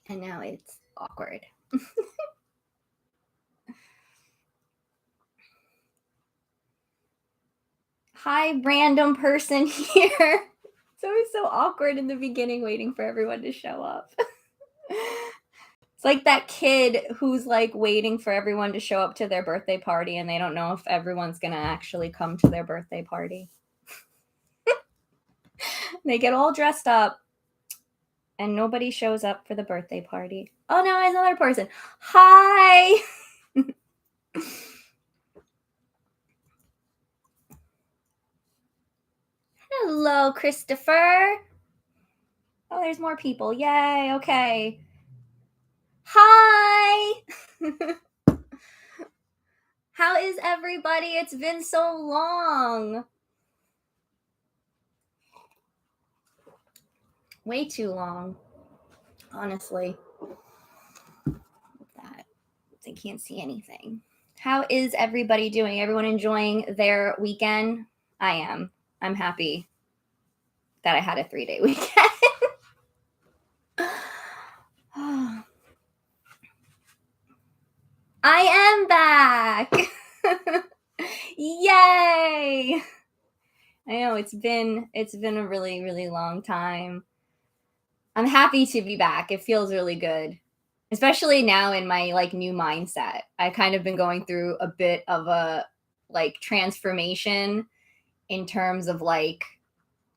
And now it's awkward. Hi, random person here. It's always so awkward in the beginning waiting for everyone to show up. It's like that kid who's like waiting for everyone to show up to their birthday party and they don't know if everyone's going to actually come to their birthday party. They get all dressed up and nobody shows up for the birthday party. Oh, no, it's another person. Hi. Hello, Christopher. Oh, there's more people. Yay. Okay. Hi. How is everybody? It's been so long. Way too long, honestly. That they can't see anything. How is everybody doing? Everyone enjoying their weekend? I am. I'm happy that I had a 3-day weekend. I am back. Yay. I know it's been a really, really long time. I'm happy to be back. It feels really good. Especially now in my like new mindset. I kind of been going through a bit of a like transformation in terms of like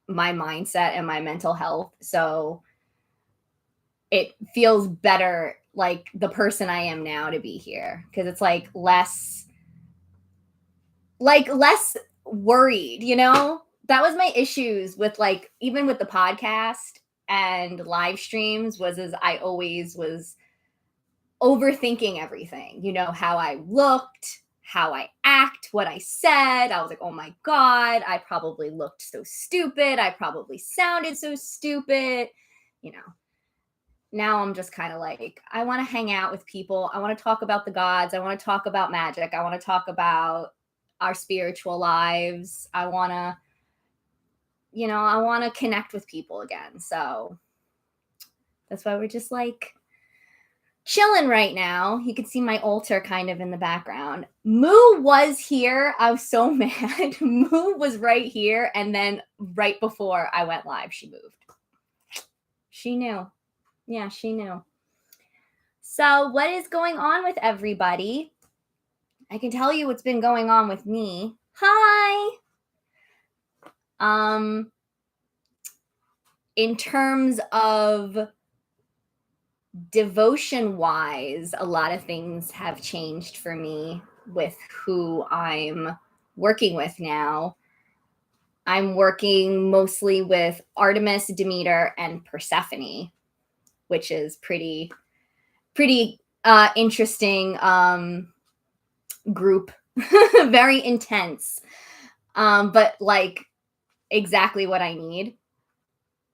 my mindset and my mental health. So it feels better like the person I am now to be here because it's like less worried, you know? That was my issues with like even with the podcast and live streams was as I always was overthinking everything, you know, how I looked, how I act, what I said. I was like, oh my God, I probably looked so stupid. I probably sounded so stupid, you know. Now I'm just kind of like, I want to hang out with people. I want to talk about the gods. I want to talk about magic. I want to talk about our spiritual lives. I want to, you know, I want to connect with people again. So that's why we're just like chilling right now. You can see my altar kind of in the background. Moo was here. I was so mad. Moo was right here. And then right before I went live, she moved. She knew. Yeah, she knew. So, what is going on with everybody? I can tell you what's been going on with me. Hi. In terms of devotion wise, a lot of things have changed for me with who I'm working with now. I'm working mostly with Artemis, Demeter, and Persephone, which is pretty interesting group. Very intense, but like exactly what I need.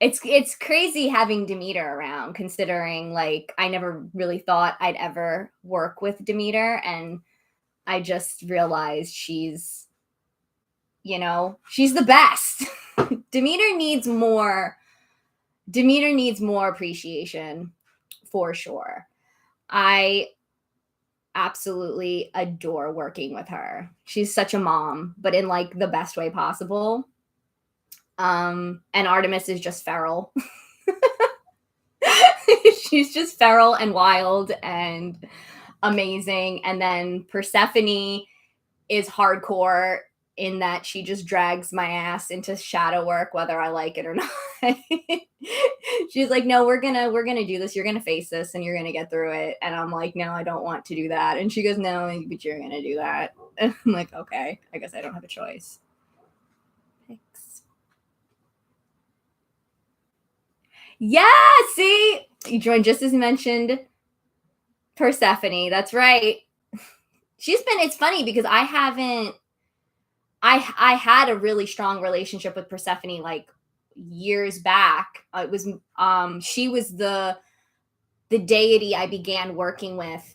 It's crazy having Demeter around, considering like I never really thought I'd ever work with Demeter, and I just realized she's, you know, she's the best. Demeter needs more appreciation for sure. I absolutely adore working with her. She's such a mom, but in like the best way possible. And Artemis is just feral. She's just feral and wild and amazing. And then Persephone is hardcore in that she just drags my ass into shadow work whether I like it or not. She's like, no, we're gonna do this, you're gonna face this and you're gonna get through it. And I'm like, no, I don't want to do that. And she goes, no, but you're gonna do that. And I'm like, okay, I guess I don't have a choice. Thanks. Yeah, see, you joined just as mentioned Persephone. That's right. It's funny because I had a really strong relationship with Persephone like years back. It was she was the deity I began working with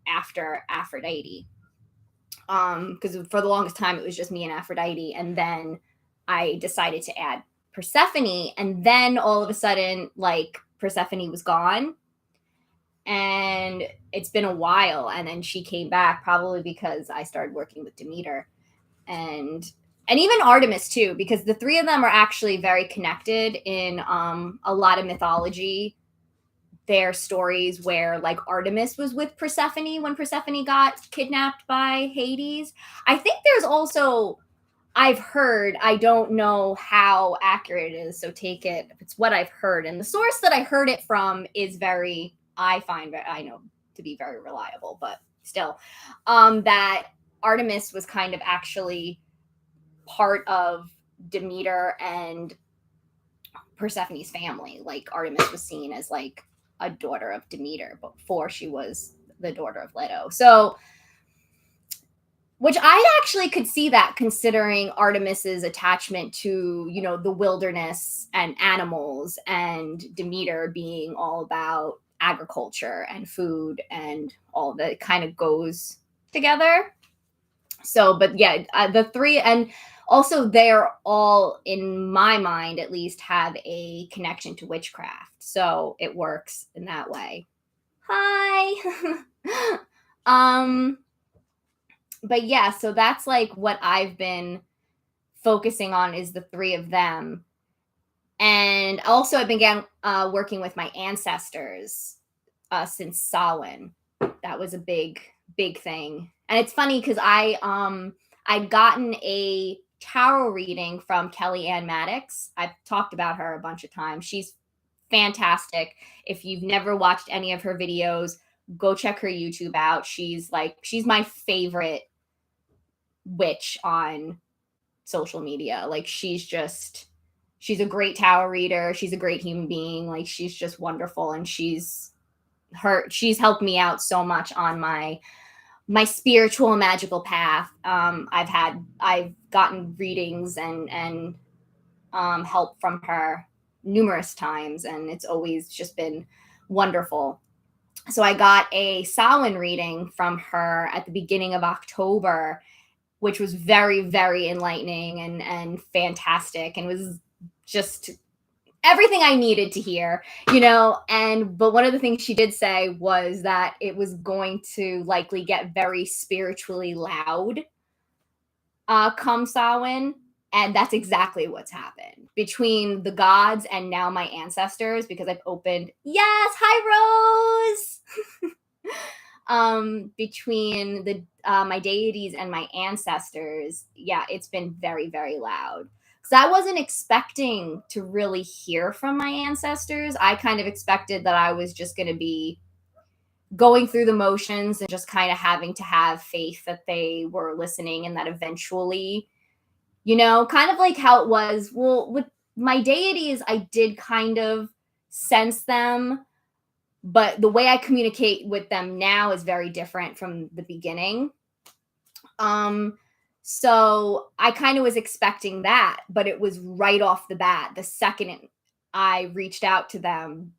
after Aphrodite. Because for the longest time it was just me and Aphrodite, and then I decided to add Persephone, and then all of a sudden like Persephone was gone, and it's been a while. And then she came back probably because I started working with Demeter and even Artemis too, because the three of them are actually very connected in a lot of mythology. Their stories where like Artemis was with Persephone when Persephone got kidnapped by Hades. I think there's also, I've heard, I don't know how accurate it is, so take it if it's what I've heard. And the source that I heard it from is very, I find, I know to be very reliable, but still, that Artemis was kind of actually part of Demeter and Persephone's family. Like Artemis was seen as like a daughter of Demeter before she was the daughter of Leto. So, which I actually could see that considering Artemis's attachment to, you know, the wilderness and animals, and Demeter being all about agriculture and food and all that kind of goes together. So, but yeah, the three, and also they're all, in my mind at least, have a connection to witchcraft. So it works in that way. Hi. But yeah, so that's like what I've been focusing on, is the three of them. And also I began working with my ancestors since Samhain. That was a big thing. And it's funny because I'd gotten a tarot reading from Kelly Ann Maddox. I've talked about her a bunch of times. She's fantastic. If you've never watched any of her videos, go check her YouTube out. She's my favorite witch on social media. Like she's a great tarot reader. She's a great human being. Like she's just wonderful. And she's helped me out so much on my spiritual and magical path. I've gotten readings and help from her numerous times, and it's always just been wonderful. So I got a Samhain reading from her at the beginning of October, which was very, very enlightening and fantastic, and was just everything I needed to hear, you know. But one of the things she did say was that it was going to likely get very spiritually loud come Samhain. And that's exactly what's happened between the gods and now my ancestors, because I've opened, yes, hi Rose. Between the my deities and my ancestors, yeah, it's been very, very loud. Because I wasn't expecting to really hear from my ancestors. I kind of expected that I was just going to be going through the motions and just kind of having to have faith that they were listening, and that eventually, you know, kind of like how it was. Well, with my deities, I did kind of sense them, but the way I communicate with them now is very different from the beginning. So I kind of was expecting that, but it was right off the bat. The second I reached out to them,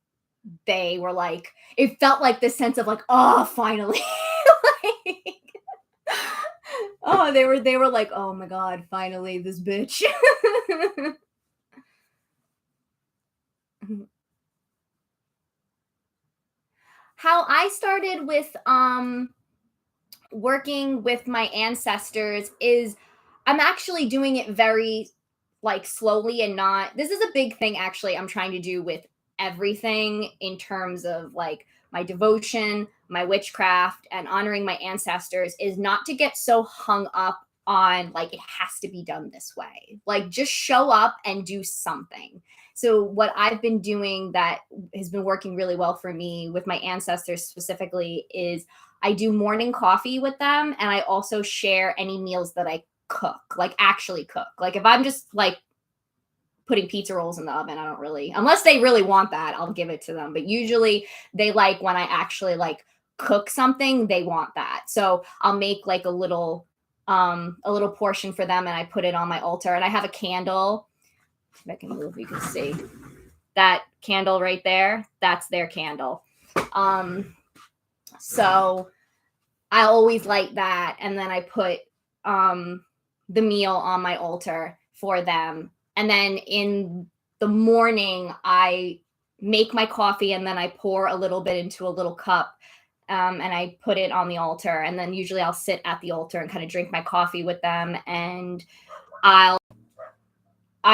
they were like, it felt like this sense of like, oh, finally. Like, oh, they were like, oh my God, finally, this bitch. How I started with working with my ancestors is I'm actually doing it very like slowly, and not, this is a big thing actually I'm trying to do with everything in terms of like my devotion, my witchcraft, and honoring my ancestors, is not to get so hung up on like it has to be done this way. Like just show up and do something. So what I've been doing that has been working really well for me with my ancestors specifically is I do morning coffee with them, and I also share any meals that I cook, like actually cook. Like if I'm just like putting pizza rolls in the oven, I don't really, unless they really want that, I'll give it to them. But usually they like when I actually like cook something, they want that. So I'll make like a little portion for them, and I put it on my altar, and I have a candle. If I can move, you can see that candle right there. That's their candle. So I always light that, and then I put the meal on my altar for them. And then in the morning, I make my coffee and then I pour a little bit into a little cup. And I put it on the altar, and then usually I'll sit at the altar and kind of drink my coffee with them. And I've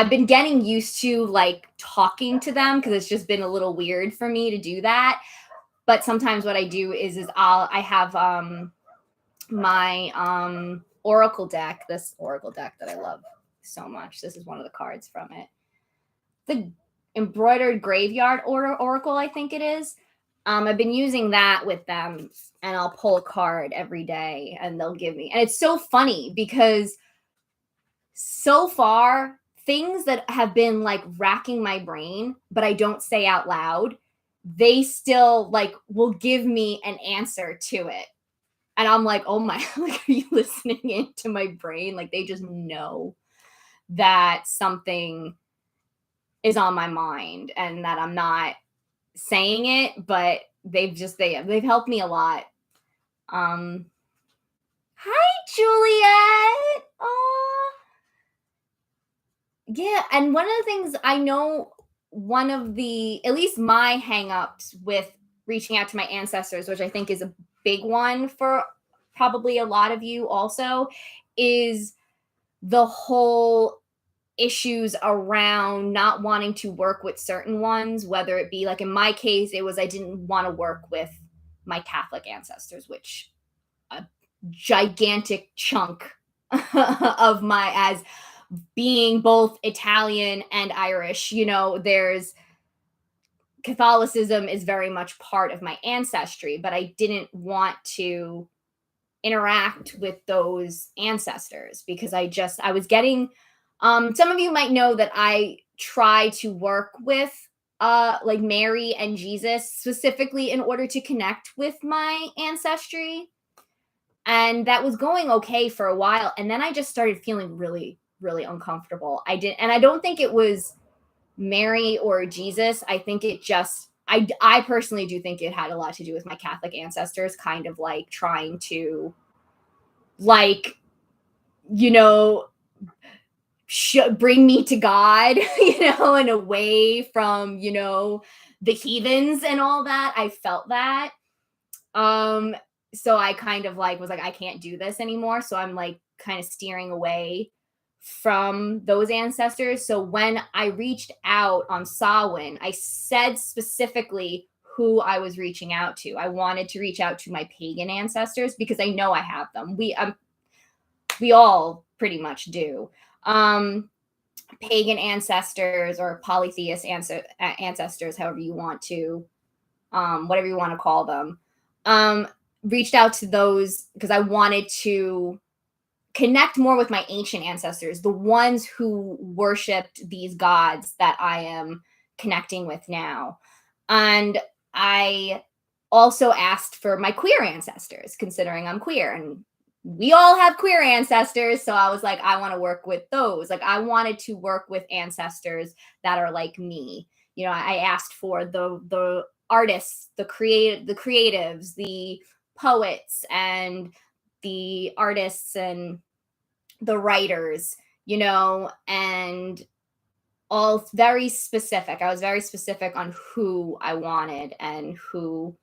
been getting used to like talking to them because it's just been a little weird for me to do that. But sometimes what I do is I have my oracle deck, this oracle deck that I love so much. This is one of the cards from it. The embroidered graveyard oracle, I think it is. I've been using that with them, and I'll pull a card every day and they'll give me. And it's so funny because so far, things that have been like racking my brain, but I don't say out loud, they still like will give me an answer to it. And I'm like, oh my, like, are you listening into my brain? Like, they just know that something is on my mind and that I'm not saying it, but they've helped me a lot. Hi, Juliet. Oh, yeah. And one of the things I know, one of the, at least my hangups with reaching out to my ancestors, which I think is a big one for probably a lot of you also, is the whole issues around not wanting to work with certain ones, whether it be like in my case, it was I didn't want to work with my Catholic ancestors, which a gigantic chunk of my, as being both Italian and Irish, there's Catholicism is very much part of my ancestry, but I didn't want to interact with those ancestors because I was getting some of you might know that I try to work with like Mary and Jesus specifically in order to connect with my ancestry. And that was going okay for a while, and then I just started feeling really really uncomfortable. And I don't think it was Mary or Jesus. I think it just I personally do think it had a lot to do with my Catholic ancestors kind of like trying to like you know bring me to God, and away from, the heathens and all that. I felt that. So I kind of like was like, I can't do this anymore. So I'm like kind of steering away from those ancestors. So when I reached out on Samhain, I said specifically who I was reaching out to. I wanted to reach out to my pagan ancestors because I know I have them. We all pretty much do. Pagan ancestors or polytheist ancestors, however you want to, whatever you want to call them, reached out to those because I wanted to connect more with my ancient ancestors, the ones who worshipped these gods that I am connecting with now. And I also asked for my queer ancestors, considering I'm queer, and we all have queer ancestors. So I was like, I want to work with those. Like, I wanted to work with ancestors that are like me. I asked for the artists, the creatives, the poets, and the artists and the writers, and all very specific. I was very specific on who I wanted and who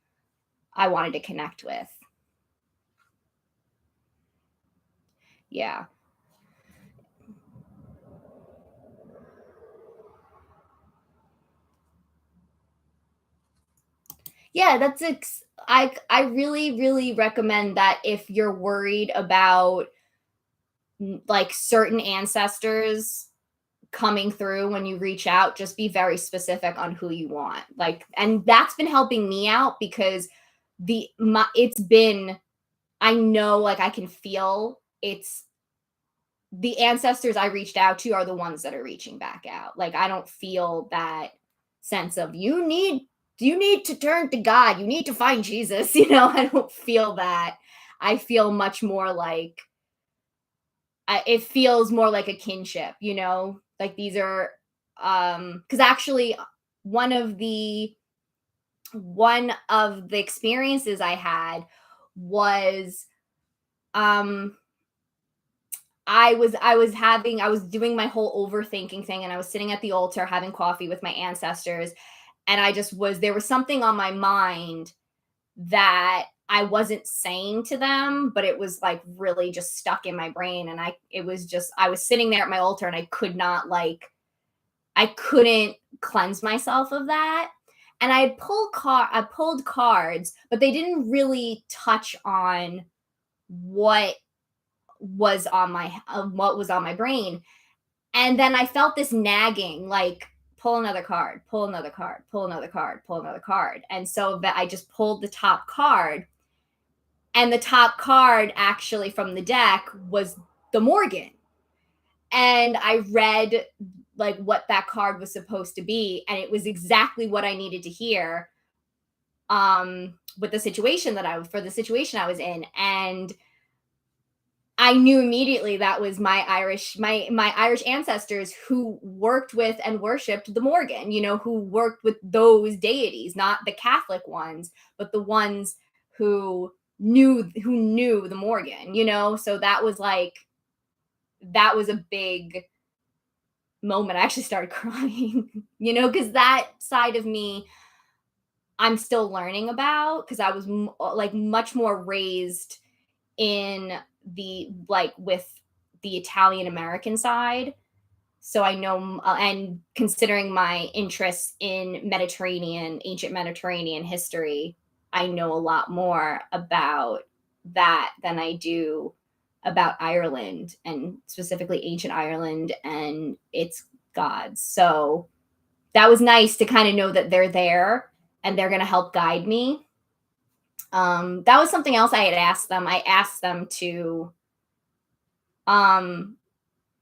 I wanted to connect with. Yeah. Yeah, I really really recommend that if you're worried about like certain ancestors coming through when you reach out, just be very specific on who you want. Like, and that's been helping me out because it's been, I know, like I can feel it's the ancestors I reached out to are the ones that are reaching back out. Like, I don't feel that sense of you need to turn to God, you need to find Jesus. I don't feel that. I feel much more like it feels more like a kinship, like these are because actually one of the experiences I had was I was doing my whole overthinking thing, and I was sitting at the altar having coffee with my ancestors, And there was something on my mind that I wasn't saying to them, but it was like really just stuck in my brain. And I was sitting there at my altar and I couldn't cleanse myself of that. And I pulled cards, but they didn't really touch on what what was on my brain. And then I felt this nagging, like, pull another card, pull another card, pull another card, pull another card. And so that I just pulled the top card. And the top card actually from the deck was the Morgan. And I read like what that card was supposed to be. And it was exactly what I needed to hear with the situation I was in. And I knew immediately that was my Irish ancestors who worked with and worshipped the Morgan, who worked with those deities, not the Catholic ones, but the ones who knew the Morgan, So that was a big moment. I actually started crying, because that side of me I'm still learning about, because I was much more raised in with the Italian American side. So I know, and considering my interests in ancient Mediterranean history, I know a lot more about that than I do about Ireland, and specifically ancient Ireland and its gods. So that was nice to kind of know that they're there and they're going to help guide me. That was something else I had asked them. I asked them to,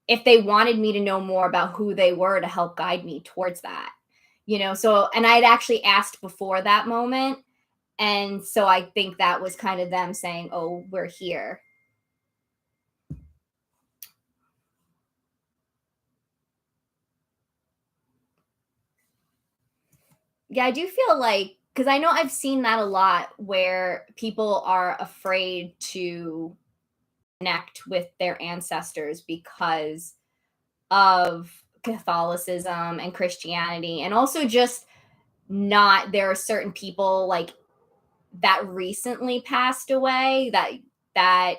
if they wanted me to know more about who they were to help guide me towards that, So, and I had actually asked before that moment. And so I think that was kind of them saying, oh, we're here. Yeah, I do feel like, because I know I've seen that a lot where people are afraid to connect with their ancestors because of Catholicism and Christianity, and also just there are certain people like that recently passed away that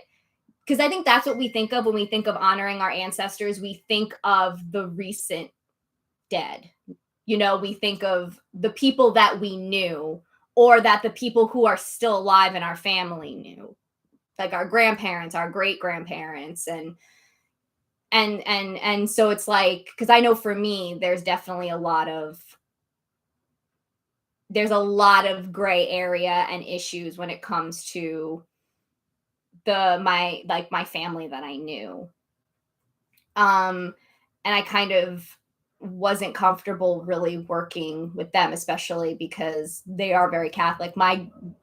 because I think that's what we think of when we think of honoring our ancestors. We think of the recent dead. We think of the people that we knew, or that the people who are still alive in our family knew, like our grandparents, our great grandparents, and so it's like, because I know for me, there's definitely a lot of gray area and issues when it comes to my family that I knew. And I kind of wasn't comfortable really working with them, especially because they are very Catholic.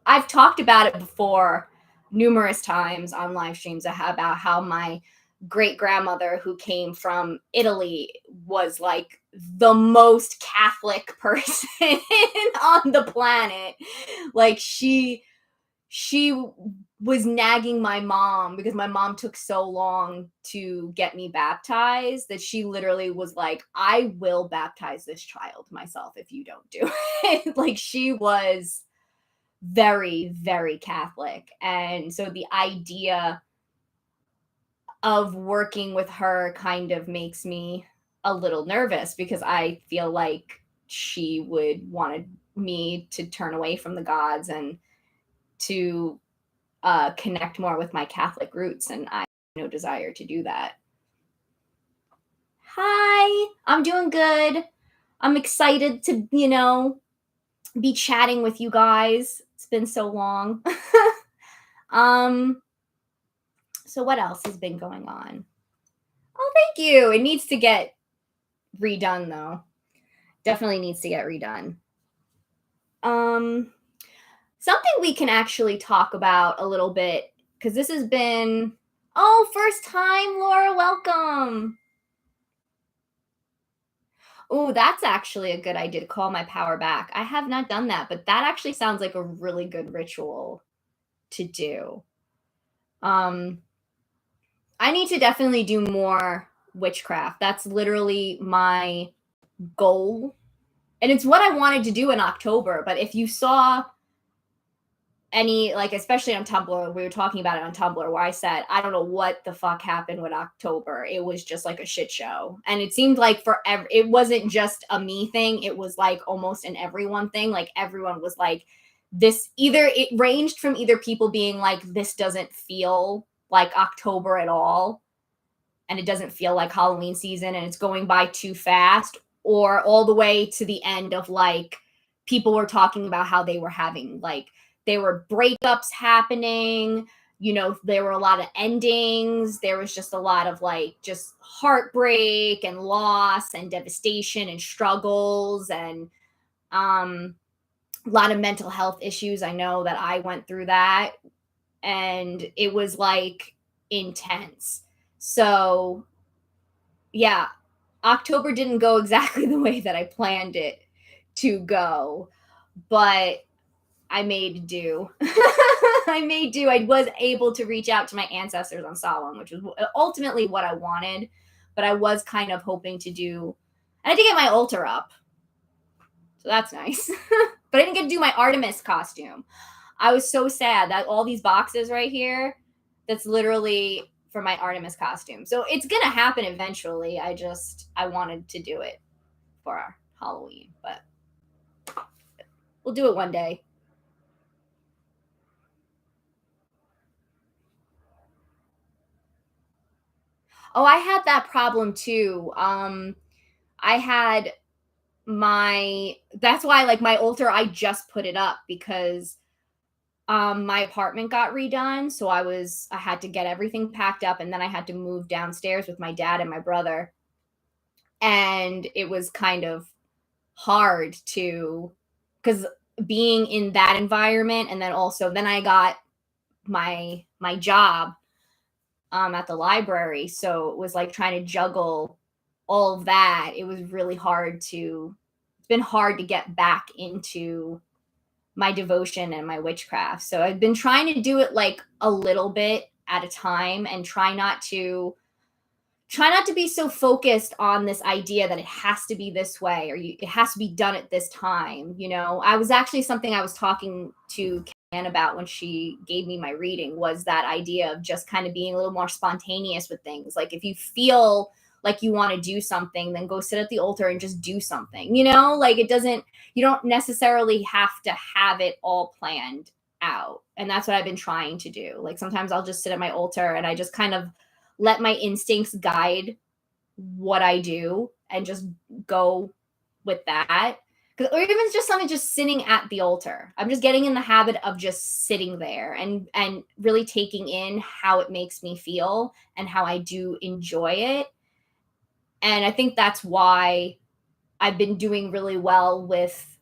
I've talked about it before numerous times on live streams about how my great grandmother, who came from Italy, was like the most Catholic person on the planet. Like she was nagging my mom because my mom took so long to get me baptized, that she literally was like, I will baptize this child myself if you don't do it. Like, she was very, very Catholic. And so the idea of working with her kind of makes me a little nervous, because I feel like she would want me to turn away from the gods and to connect more with my Catholic roots, and I have no desire to do that. Hi, I'm doing good. I'm excited to, be chatting with you guys. It's been so long. So what else has been going on? Oh, thank you. It needs to get redone though. Definitely needs to get redone. Something we can actually talk about a little bit, because this has been, first time, Laura, welcome. Oh, that's actually a good idea, to call my power back. I have not done that, but that actually sounds like a really good ritual to do. I need to definitely do more witchcraft. That's literally my goal And it's what I wanted to do in October. But if you saw any, like, especially on Tumblr, we were talking about it on Tumblr, where I said, I don't know what the fuck happened with October. It was just like a shit show. And it seemed like it wasn't just a me thing. It was like almost an everyone thing. Like everyone was like, this either, it ranged from either people being like, this doesn't feel like October at all, and it doesn't feel like Halloween season and it's going by too fast, or all the way to the end of like people were talking about how they were having like there were breakups happening, there were a lot of endings, there was just a lot of like just heartbreak and loss and devastation and struggles, and a lot of mental health issues. I know that I went through that, and it was like intense. So yeah, October didn't go exactly the way that I planned it to go, but I made do. I made do. I was able to reach out to my ancestors on Samhain, which was ultimately what I wanted, but I was kind of hoping to do, and I did get my altar up, so that's nice. But I didn't get to do my Artemis costume. I was so sad that all these boxes right here, that's literally for my Artemis costume. So it's going to happen eventually. I wanted to do it for Halloween, but we'll do it one day. Oh, I had that problem too. I had that's why like my altar, I just put it up because my apartment got redone, so I had to get everything packed up, and then I had to move downstairs with my dad and my brother, and it was kind of hard to, because being in that environment, and then also then I got my job at the library, so it was like trying to juggle all of that. It was really hard to it's been hard to get back into my devotion and my witchcraft. So I've been trying to do it like a little bit at a time, and try not to be so focused on this idea that it has to be this way, or it has to be done at this time. I was actually, something I was talking to Ken about when she gave me my reading, was that idea of just kind of being a little more spontaneous with things. Like if you feel like you want to do something, then go sit at the altar and just do something. Like you don't necessarily have to have it all planned out. And that's what I've been trying to do. Like sometimes I'll just sit at my altar and I just kind of let my instincts guide what I do and just go with that. Or even just something, just sitting at the altar. I'm just getting in the habit of just sitting there and really taking in how it makes me feel and how I do enjoy it. And I think that's why I've been doing really well with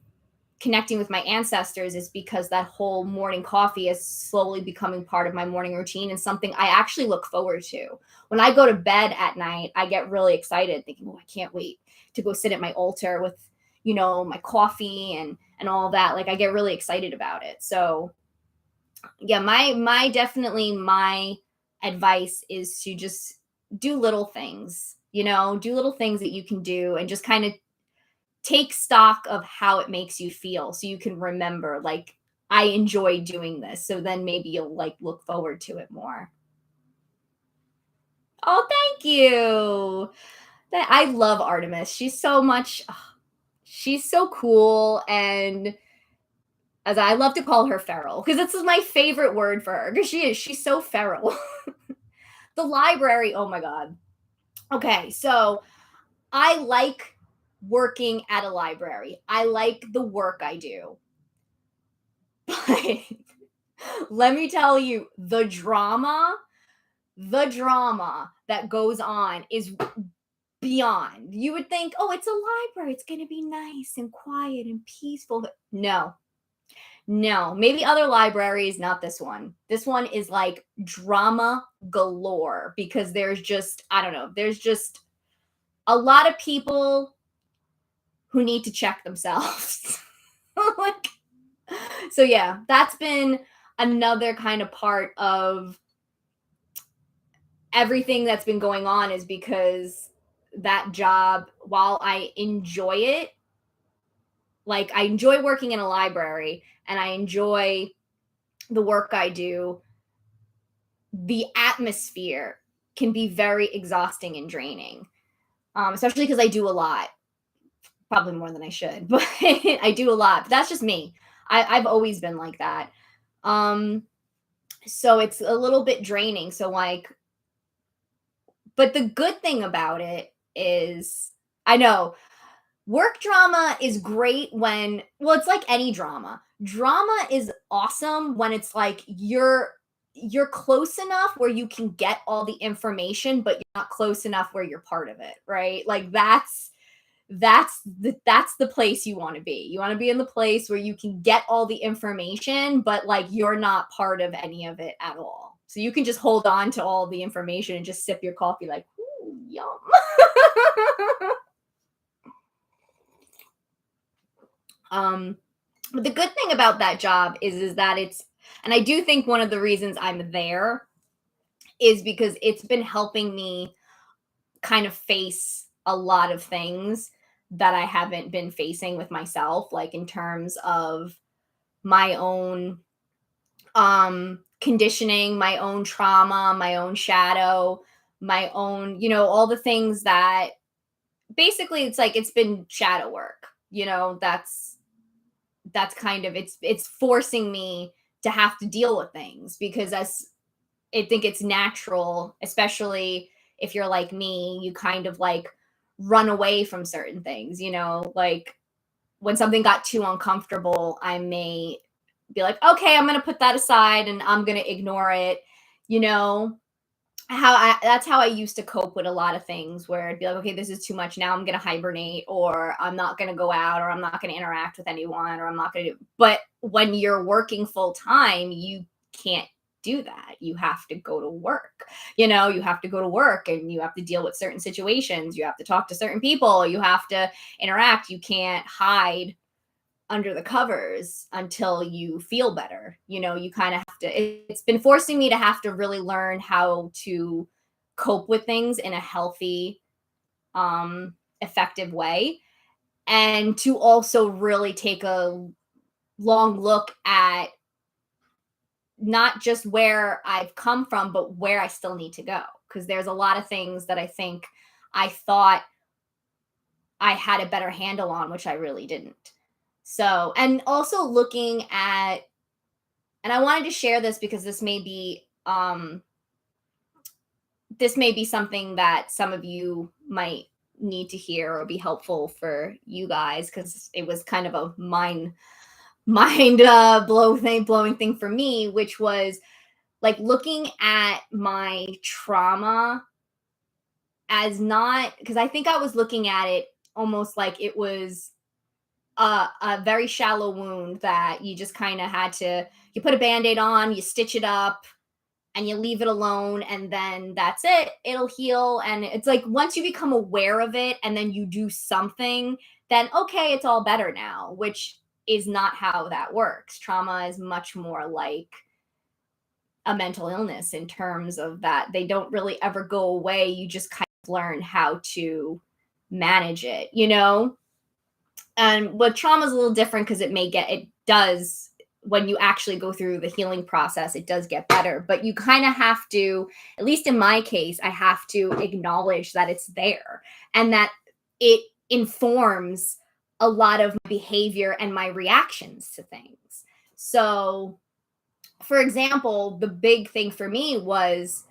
connecting with my ancestors, is because that whole morning coffee is slowly becoming part of my morning routine and something I actually look forward to. When I go to bed at night, I get really excited thinking, oh, I can't wait to go sit at my altar with, my coffee and all that. Like I get really excited about it. So yeah, my advice is to just do little things, do little things that you can do, and just kind of take stock of how it makes you feel, so you can remember, like, I enjoy doing this, so then maybe you'll like look forward to it more. Oh, thank you. I love Artemis. She's so cool, and as I love to call her feral, because this is my favorite word for her, because she's so feral. The library, oh my god. Okay, so I like working at a library. I like the work I do. But let me tell you, the drama that goes on is beyond. You would think, oh, it's a library. It's going to be nice and quiet and peaceful. No, no. Maybe other libraries, not this one. This one is like drama galore, because there's just, I don't know, there's just a lot of people who need to check themselves. Like, so yeah, that's been another kind of part of everything that's been going on, is because that job, while I enjoy it, like I enjoy working in a library and I enjoy the work I do, the atmosphere can be very exhausting and draining, especially because I do a lot, probably more than I should, but I do a lot. But that's just me. I've always been like that. Um, so it's a little bit draining. So like, but the good thing about it is, I know work drama is great when, well, it's like any drama. Drama is awesome when it's like you're close enough where you can get all the information, but you're not close enough where you're part of it, right? Like that's the place you want to be. You want to be in the place where you can get all the information, but like you're not part of any of it at all. So you can just hold on to all the information and just sip your coffee like, ooh, yum. But the good thing about that job is that it's, and I do think one of the reasons I'm there is because it's been helping me kind of face a lot of things that I haven't been facing with myself, like in terms of my own conditioning, my own trauma, my own shadow, my own, all the things that basically it's like it's been shadow work. That's kind of, it's forcing me to have to deal with things because as I think it's natural, especially if you're like me, you kind of like run away from certain things, like when something got too uncomfortable, I may be like, okay, I'm going to put that aside and I'm going to ignore it, you know, that's how I used to cope with a lot of things where I'd be like, okay, this is too much. Now I'm going to hibernate, or I'm not going to go out, or I'm not going to interact with anyone, or I'm not going to do. But when you're working full time, you can't do that. You have to go to work. You have to go to work and you have to deal with certain situations. You have to talk to certain people. You have to interact. You can't hide under the covers until you feel better. You kind of have to, it's been forcing me to have to really learn how to cope with things in a healthy, effective way. And to also really take a long look at not just where I've come from, but where I still need to go. Because there's a lot of things that I think I thought I had a better handle on, which I really didn't. So, and also looking at, and I wanted to share this because this may be something that some of you might need to hear or be helpful for you guys, because it was kind of a blowing thing for me, which was like looking at my trauma as not, because I think I was looking at it almost like it was a very shallow wound that you just kind of had to, you put a band-aid on, you stitch it up, and you leave it alone, and then that's it. It'll heal. And it's like once you become aware of it and then you do something, then okay, it's all better now, which is not how that works. Trauma is much more like a mental illness in terms of that they don't really ever go away. You just kind of learn how to manage it. And with trauma is a little different because it does, when you actually go through the healing process, it does get better. But you kind of have to, at least in my case, I have to acknowledge that it's there and that it informs a lot of my behavior and my reactions to things. So, for example, the big thing for me was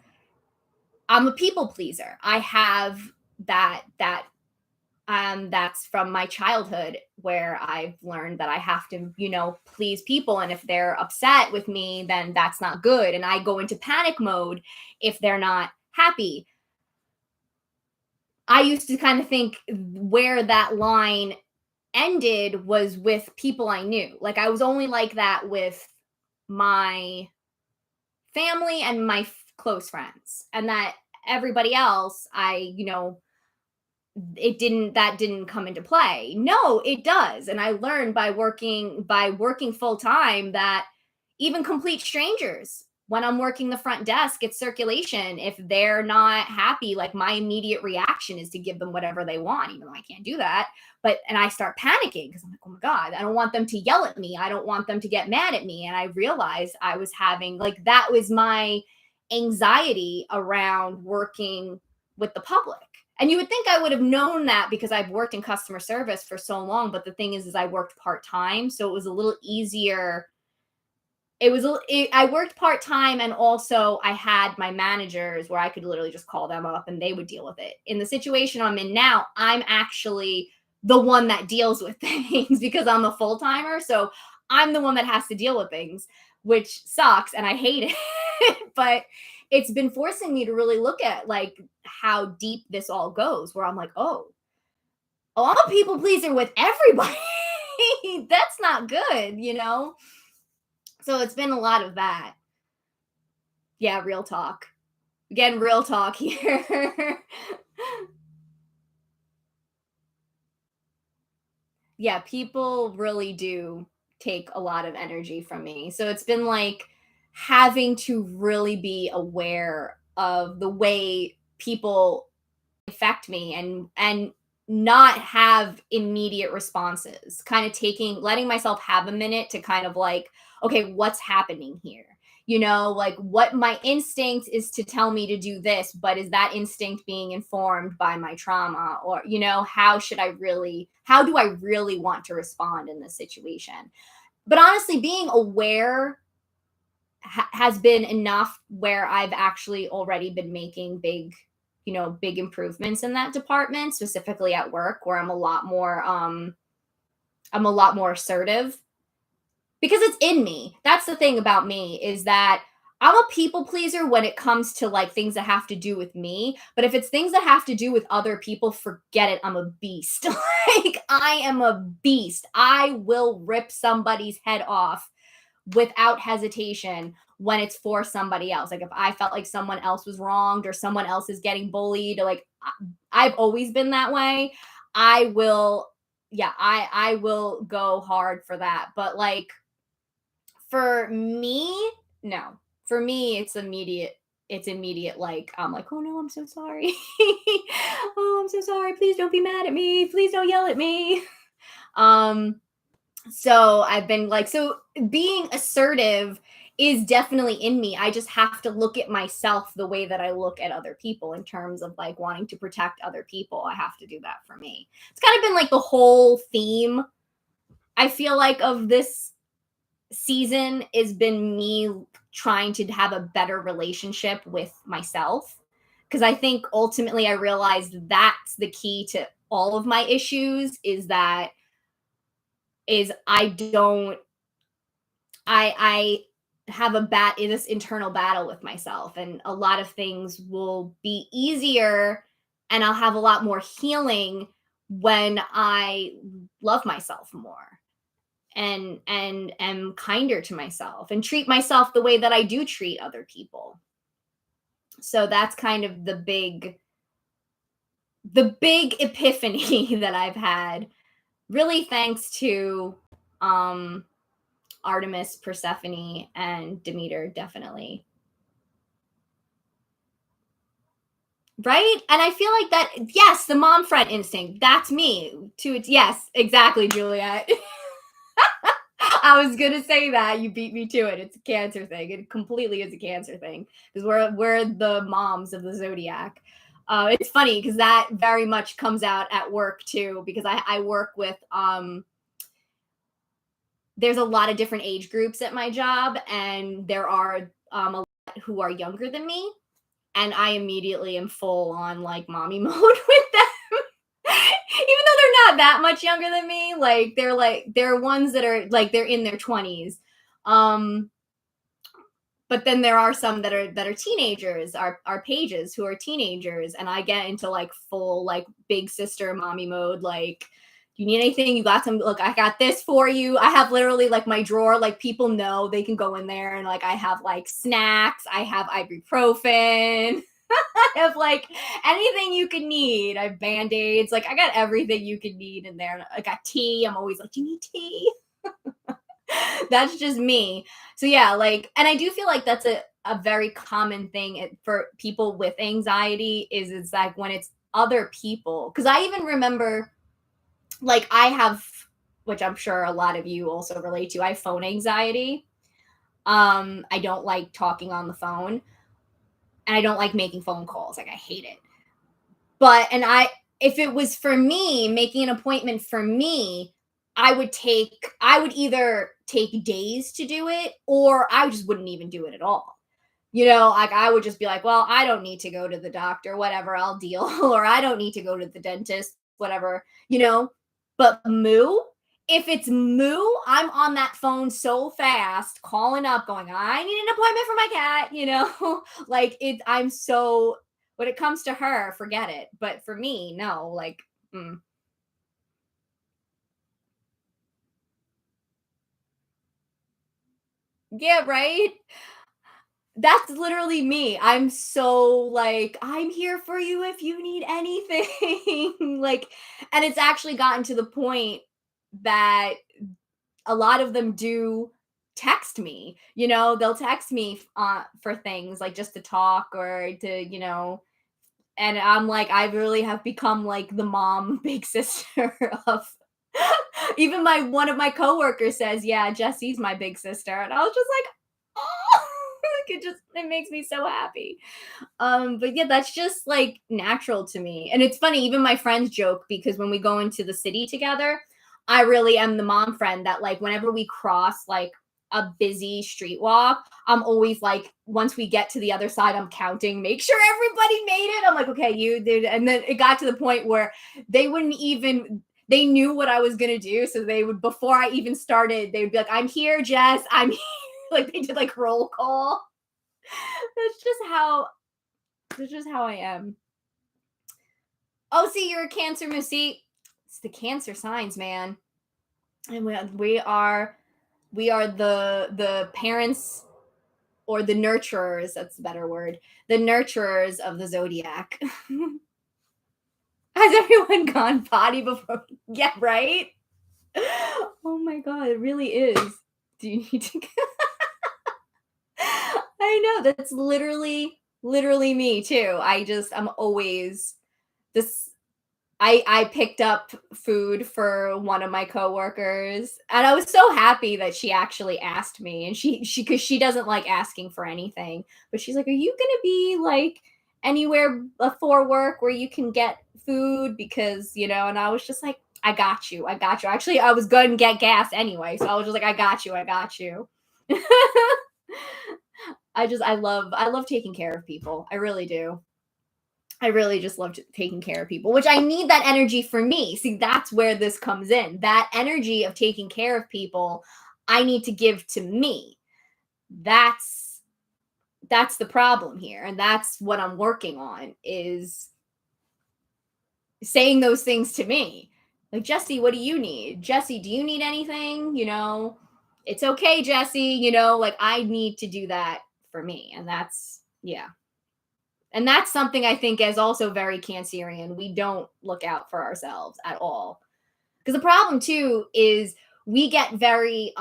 I'm a people pleaser. I have that's from my childhood where I've learned that I have to, please people. And if they're upset with me, then that's not good. And I go into panic mode if they're not happy. I used to kind of think where that line ended was with people I knew. Like I was only like that with my family and my close friends, and that everybody else, that didn't come into play. No, it does. And I learned by working full time that even complete strangers when I'm working the front desk, it's circulation. If they're not happy, like my immediate reaction is to give them whatever they want, even though I can't do that. And I start panicking because I'm like, oh my God, I don't want them to yell at me. I don't want them to get mad at me. And I realized I was having, like, that was my anxiety around working with the public. And you would think I would have known that because I've worked in customer service for so long. But the thing is I worked part-time. So it was a little easier. I worked part-time, and also I had my managers where I could literally just call them up and they would deal with it. In the situation I'm in now, I'm actually the one that deals with things because I'm a full-timer. So I'm the one that has to deal with things, which sucks and I hate it. But it's been forcing me to really look at like how deep this all goes, where I'm like, oh, I'm a people pleaser with everybody. That's not good, you know? So it's been a lot of that. Yeah, real talk. Again, real talk here. Yeah, people really do take a lot of energy from me. So it's been like having to really be aware of the way people affect me, and not have immediate responses, kind of taking letting myself have a minute to kind of like, okay, what's happening here, like what my instinct is to tell me to do this, but is that instinct being informed by my trauma, or how do I really want to respond in this situation? But honestly, being aware has been enough where I've actually already been making big improvements in that department, specifically at work, where I'm a lot more assertive because it's in me. That's the thing about me, is that I'm a people pleaser when it comes to like things that have to do with me. But if it's things that have to do with other people, forget it. I'm a beast. Like, I am a beast. I will rip somebody's head off without hesitation when it's for somebody else. Like if I felt like someone else was wronged or someone else is getting bullied, like I've always been that way. I will, yeah, I will go hard for that. But like for me, no. For me, it's immediate. It's immediate. Like I'm like, oh no, I'm so sorry. Oh, I'm so sorry. Please don't be mad at me. Please don't yell at me. Um, so I've been like, so being assertive is definitely in me. I just have to look at myself the way that I look at other people in terms of like wanting to protect other people. I have to do that for me. It's kind of been like the whole theme, I feel like, of this season has been me trying to have a better relationship with myself. Because I think ultimately I realized that's the key to all of my issues, is I don't I have this internal battle with myself, and a lot of things will be easier and I'll have a lot more healing when I love myself more and am kinder to myself and treat myself the way that I do treat other people. So that's kind of the big epiphany that I've had, really thanks to um Artemis, Persephone, and Demeter, definitely. Right? And I feel like that, yes, the mom friend instinct, that's me. Yes, exactly, Juliet. I was gonna say that. You beat me to it. It's a Cancer thing. It completely is a Cancer thing because we're the moms of the zodiac. It's funny because that very much comes out at work too, because I work with there's a lot of different age groups at my job, and there are a lot who are younger than me, and I immediately am full on like mommy mode with them. Even though they're not that much younger than me, like they're ones that are like they're in their 20s. But then there are some that are teenagers, are pages who are teenagers, and I get into like full like big sister mommy mode, like, you need anything? You got some? Look, I got this for you. I have literally like my drawer, like people know they can go in there, and like I have like snacks, I have ibuprofen, I have like anything you could need. I have band-aids, like I got everything you could need in there. I got tea. I'm always like, do you need tea? That's just me. So yeah, like, and I do feel like that's a very common thing for people with anxiety is it's like when it's other people. Because I even remember, like, I have, which I'm sure a lot of you also relate to, I have phone anxiety. I don't like talking on the phone, and I don't like making phone calls. Like, I hate it. But and I if it was for me, making an appointment for me, I would either take days to do it or I just wouldn't even do it at all. Like I would just be like, well, I don't need to go to the doctor, whatever, I'll deal. Or I don't need to go to the dentist, whatever. But moo, if it's moo, I'm on that phone so fast, calling up, going, I need an appointment for my cat. Like I'm so, when it comes to her, forget it. But for me, no, like, mm. Yeah, right? That's literally me. I'm so like, I'm here for you if you need anything. Like, and it's actually gotten to the point that a lot of them do text me. They'll text me for things like just to talk or to. And I'm like, I really have become like the mom, big sister of. Even my one of my coworkers says, "Yeah, Jessie's my big sister," and I was just like, "Oh, it makes me so happy." But yeah, that's just like natural to me. And it's funny, even my friends joke because when we go into the city together, I really am the mom friend that like whenever we cross like a busy street walk, I'm always like, once we get to the other side, I'm counting, make sure everybody made it. I'm like, okay, you did. And then it got to the point where they wouldn't even, they knew what I was gonna do. So they would, before I even started, they would be like, I'm here, Jess. I'm here. Like they did like roll call. That's just how I am. Oh, see, you're a Cancer, Missy. It's the Cancer signs, man. And we are the parents or the nurturers. That's the better word. The nurturers of the zodiac. Has everyone gone potty before? Yeah, right. Oh my god, it really is. Do you need to? I know that's literally me too. I'm always this. I picked up food for one of my coworkers, and I was so happy that she actually asked me. And she because she doesn't like asking for anything, but she's like, "Are you gonna be like anywhere before work where you can get food?" Because. And I was just like, "I got you, I got you." Actually, I was going to get gas anyway, so I was just like, "I got you, I got you." I love taking care of people. I really do. I really just love taking care of people, which I need that energy for me. See, that's where this comes in. That energy of taking care of people, I need to give to me. That's that's the problem here, and that's what I'm working on is saying those things to me. Like, Jessie, what do you need? Jessie, do you need anything? It's okay, Jessie. Like I need to do that for me, and that's yeah. And that's something I think is also very Cancerian. We don't look out for ourselves at all. Because the problem too is we get very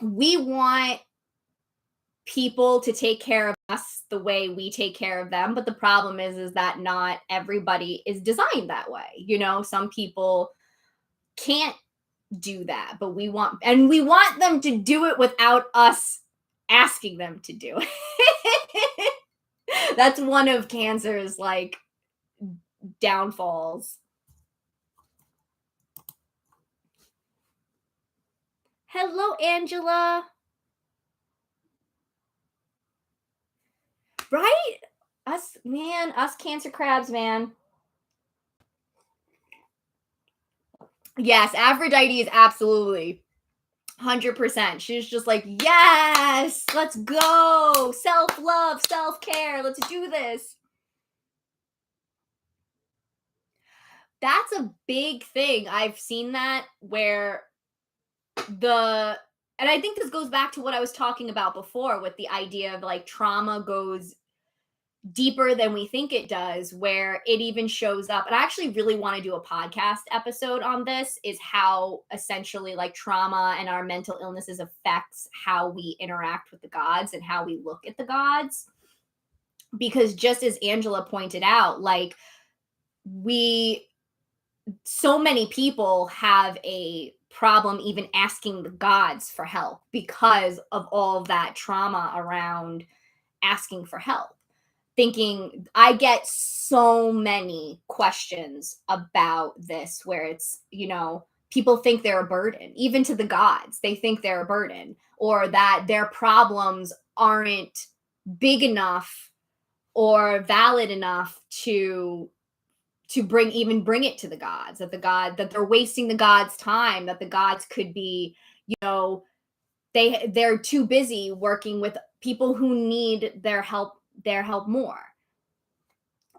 we want people to take care of us the way we take care of them, but the problem is that not everybody is designed that way. Some people can't do that, but we want them to do it without us asking them to do it. That's one of Cancer's like downfalls. Hello, Angela. Right? Us Cancer crabs, man. Yes, Aphrodite is absolutely 100%. She's just like, yes, let's go. Self love, self care. Let's do this. That's a big thing. I've seen that where the and I think this goes back to what I was talking about before with the idea of like trauma goes deeper than we think it does, where it even shows up. And I actually really want to do a podcast episode on this, is how essentially like trauma and our mental illnesses affects how we interact with the gods and how we look at the gods. Because just as Angela pointed out, like we so many people have a problem even asking the gods for help because of all of that trauma around asking for help. Thinking, I get so many questions about this where it's, people think they're a burden, even to the gods. They think they're a burden, or that their problems aren't big enough or valid enough to bring it to the gods, that they're wasting the gods time, that the gods could be, they're too busy working with people who need their help more.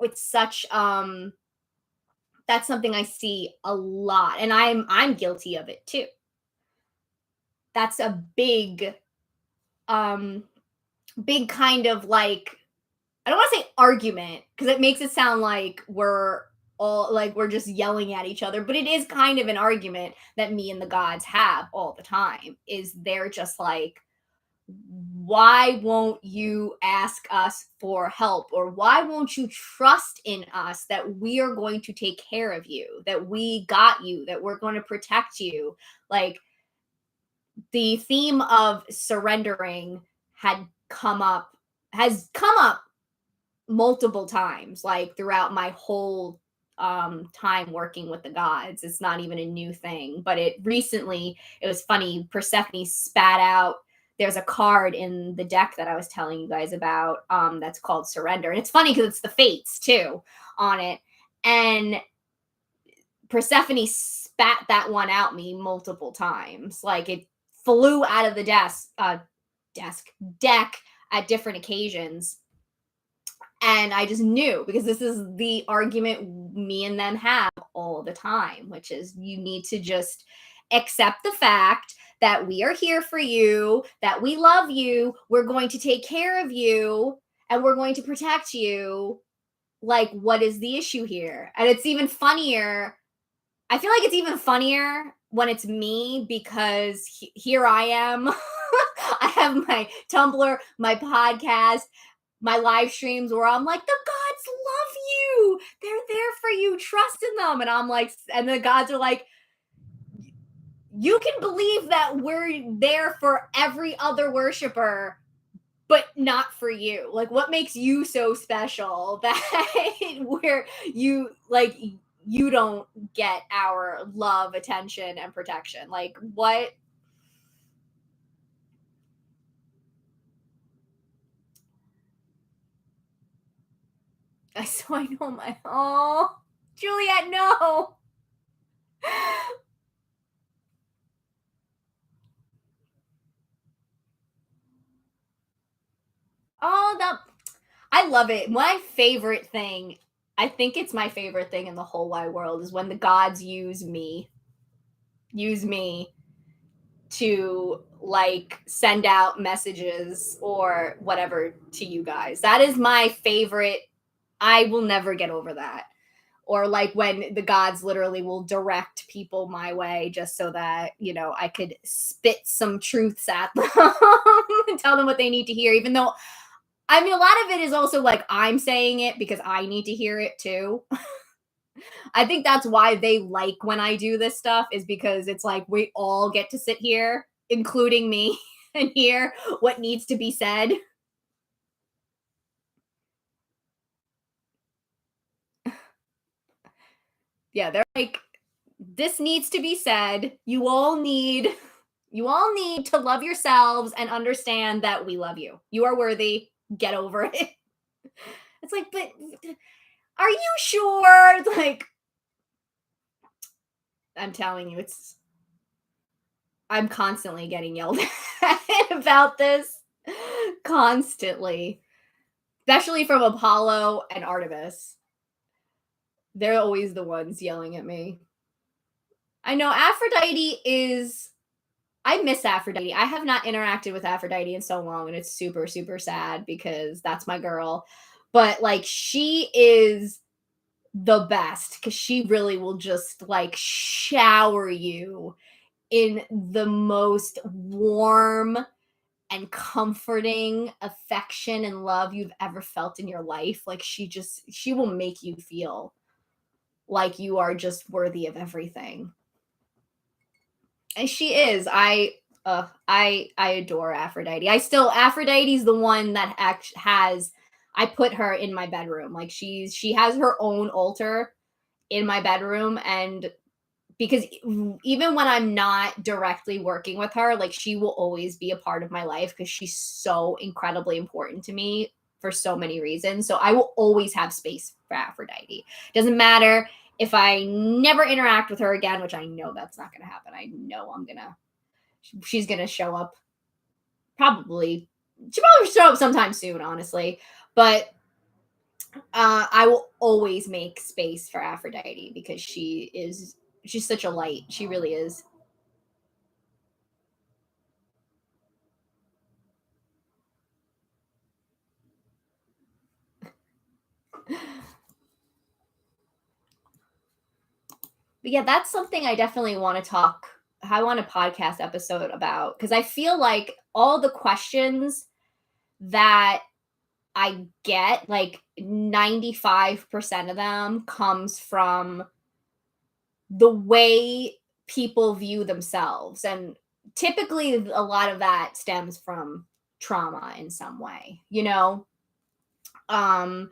It's such that's something I see a lot, and I'm guilty of it too. That's a um big kind of like, I don't want to say argument because it makes it sound like we're just yelling at each other, but it is kind of an argument that me and the gods have all the time. Is they're just like, why won't you ask us for help, or why won't you trust in us that we are going to take care of you, that we got you, that we're going to protect you? Like, the theme of surrendering has come up multiple times, like throughout my whole time working with the gods. It's not even a new thing, but it was funny. Persephone spat out, there's a card in the deck that I was telling you guys about, that's called Surrender. And it's funny because it's the fates too on it. And Persephone spat that one out me multiple times. Like, it flew out of the deck at different occasions. And I just knew, because this is the argument me and them have all the time, which is, you need to just accept the fact that we are here for you, that we love you, we're going to take care of you, and we're going to protect you. Like, what is the issue here? And it's even funnier. I feel like it's even funnier when it's me, because here I am. I have my Tumblr, my podcast, my live streams where I'm like, the gods love you. They're there for you. Trust in them. And I'm like, and the gods are like, you can believe that we're there for every other worshiper, but not for you. Like, what makes you so special that you don't get our love, attention, and protection? Like, what? So I know Juliet, no. Oh, I love it. My favorite thing, I think it's my favorite thing in the whole wide world, is when the gods use me to like send out messages or whatever to you guys. That is my favorite. I will never get over that. Or like when the gods literally will direct people my way just so that, I could spit some truths at them and tell them what they need to hear, even though, I mean, a lot of it is also like I'm saying it because I need to hear it too. I think that's why they like when I do this stuff, is because it's like we all get to sit here, including me, and hear what needs to be said. Yeah, they're like, this needs to be said. You all need to love yourselves and understand that we love you. You are worthy. Get over it. It's like, but are you sure? Like, I'm telling you, I'm constantly getting yelled at about this. Constantly. Especially from Apollo and Artemis. They're always the ones yelling at me. I know Aphrodite is. I miss Aphrodite. I have not interacted with Aphrodite in so long, and it's super, super sad because that's my girl. But like she is the best because she really will just like shower you in the most warm and comforting affection and love you've ever felt in your life. Like she will make you feel like you are just worthy of everything. And she is. I adore Aphrodite. Aphrodite's the one that has I put her in my bedroom. Like she has her own altar in my bedroom, and because even when I'm not directly working with her, like she will always be a part of my life because she's so incredibly important to me for so many reasons. So I will always have space for Aphrodite. Doesn't matter if I never interact with her again, which I know that's not going to happen. I know she's going to show up she'll probably show up sometime soon, honestly. But I will always make space for Aphrodite because she's such a light. She really is. But yeah, that's something I definitely want to talk. I want a podcast episode about because I feel like all the questions that I get, like 95% of them comes from the way people view themselves. And typically, a lot of that stems from trauma in some way, you know? Um,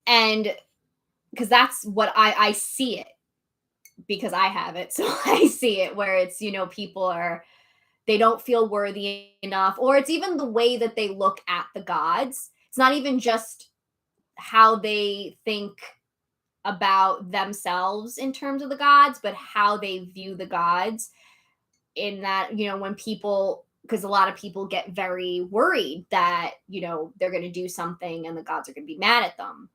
and because that's what I see it because I have it. So I see it where it's, people they don't feel worthy enough, or it's even the way that they look at the gods. It's not even just how they think about themselves in terms of the gods, but how they view the gods. In that, when people, because a lot of people get very worried that, they're going to do something and the gods are going to be mad at them.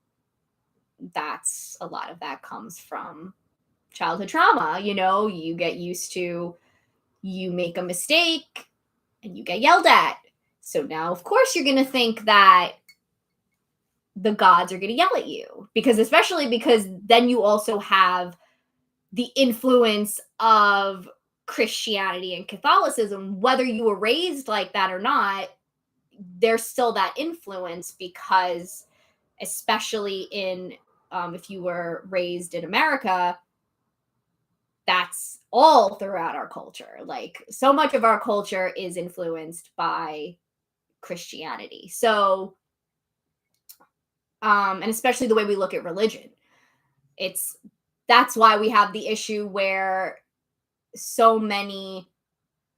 That's a lot of that comes from childhood trauma. You get used to, you make a mistake and you get yelled at. So now, of course, you're going to think that the gods are going to yell at you, especially because then you also have the influence of Christianity and Catholicism. Whether you were raised like that or not, there's still that influence because, especially if you were raised in America, that's all throughout our culture. Like, so much of our culture is influenced by Christianity. So, and especially the way we look at religion, that's why we have the issue where so many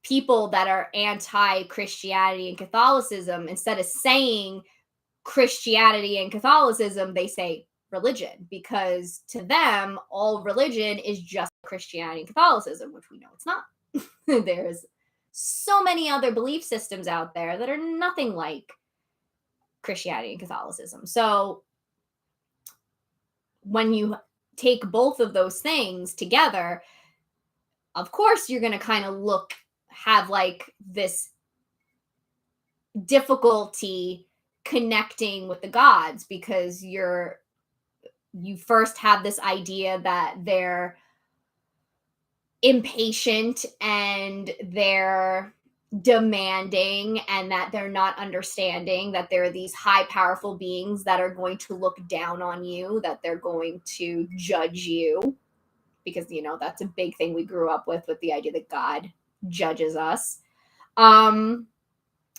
people that are anti-Christianity and Catholicism, instead of saying Christianity and Catholicism, they say religion, because to them, all religion is just Christianity and Catholicism, which we know it's not. There's so many other belief systems out there that are nothing like Christianity and Catholicism. So when you take both of those things together, of course, you're going to kind of have like this difficulty connecting with the gods because you first have this idea that they're impatient and they're demanding and that they're not understanding that there are these high powerful beings that are going to look down on you, that they're going to judge you, because that's a big thing we grew up with the idea that God judges us. And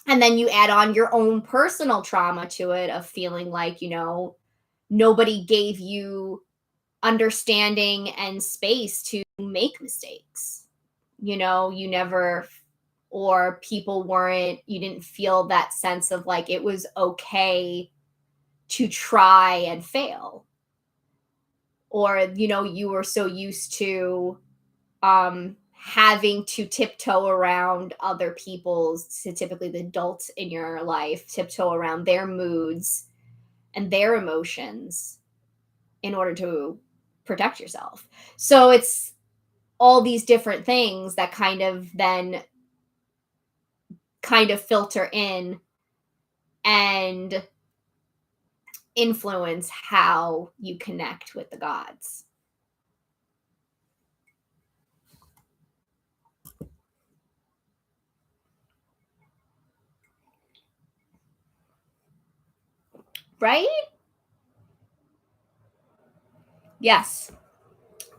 then you add on your own personal trauma to it of feeling like, nobody gave you understanding and space to make mistakes. You never, or people you didn't feel that sense of like it was okay to try and fail. Or, you were so used to having to tiptoe around other people's, typically the adults in your life, tiptoe around their moods and their emotions in order to protect yourself. So it's all these different things that kind of filter in and influence how you connect with the gods. Right? Yes.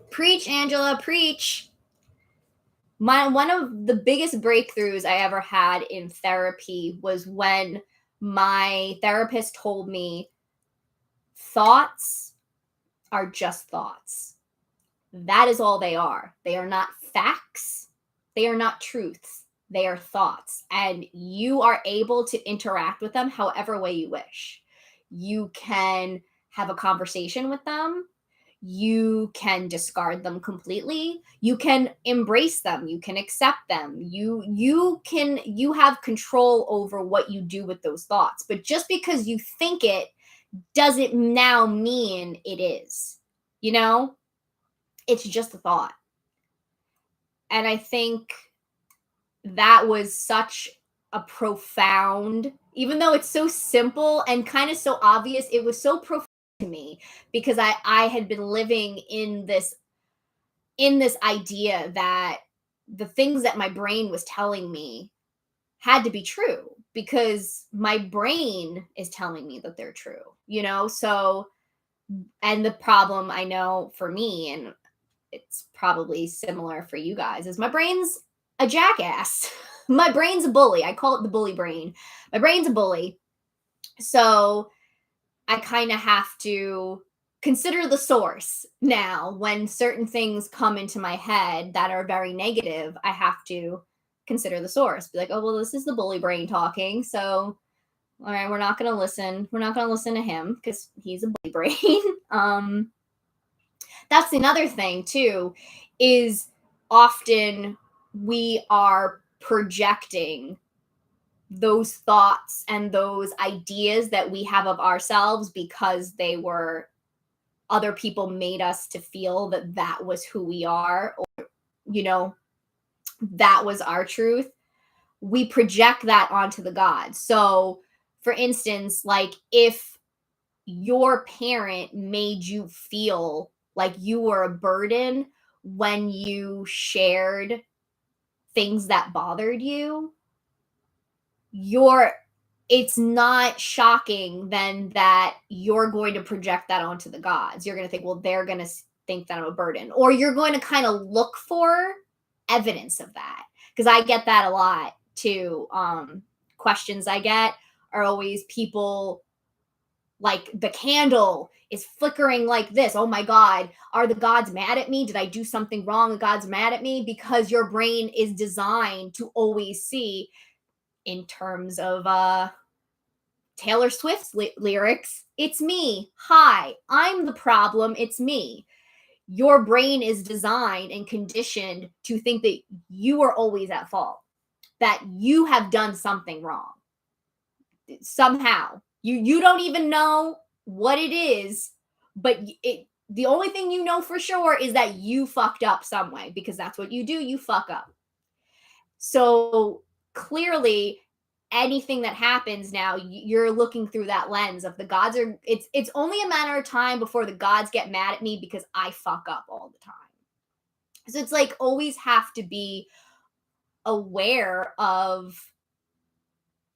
Preach, Angela, preach. One of the biggest breakthroughs I ever had in therapy was when my therapist told me thoughts are just thoughts. That is all they are. They are not facts. They are not truths. They are thoughts. And you are able to interact with them however way you wish. You can have a conversation with them. You can discard them completely. You can embrace them. You can accept them. You have control over what you do with those thoughts. But just because you think it doesn't now mean it is. You know? It's just a thought. And I think that was such a profound, even though it's so simple and kind of so obvious, it was so profound to me because I had been living in this idea that the things that my brain was telling me had to be true because my brain is telling me that they're true, you know? So, and the problem I know for me, and it's probably similar for you guys, is my brain's a jackass. My brain's a bully. I call it the bully brain. My brain's a bully. So I kind of have to consider the source now when certain things come into my head that are very negative. I have to consider the source. Be like, oh, well, this is the bully brain talking. So, all right, we're not going to listen. We're not going to listen to him because he's a bully brain. That's another thing too, is often we are projecting those thoughts and those ideas that we have of ourselves because they were other people made us to feel that that was who we are, or you know, that was our truth. We project that onto the gods. So for instance, like if your parent made you feel like you were a burden when you shared things that bothered you, it's not shocking then that you're going to project that onto the gods. You're going to think, well, they're going to think that I'm a burden, or you're going to kind of look for evidence of that. Because I get that a lot too. Questions I get are always people like, the candle is flickering like this. Oh my God, are the gods mad at me? Did I do something wrong? The gods mad at me? Because your brain is designed to always see, in terms of Taylor Swift's lyrics, it's me. Hi, I'm the problem. It's me. Your brain is designed and conditioned to think that you are always at fault, that you have done something wrong. Somehow. You don't even know what it is, but the only thing you know for sure is that you fucked up some way, because that's what you do. You fuck up. So clearly anything that happens now, you're looking through that lens of the gods are, it's only a matter of time before the gods get mad at me because I fuck up all the time. So it's like always have to be aware of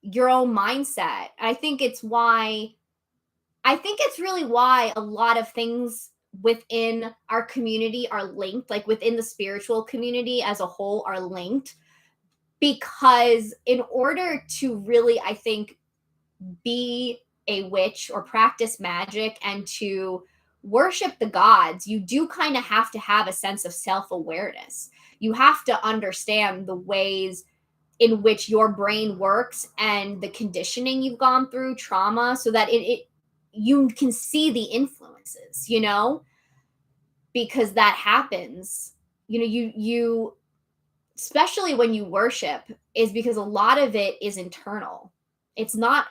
your own mindset. I think it's really why a lot of things within our community are linked, like within the spiritual community as a whole are linked, because in order to really, I think, be a witch or practice magic and to worship the gods, you do kind of have to have a sense of self-awareness. You have to understand the ways in which your brain works and the conditioning you've gone through, trauma, so that you can see the influences, you know, because that happens. You know, you especially when you worship, is because a lot of it is internal. It's not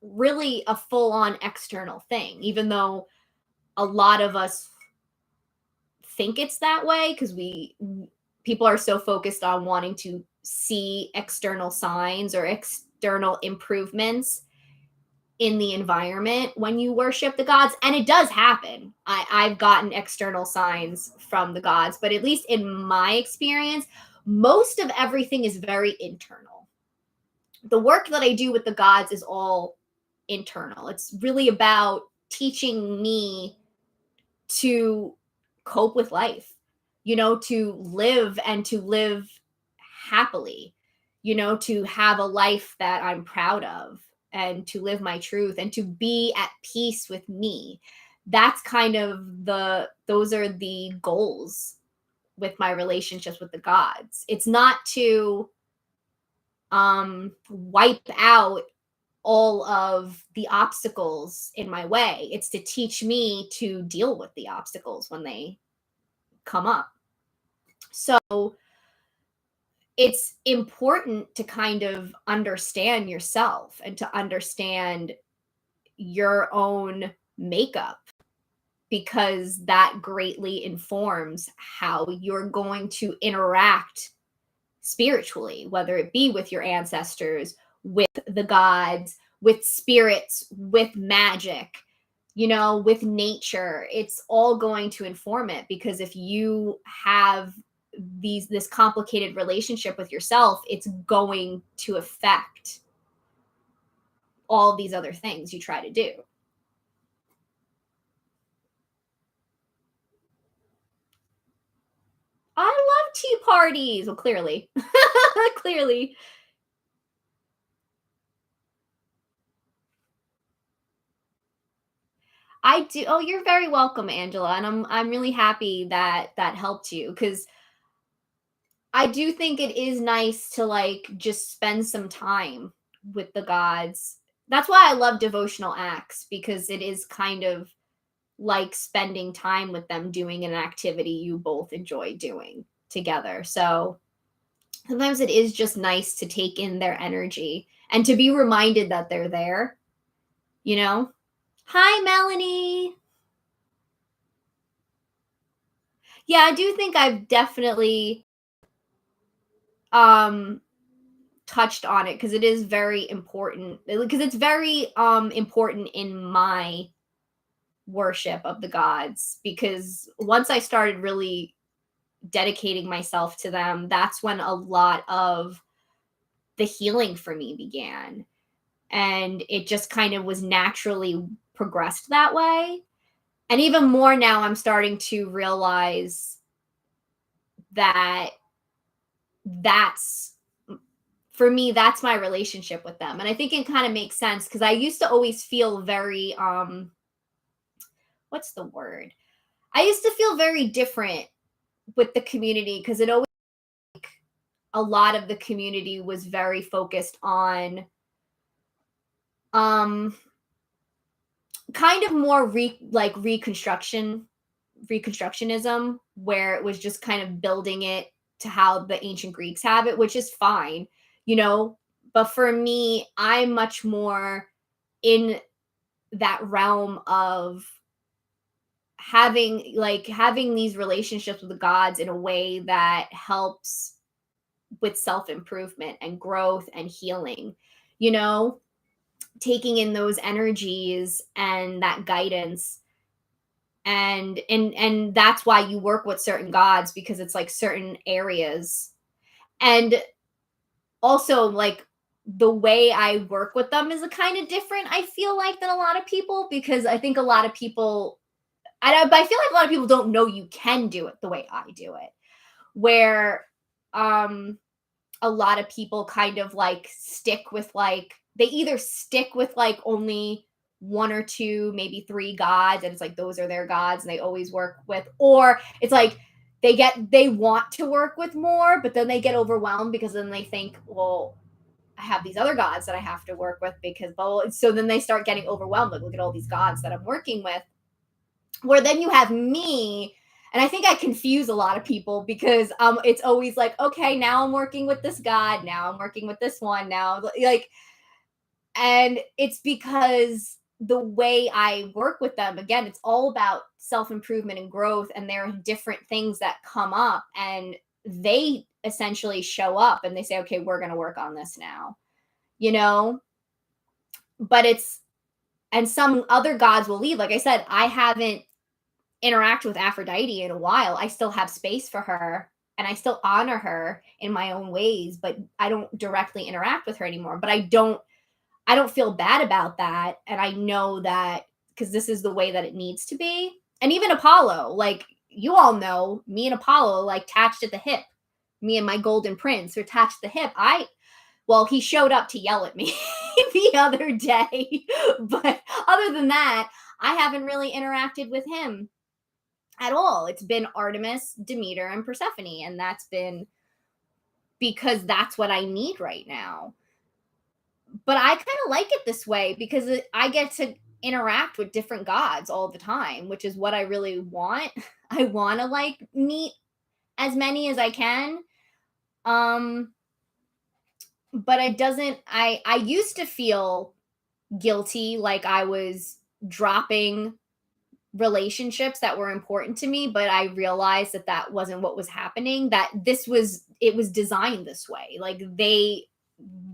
really a full on external thing, even though a lot of us think it's that way, because people are so focused on wanting to see external signs or external improvements. in the environment when you worship the gods. And it does happen. I've gotten external signs from the gods, but at least in my experience, most of everything is very internal. The work that I do with the gods is all internal. It's really about teaching me to cope with life, to live and to live happily, to have a life that I'm proud of and to live my truth and to be at peace with me. That's kind of those are the goals with my relationships with the gods. It's not to wipe out all of the obstacles in my way. It's to teach me to deal with the obstacles when they come up. So it's important to kind of understand yourself and to understand your own makeup, because that greatly informs how you're going to interact spiritually, whether it be with your ancestors, with the gods, with spirits, with magic, with nature. It's all going to inform it, because if you have this complicated relationship with yourself, it's going to affect all these other things you try to do. I love tea parties. Well, clearly. Clearly. I do. Oh, you're very welcome, Angela, and I'm really happy that that helped you, cuz I do think it is nice to like just spend some time with the gods. That's why I love devotional acts, because it is kind of like spending time with them, doing an activity you both enjoy doing together. So sometimes it is just nice to take in their energy and to be reminded that they're there, you know? Hi, Melanie. Yeah, I do think I've definitely um touched on it, because it is very important, because it's very important in my worship of the gods, because once I started really dedicating myself to them, that's when a lot of the healing for me began. And it just kind of was naturally progressed that way. And even more now, I'm starting to realize that that's for me, that's my relationship with them. And I think it kind of makes sense, because I used to always feel very what's the word? I used to feel very different with the community, because it always, a lot of the community was very focused on um kind of more reconstructionism, where it was just kind of building it to how the ancient Greeks have it, which is fine, you know. But for me, I'm much more in that realm of having these relationships with the gods in a way that helps with self-improvement and growth and healing, you know, taking in those energies and that guidance. And that's why you work with certain gods, because it's like certain areas. And also, like, the way I work with them is a kind of different, I feel like, than a lot of people, because I think a lot of people, but I feel like a lot of people don't know you can do it the way I do it, where um a lot of people kind of like stick with, like, they either stick with like only one or two, maybe three gods, and it's like those are their gods and they always work with, or it's like they want to work with more, but then they get overwhelmed, because then they think, well, I have these other gods that I have to work with, because so then they start getting overwhelmed, like, look at all these gods that I'm working with. Where then you have me, and I think I confuse a lot of people, because it's always like, okay, now I'm working with this god, now I'm working with this one, now, like, and it's because the way I work with them, again, it's all about self-improvement and growth, and there are different things that come up, and they essentially show up and they say, okay, we're going to work on this now, you know. But And some other gods will leave. Like I said, I haven't interacted with Aphrodite in a while. I still have space for her and I still honor her in my own ways, but I don't directly interact with her anymore. But I don't feel bad about that. And I know that because this is the way that it needs to be. And even Apollo, like you all know, me and Apollo, like attached at the hip. Me and my golden prince are attached at the hip. Well, he showed up to yell at me the other day. But other than that, I haven't really interacted with him at all. It's been Artemis, Demeter, and Persephone. And that's been because that's what I need right now. But I kind of like it this way because I get to interact with different gods all the time, which is what I really want. I want to like meet as many as I can. But it doesn't I used to feel guilty like I was dropping relationships that were important to me, but I realized that that wasn't what was happening, that it was designed this way. Like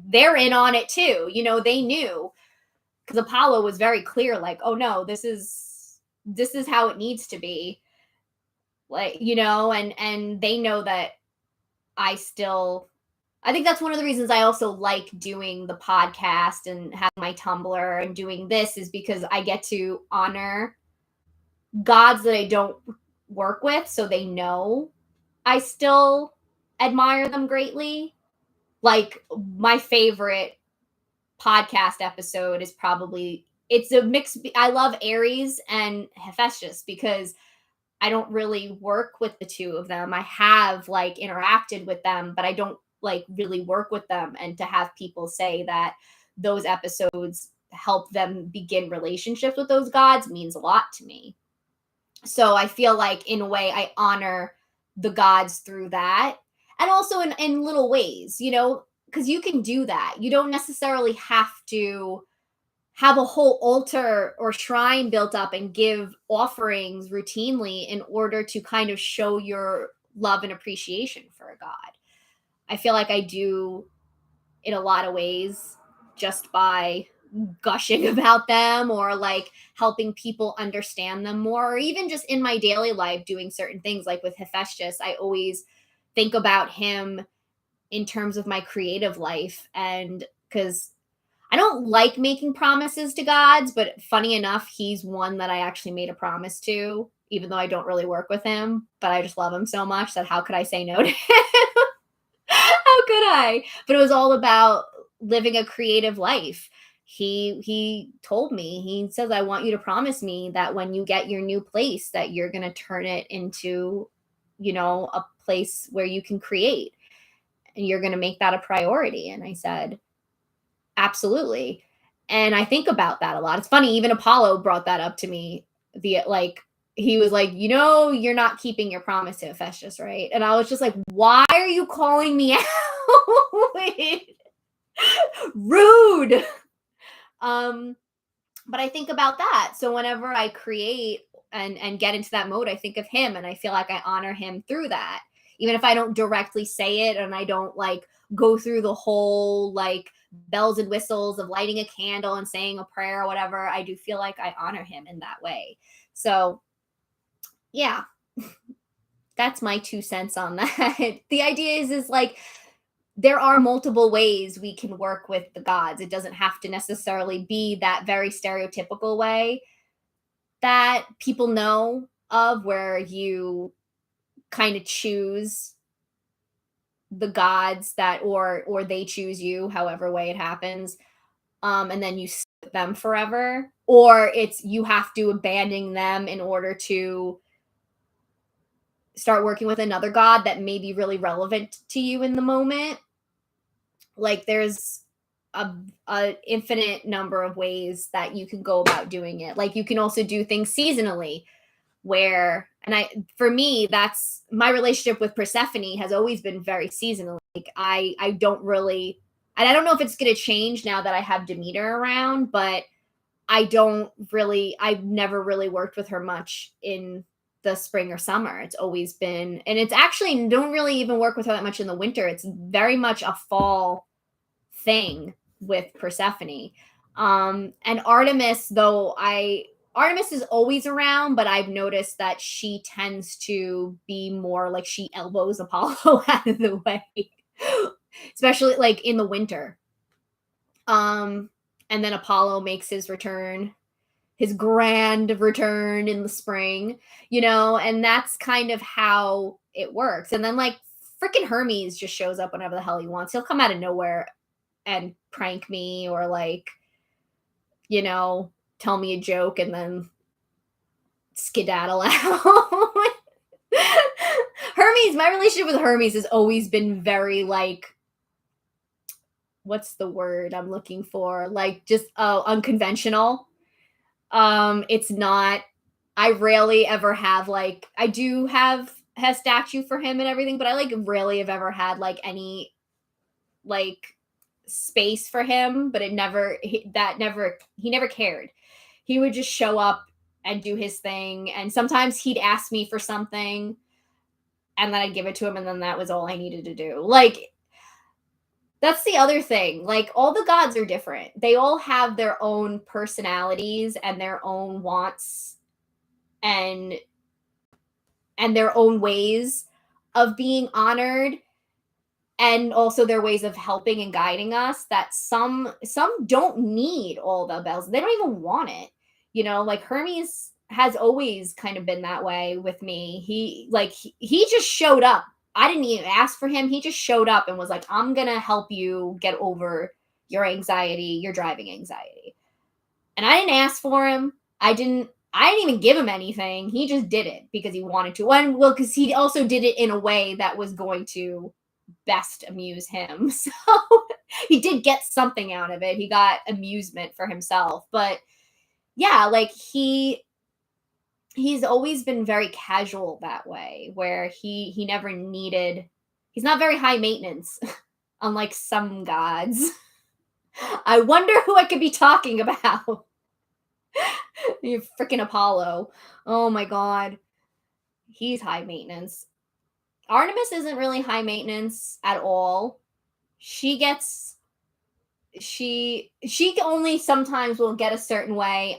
they're in on it too. You know, they knew because Apollo was very clear like, "Oh no, this is how it needs to be." Like, you know, and they know that I think that's one of the reasons I also like doing the podcast and having my Tumblr and doing this is because I get to honor gods that I don't work with so they know I still admire them greatly. Like my favorite podcast episode is probably it's a mix. I love Aries and Hephaestus because I don't really work with the two of them. I have like interacted with them, but I don't like really work with them. And to have people say that those episodes help them begin relationships with those gods means a lot to me. So I feel like in a way I honor the gods through that. And also in little ways, you know, because you can do that. You don't necessarily have to have a whole altar or shrine built up and give offerings routinely in order to kind of show your love and appreciation for a god. I feel like I do in a lot of ways just by gushing about them or like helping people understand them more, or even just in my daily life doing certain things. Like with Hephaestus, I always think about him in terms of my creative life. And because I don't like making promises to gods, but funny enough, he's one that I actually made a promise to, even though I don't really work with him, but I just love him so much that how could I say no to him? How could I? But it was all about living a creative life. He told me, he says, I want you to promise me that when you get your new place, that you're going to turn it into, you know, a place where you can create and you're going to make that a priority. And I said, absolutely. And I think about that a lot. It's funny, even Apollo brought that up to me. He was like, you know, you're not keeping your promise to Hephaestus, right? And I was just like, why are you calling me out? Rude. But I think about that. So whenever I create and get into that mode, I think of him and I feel like I honor him through that. Even if I don't directly say it and I don't like go through the whole like bells and whistles of lighting a candle and saying a prayer or whatever, I do feel like I honor him in that way. So yeah, that's my 2 cents on that. The idea is like there are multiple ways we can work with the gods. It doesn't have to necessarily be that very stereotypical way that people know of where you kind of choose the gods that or they choose you, however way it happens, and then you stick with them forever, or it's you have to abandon them in order to start working with another god that may be really relevant to you in the moment. Like there's a infinite number of ways that you can go about doing it. Like you can also do things seasonally where for me that's my relationship with Persephone has always been very seasonal. Like I don't really, and I don't know if it's going to change now that I have Demeter around, but I've never really worked with her much in the spring or summer. It's always been, and it's actually don't really even work with her that much in the winter. It's very much a fall thing with Persephone. And Artemis, Artemis is always around, but I've noticed that she tends to be more like she elbows Apollo out of the way, especially like in the winter. Um, and then Apollo makes his return, his grand return in the spring, and that's kind of how it works. And then like freaking Hermes just shows up whenever the hell he wants. He'll come out of nowhere and prank me or like, tell me a joke and then skedaddle out. Hermes, my relationship with Hermes has always been very like, what's the word I'm looking for? Like just unconventional. It's not, I rarely ever have like, I do have a statue for him and everything, but I like rarely have ever had like any like space for him, but he never cared. He would just show up and do his thing. And sometimes he'd ask me for something and then I'd give it to him. And then that was all I needed to do. Like, that's the other thing. Like, all the gods are different. They all have their own personalities and their own wants and their own ways of being honored, and also their ways of helping and guiding us, that some don't need all the bells. They don't even want it. Like Hermes has always kind of been that way with me. He just showed up. I didn't even ask for him. He just showed up and was like, I'm going to help you get over your anxiety, your driving anxiety. And I didn't ask for him. I didn't even give him anything. He just did it because he wanted to. And well, because he also did it in a way that was going to best amuse him. So he did get something out of it. He got amusement for himself. But yeah, like he's always been very casual that way, where he never needed, he's not very high maintenance, unlike some gods. I wonder who I could be talking about. You freaking Apollo. Oh my god. He's high maintenance. Artemis isn't really high maintenance at all. She only sometimes will get a certain way,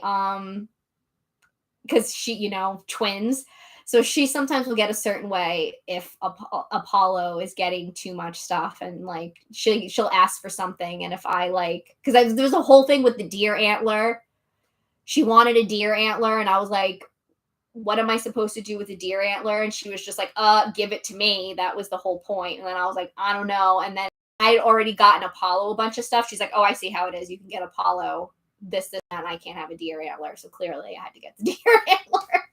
because she, twins. So she sometimes will get a certain way if Apollo is getting too much stuff, and like she'll ask for something, and if I like, because there's a whole thing with the deer antler. She wanted a deer antler, and I was like, what am I supposed to do with a deer antler? And she was just like, give it to me. That was the whole point. And then I was like, I don't know. And then I had already gotten Apollo a bunch of stuff. She's like, oh, I see how it is. You can get Apollo this, and I can't have a deer antler. So clearly I had to get the deer antler.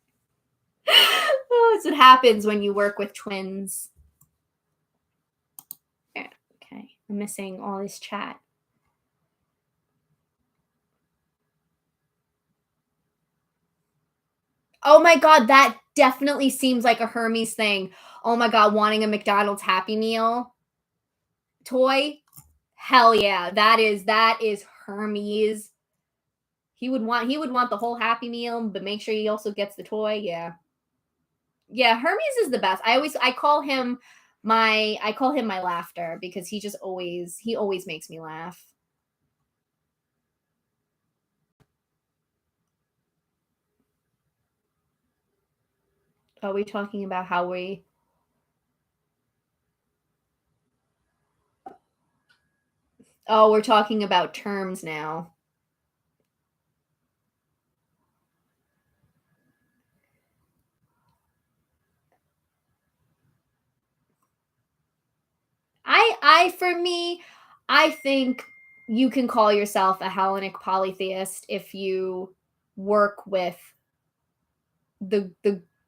Oh, that's what happens when you work with twins. Yeah, okay. I'm missing all this chat. Oh my god, that definitely seems like a Hermes thing. Oh my god, wanting a McDonald's Happy Meal toy? Hell yeah, that is Hermes. He would want the whole Happy Meal, but make sure he also gets the toy. Yeah. Yeah, Hermes is the best. I call him my laughter, because he always makes me laugh. Are we talking about how we Oh, we're talking about terms now. For me, I think you can call yourself a Hellenic polytheist if you work with the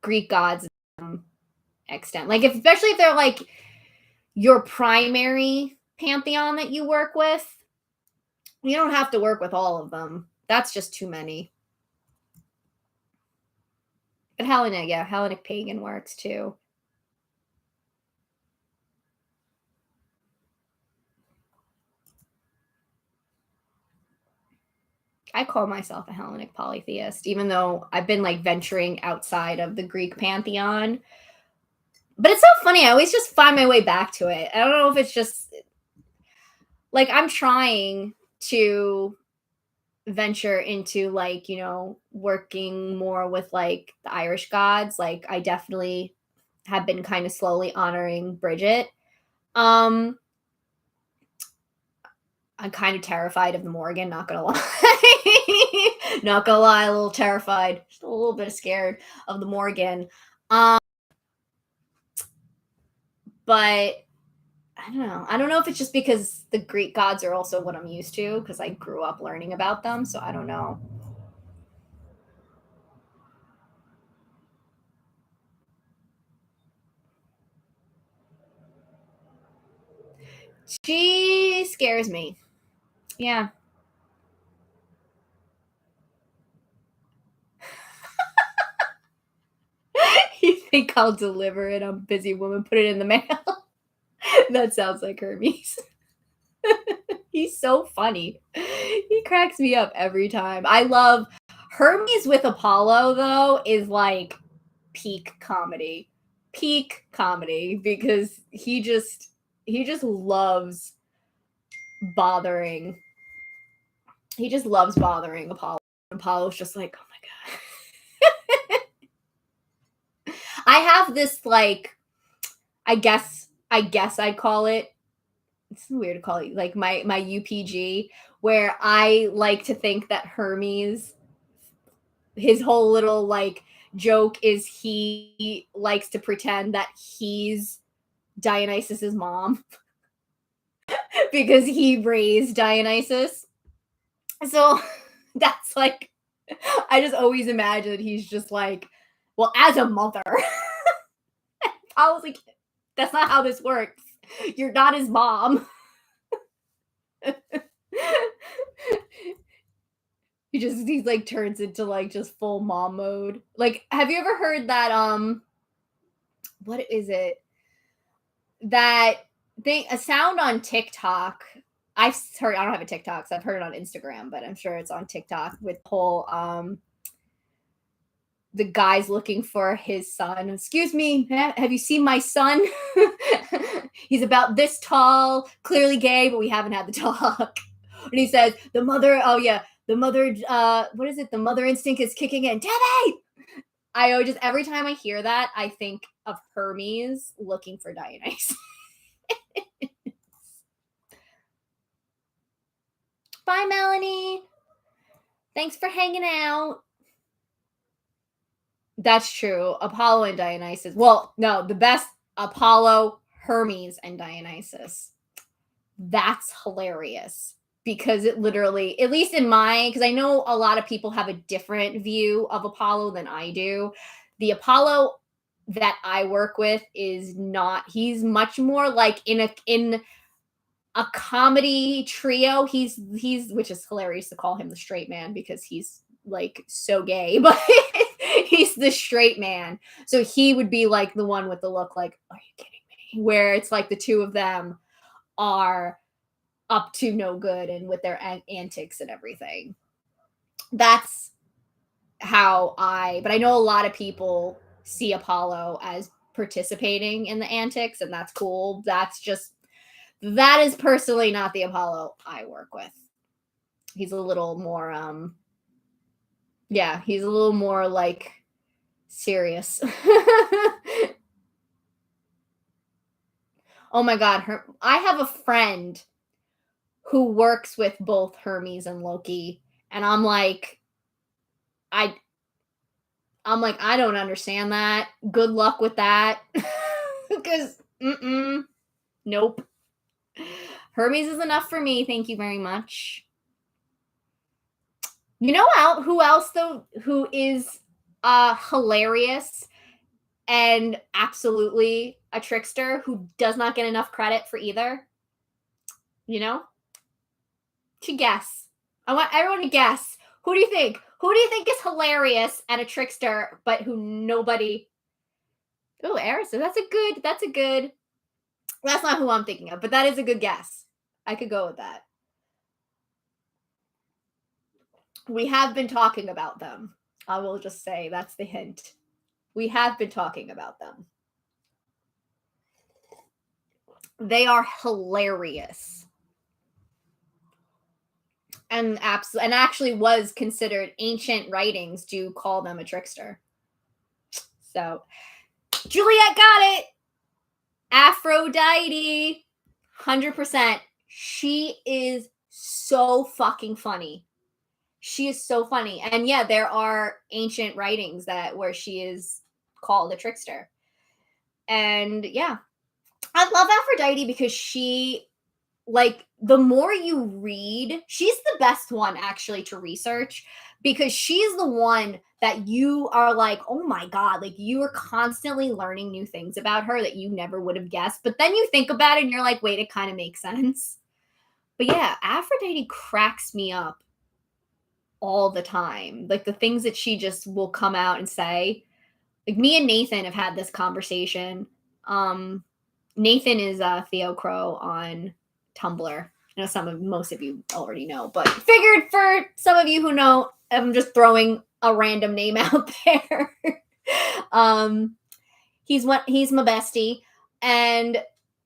Greek gods to some extent. Like, especially if they're like your primary pantheon that you work with. You don't have to work with all of them. That's just too many. But Hellenic pagan works too. I call myself a Hellenic polytheist, even though I've been like venturing outside of the Greek pantheon. But it's so funny. I always just find my way back to it. I don't know if it's just like I'm trying to venture into like, working more with like the Irish gods, like I definitely have been kind of slowly honoring Bridget. Um I'm kind of terrified of the Morgan, not gonna lie. Not gonna lie, a little terrified. Just a little bit scared of the Morgan. Um, but I don't know. I don't know if it's just because the Greek gods are also what I'm used to, because I grew up learning about them, so I don't know. She scares me. Yeah. You think I'll deliver it? I'm a busy woman. Put it in the mail. That sounds like Hermes. He's so funny. He cracks me up every time. I love Hermes with Apollo though is like peak comedy. Peak comedy because he just loves bothering. He just loves bothering Apollo. Apollo's just like, "Oh my god." I have this like I guess I'd call it, it's weird to call it like my UPG, where I like to think that Hermes, his whole little like joke is he likes to pretend that he's Dionysus's mom because he raised Dionysus. So that's like, I just always imagine that he's just like, well, as a mother. I was like, that's not how this works. You're not his mom. He's like turns into like just full mom mode. Like, have you ever heard that what is it? That thing, a sound on TikTok. I don't have a TikTok, so I've heard it on Instagram, but I'm sure it's on TikTok with whole the guy's looking for his son. Excuse me, have you seen my son? He's about this tall, clearly gay, but we haven't had the talk. And he says, the mother, oh yeah, the mother, what is it? The mother instinct is kicking in. Debbie! Just every time I hear that, I think of Hermes looking for Dionysus. Bye, Melanie. Thanks for hanging out. That's true. Apollo and Dionysus. Well, no, the best Apollo, Hermes, and Dionysus. That's hilarious because it literally, at least in because I know a lot of people have a different view of Apollo than I do. The Apollo that I work with is not, he's much more like in a comedy trio. He's which is hilarious to call him the straight man because he's like so gay, but he's the straight man. So he would be like the one with the look like, are you kidding me? Where it's like the two of them are up to no good and with their antics and everything. That's but I know a lot of people see Apollo as participating in the antics, and that's cool. That is personally not the Apollo I work with. He's a little more, yeah, he's a little more like serious. Oh my God. I have a friend who works with both Hermes and Loki. And I, I'm like, I don't understand that. Good luck with that. Because, nope. Hermes is enough for me. Thank you very much. You know who else though, who is hilarious and absolutely a trickster who does not get enough credit for either? You know? To guess. I want everyone to guess. Who do you think? Who do you think is hilarious and a trickster, but who nobody? Oh, Arista. That's not who I'm thinking of, but that is a good guess. I could go with that. We have been talking about them. I will just say that's the hint. We have been talking about them. They are hilarious. And actually was considered, ancient writings do call them a trickster. So Juliet got it. Aphrodite, 100%. She is so fucking funny. She is so funny. And yeah, there are ancient writings where she is called a trickster. And yeah, I love Aphrodite because the more you read, she's the best one actually to research, because she's the one that you are like, oh my God, like you are constantly learning new things about her that you never would have guessed. But then you think about it and you're like, wait, it kind of makes sense. But yeah, Aphrodite cracks me up all the time. Like the things that she just will come out and say. Like me and Nathan have had this conversation. Nathan is Theo Crow on Tumblr. I know most of you already know, but figured for some of you who know, I'm just throwing a random name out there. He's my bestie, and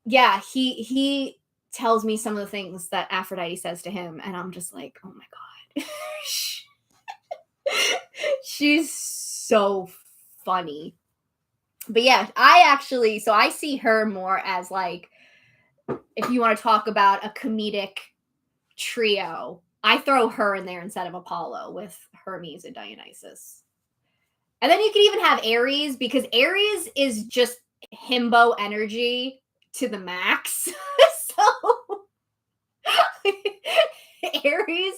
yeah, he tells me some of the things that Aphrodite says to him, and I'm just like, oh my God. She's so funny. But yeah, I see her more as like, if you want to talk about a comedic trio, I throw her in there instead of Apollo with Hermes and Dionysus. And then you can even have Ares, because Ares is just himbo energy to the max. So Ares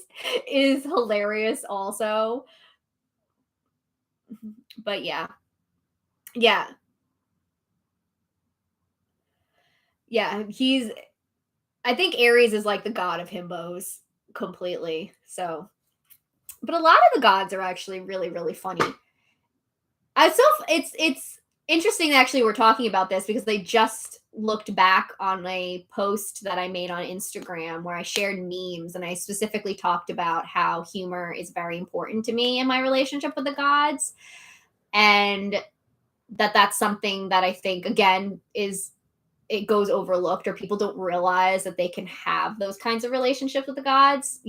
is hilarious also. But yeah. Yeah. Yeah, I think Ares is like the god of himbos completely. So, but a lot of the gods are actually really, really funny. It's interesting that actually we're talking about this, because they just looked back on a post that I made on Instagram where I shared memes, and I specifically talked about how humor is very important to me in my relationship with the gods, and that's something that I think, again, it goes overlooked, or people don't realize that they can have those kinds of relationships with the gods.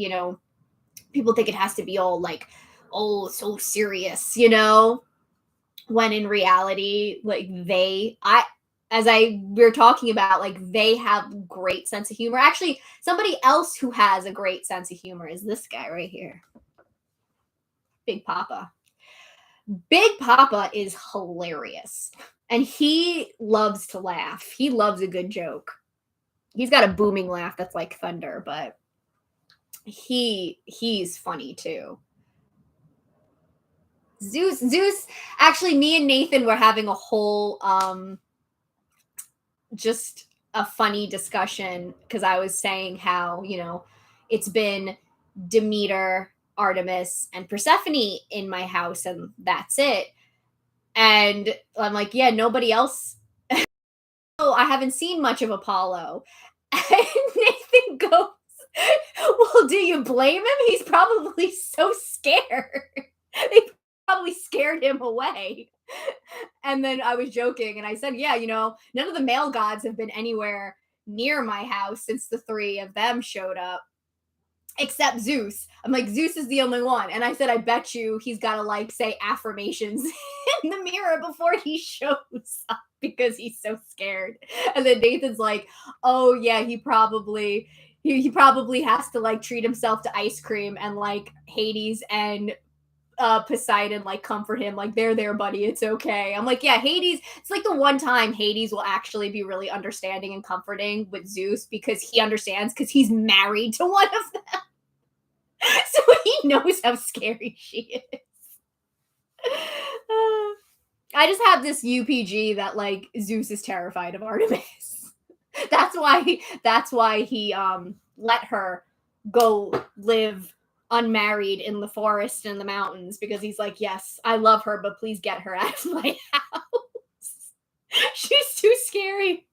People think it has to be all like, oh, so serious, when in reality, like we were talking about, like, they have great sense of humor. Actually, somebody else who has a great sense of humor is this guy right here, Big Papa. Big Papa is hilarious, and he loves to laugh. He loves a good joke. He's got a booming laugh that's like thunder, but he's funny too. Zeus, actually, me and Nathan were having a whole just a funny discussion, because I was saying how, it's been Demeter, Artemis, and Persephone in my house, and that's it. And I'm like, yeah, nobody else. Oh, I haven't seen much of Apollo. And Nathan goes, well, do you blame him? He's probably so scared. They probably scared him away. And then I was joking, and I said, yeah, none of the male gods have been anywhere near my house since the three of them showed up, except Zeus. I'm like, Zeus is the only one. And I said, I bet you he's got to like say affirmations in the mirror before he shows up, because he's so scared. And then Nathan's like, oh yeah, he probably has to like treat himself to ice cream, and like Hades and Poseidon like comfort him, like, they're there, buddy, it's okay. I'm like, yeah, Hades, it's like the one time Hades will actually be really understanding and comforting with Zeus, because he understands, because he's married to one of them. So he knows how scary she is. I just have this UPG that like Zeus is terrified of Artemis. That's why he let her go live unmarried in the forest and the mountains, because he's like, yes, I love her, but please get her out of my house. She's too scary.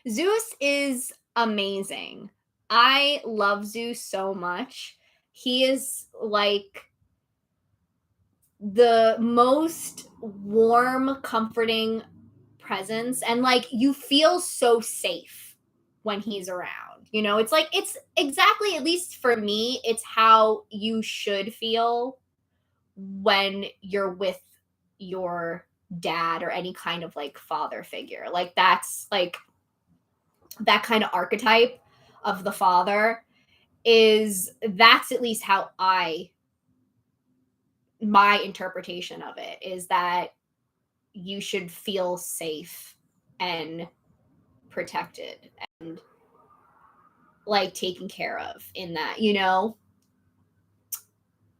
Zeus is amazing. I love Zeus so much. He is like the most warm, comforting presence, and like you feel so safe when he's around. You know, it's like it's exactly, at least for me, it's how you should feel when you're with your dad or any kind of like father figure. Like that's like that kind of archetype of the father is that's at least how I my interpretation of it is that you should feel safe and protected and like taken care of in that, you know,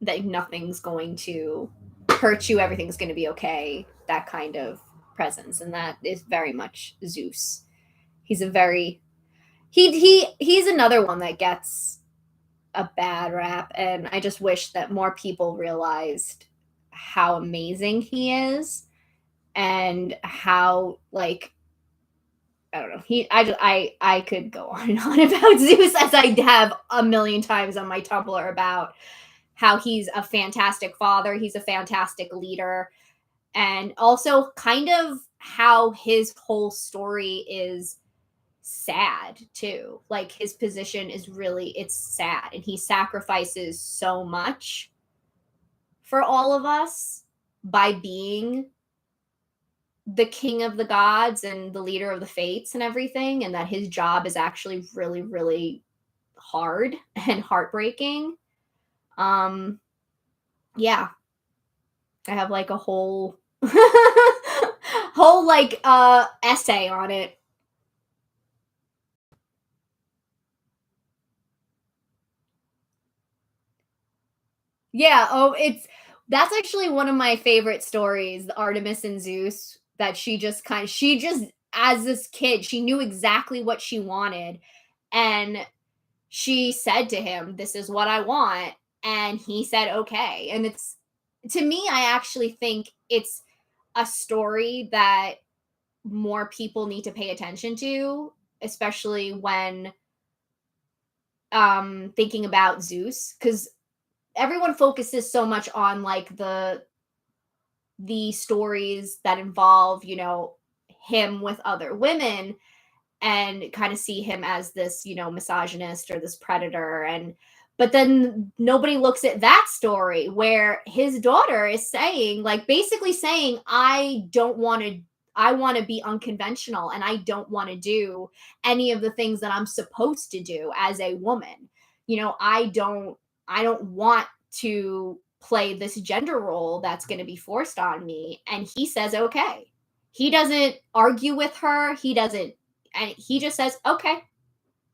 that nothing's going to hurt you, everything's going to be okay, that kind of presence. And that is very much Zeus. He's a very he's another one that gets a bad rap, and I just wish that more people realized how amazing he is and how like I don't know. I could go on and on about Zeus as I have a million times on my Tumblr about how he's a fantastic father, he's a fantastic leader, and also kind of how his whole story is sad too. Like his position is really it's sad, and he sacrifices so much for all of us by being the king of the gods and the leader of the fates and everything, and that his job is actually really really hard and heartbreaking. Yeah, I have like a whole whole like essay on it. Yeah, oh, it's that's actually one of my favorite stories, the Artemis and Zeus, that she just as this kid, she knew exactly what she wanted, and she said to him, "This is what I want." And he said, "Okay." And it's to me, I actually think it's a story that more people need to pay attention to, especially when thinking about Zeus, cuz everyone focuses so much on like the stories that involve, you know, him with other women and kind of see him as this, you know, misogynist or this predator. And but then nobody looks at that story where his daughter is saying, like basically saying, I want to be unconventional, and I don't want to do any of the things that I'm supposed to do as a woman. You know, I don't want to play this gender role that's going to be forced on me. And he says, okay. He doesn't argue with her. He doesn't, and he just says, okay.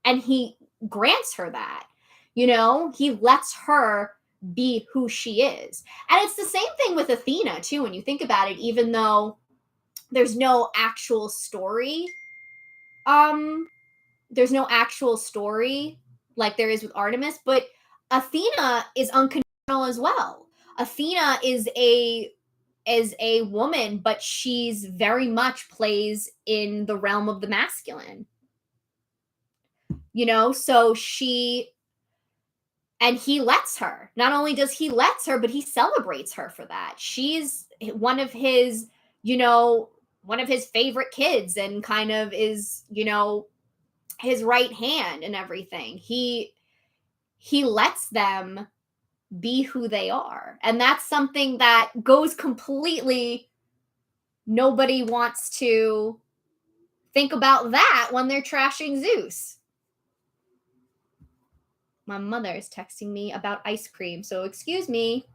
And he grants her that, you know, he lets her be who she is. And it's the same thing with Athena, too, when you think about it, even though there's no actual story. Um, there's no actual story like there is with Artemis, but Athena is unconventional as well. Athena is a woman, but she's very much plays in the realm of the masculine. You know, so she and he lets her. Not only does he lets her, but he celebrates her for that. She's one of his, you know, one of his favorite kids and kind of is, you know, his right hand and everything. He lets them be who they are. And that's something that goes completely nobody wants to think about that when they're trashing Zeus. My mother is texting me about ice cream, so excuse me.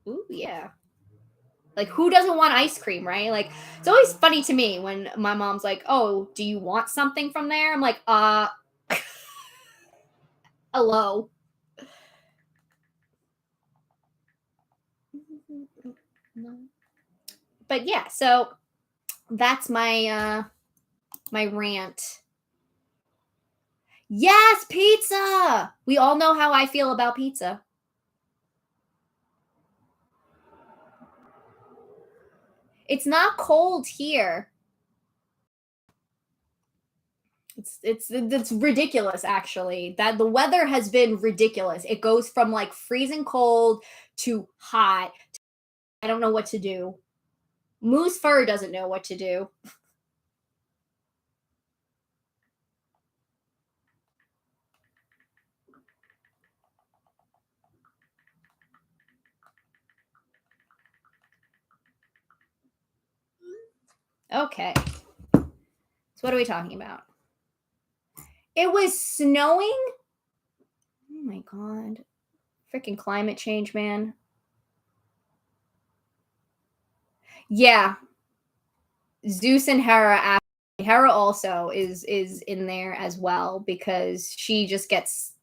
Ooh, yeah. Like, who doesn't want ice cream, right? Like, it's always funny to me when my mom's like, "Oh, do you want something from there?" I'm like, hello." But yeah, so that's my rant. Yes, pizza. We all know how I feel about pizza. It's not cold here. It's ridiculous actually. That the weather has been ridiculous. It goes from like freezing cold to hot I don't know what to do. Moose fur doesn't know what to do. Okay. So what are we talking about? It was snowing. Oh my god. Freaking climate change, man. Yeah. Zeus and Hera. Hera also is in there as well because she just gets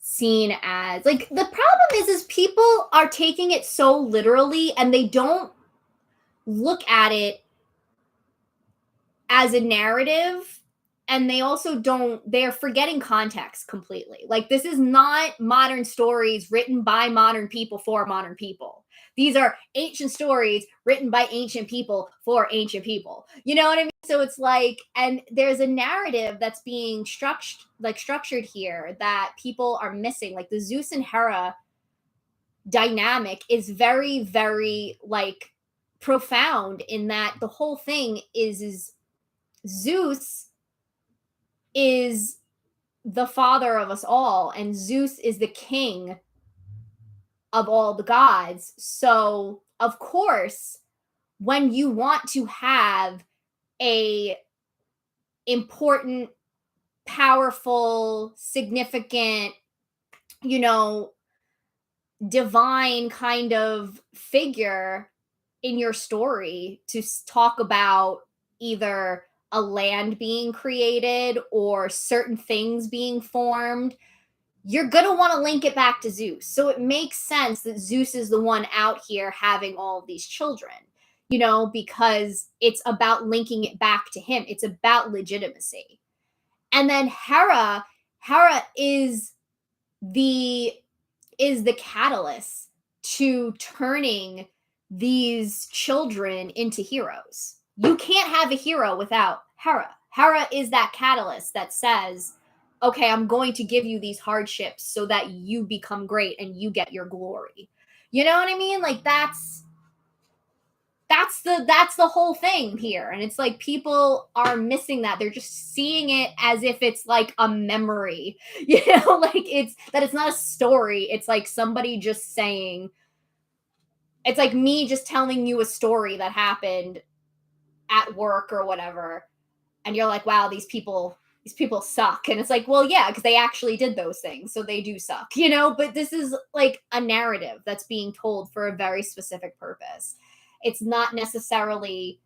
seen as like, the problem is people are taking it so literally and they don't look at it as a narrative, and they also don't, they're forgetting context completely. Like, this is not modern stories written by modern people for modern people. These are ancient stories written by ancient people for ancient people. You know what I mean? So it's like, and there's a narrative that's being structured here that people are missing. Like, the Zeus and Hera dynamic is very, very like profound, in that the whole thing is Zeus is the father of us all, and Zeus is the king of all the gods. So, of course, when you want to have a important, powerful, significant, you know, divine kind of figure in your story to talk about either a land being created or certain things being formed, you're going to want to link it back to Zeus. So it makes sense that Zeus is the one out here having all of these children, because it's about linking it back to him. It's about legitimacy. And then Hera the is the catalyst to turning these children into heroes. You can't have a hero without Hera. Hera is that catalyst that says, okay, I'm going to give you these hardships so that you become great and you get your glory. You know what I mean? Like, that's the whole thing here. And it's like people are missing that. They're just seeing it as if it's like a memory, like it's not a story. It's like somebody just saying, it's like me just telling you a story that happened at work or whatever, and you're like, wow, these people suck. And it's like, well, yeah, because they actually did those things, so they do suck, but this is like a narrative that's being told for a very specific purpose. It's not necessarily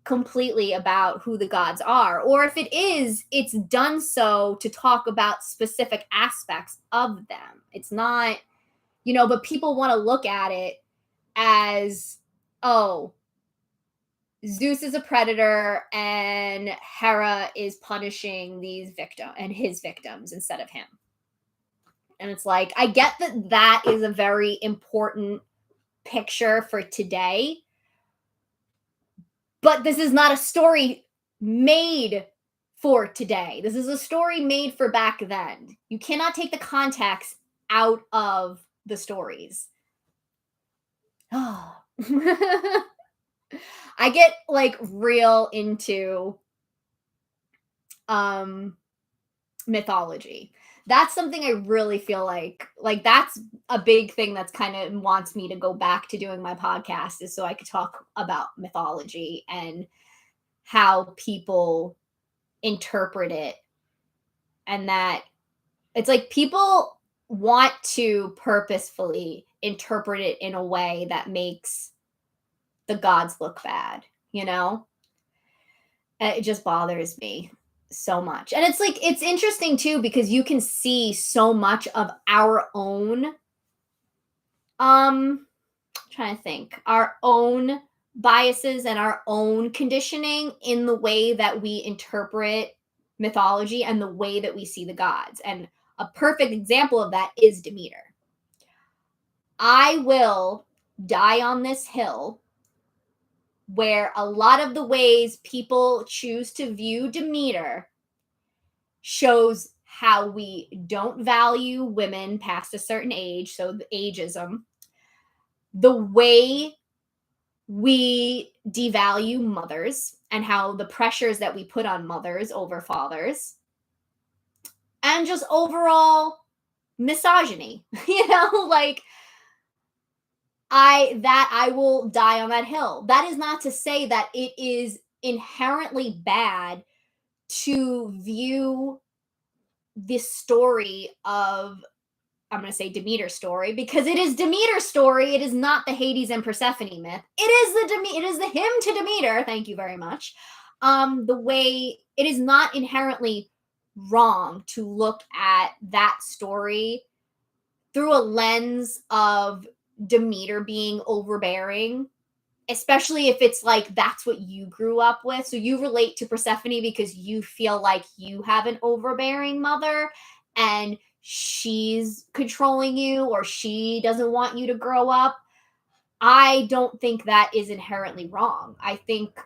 completely about who the gods are, or if it is, it's done so to talk about specific aspects of them. It's not, but people want to look at it as, oh, Zeus is a predator and Hera is punishing his victims instead of him. And it's like, I get that is a very important picture for today, but this is not a story made for today. This is a story made for back then. You cannot take the context out of the stories. Oh. I get like real into mythology. That's something I really feel like that's a big thing that's kind of wants me to go back to doing my podcast, is so I could talk about mythology and how people interpret it. And that it's like people want to purposefully interpret it in a way that makes the gods look bad, It just bothers me so much. And it's like, it's interesting too, because you can see so much of our own, trying to think, our own biases and our own conditioning in the way that we interpret mythology and the way that we see the gods. And a perfect example of that is Demeter. I will die on this hill where a lot of the ways people choose to view Demeter shows how we don't value women past a certain age, so the ageism, the way we devalue mothers and how the pressures that we put on mothers over fathers, and just overall misogyny. Like I will die on that hill. That is not to say that it is inherently bad to view this story of, I'm going to say Demeter's story, because it is Demeter's story. It is not the Hades and Persephone myth. It is the hymn to Demeter. Thank you very much. The way it is not inherently wrong to look at that story through a lens of Demeter being overbearing, especially if it's like that's what you grew up with. So you relate to Persephone because you feel like you have an overbearing mother and she's controlling you, or she doesn't want you to grow up. I don't think that is inherently wrong. I think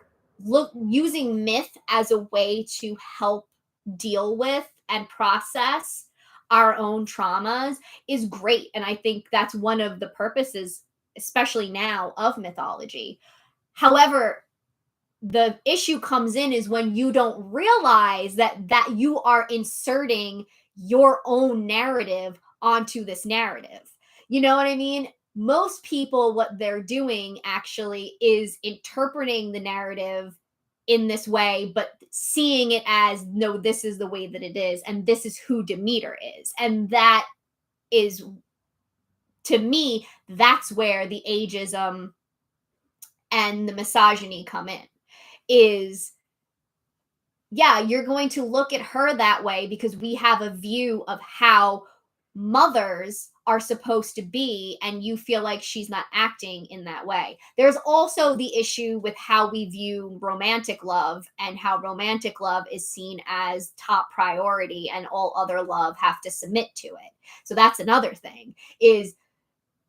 using myth as a way to help deal with and process our own traumas is great. And I think that's one of the purposes, especially now, of mythology. However, the issue comes in is when you don't realize that you are inserting your own narrative onto this narrative. You know what I mean? Most people, what they're doing actually is interpreting the narrative in this way, but seeing it as, no, this is the way that it is, and this is who Demeter is. And that is, to me, that's where the ageism and the misogyny come in. Is, yeah, you're going to look at her that way because we have a view of how mothers are supposed to be, and you feel like she's not acting in that way. There's also the issue with how we view romantic love, and how romantic love is seen as top priority and all other love have to submit to it. So that's another thing. Is,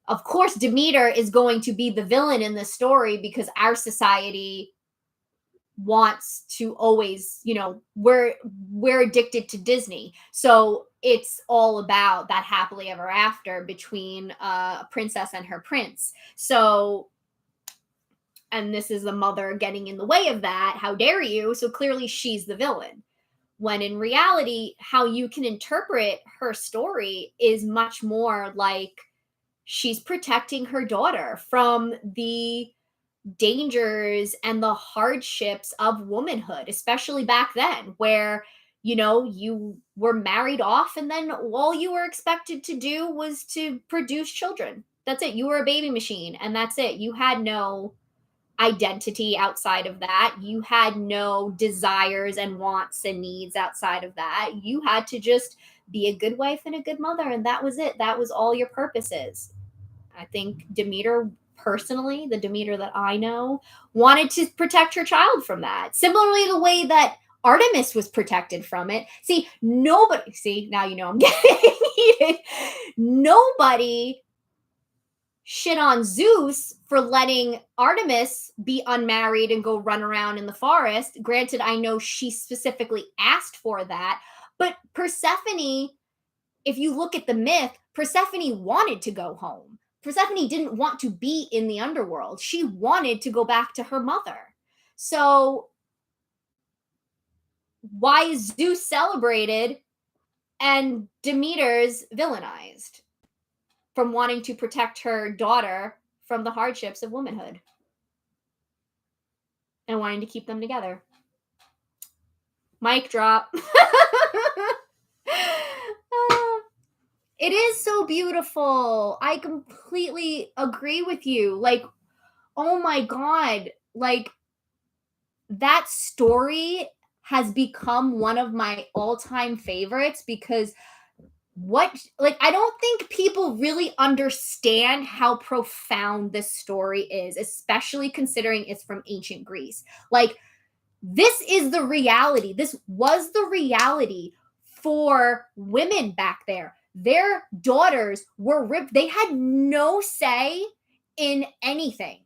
of course, Demeter is going to be the villain in this story because our society wants to always, we're addicted to Disney. So it's all about that happily ever after between a princess and her prince. So, and this is the mother getting in the way of that. How dare you? So clearly she's the villain. When in reality, how you can interpret her story is much more like she's protecting her daughter from the dangers and the hardships of womanhood, especially back then, where you were married off and then all you were expected to do was to produce children. That's it. You were a baby machine, and that's it. You had no identity outside of that. You had no desires and wants and needs outside of that. You had to just be a good wife and a good mother, and that was it. That was all your purposes. I think Demeter, personally, the Demeter that I know, wanted to protect her child from that. Similarly, the way that Artemis was protected from it. Now I'm getting heated. Nobody shit on Zeus for letting Artemis be unmarried and go run around in the forest. Granted, I know she specifically asked for that, but Persephone, if you look at the myth, Persephone wanted to go home. Persephone didn't want to be in the underworld. She wanted to go back to her mother. So why is Zeus celebrated and Demeter's villainized from wanting to protect her daughter from the hardships of womanhood and wanting to keep them together? Mic drop. It is so beautiful. I completely agree with you. Like, oh my God. Like, that story has become one of my all-time favorites because I don't think people really understand how profound this story is, especially considering it's from ancient Greece. Like, this is the reality. This was the reality for women back there. Their daughters were ripped. They had no say in anything.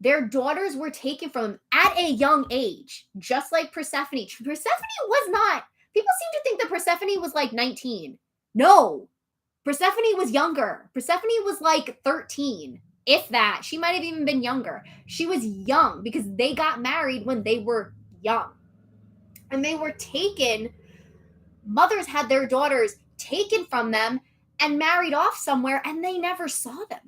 Their daughters were taken from them at a young age, just like Persephone. Persephone was not, people seem to think that Persephone was like 19. No, Persephone was younger. Persephone was like 13, if that. She might have even been younger. She was young because they got married when they were young. And they were taken, mothers had their daughters taken from them and married off somewhere, and they never saw them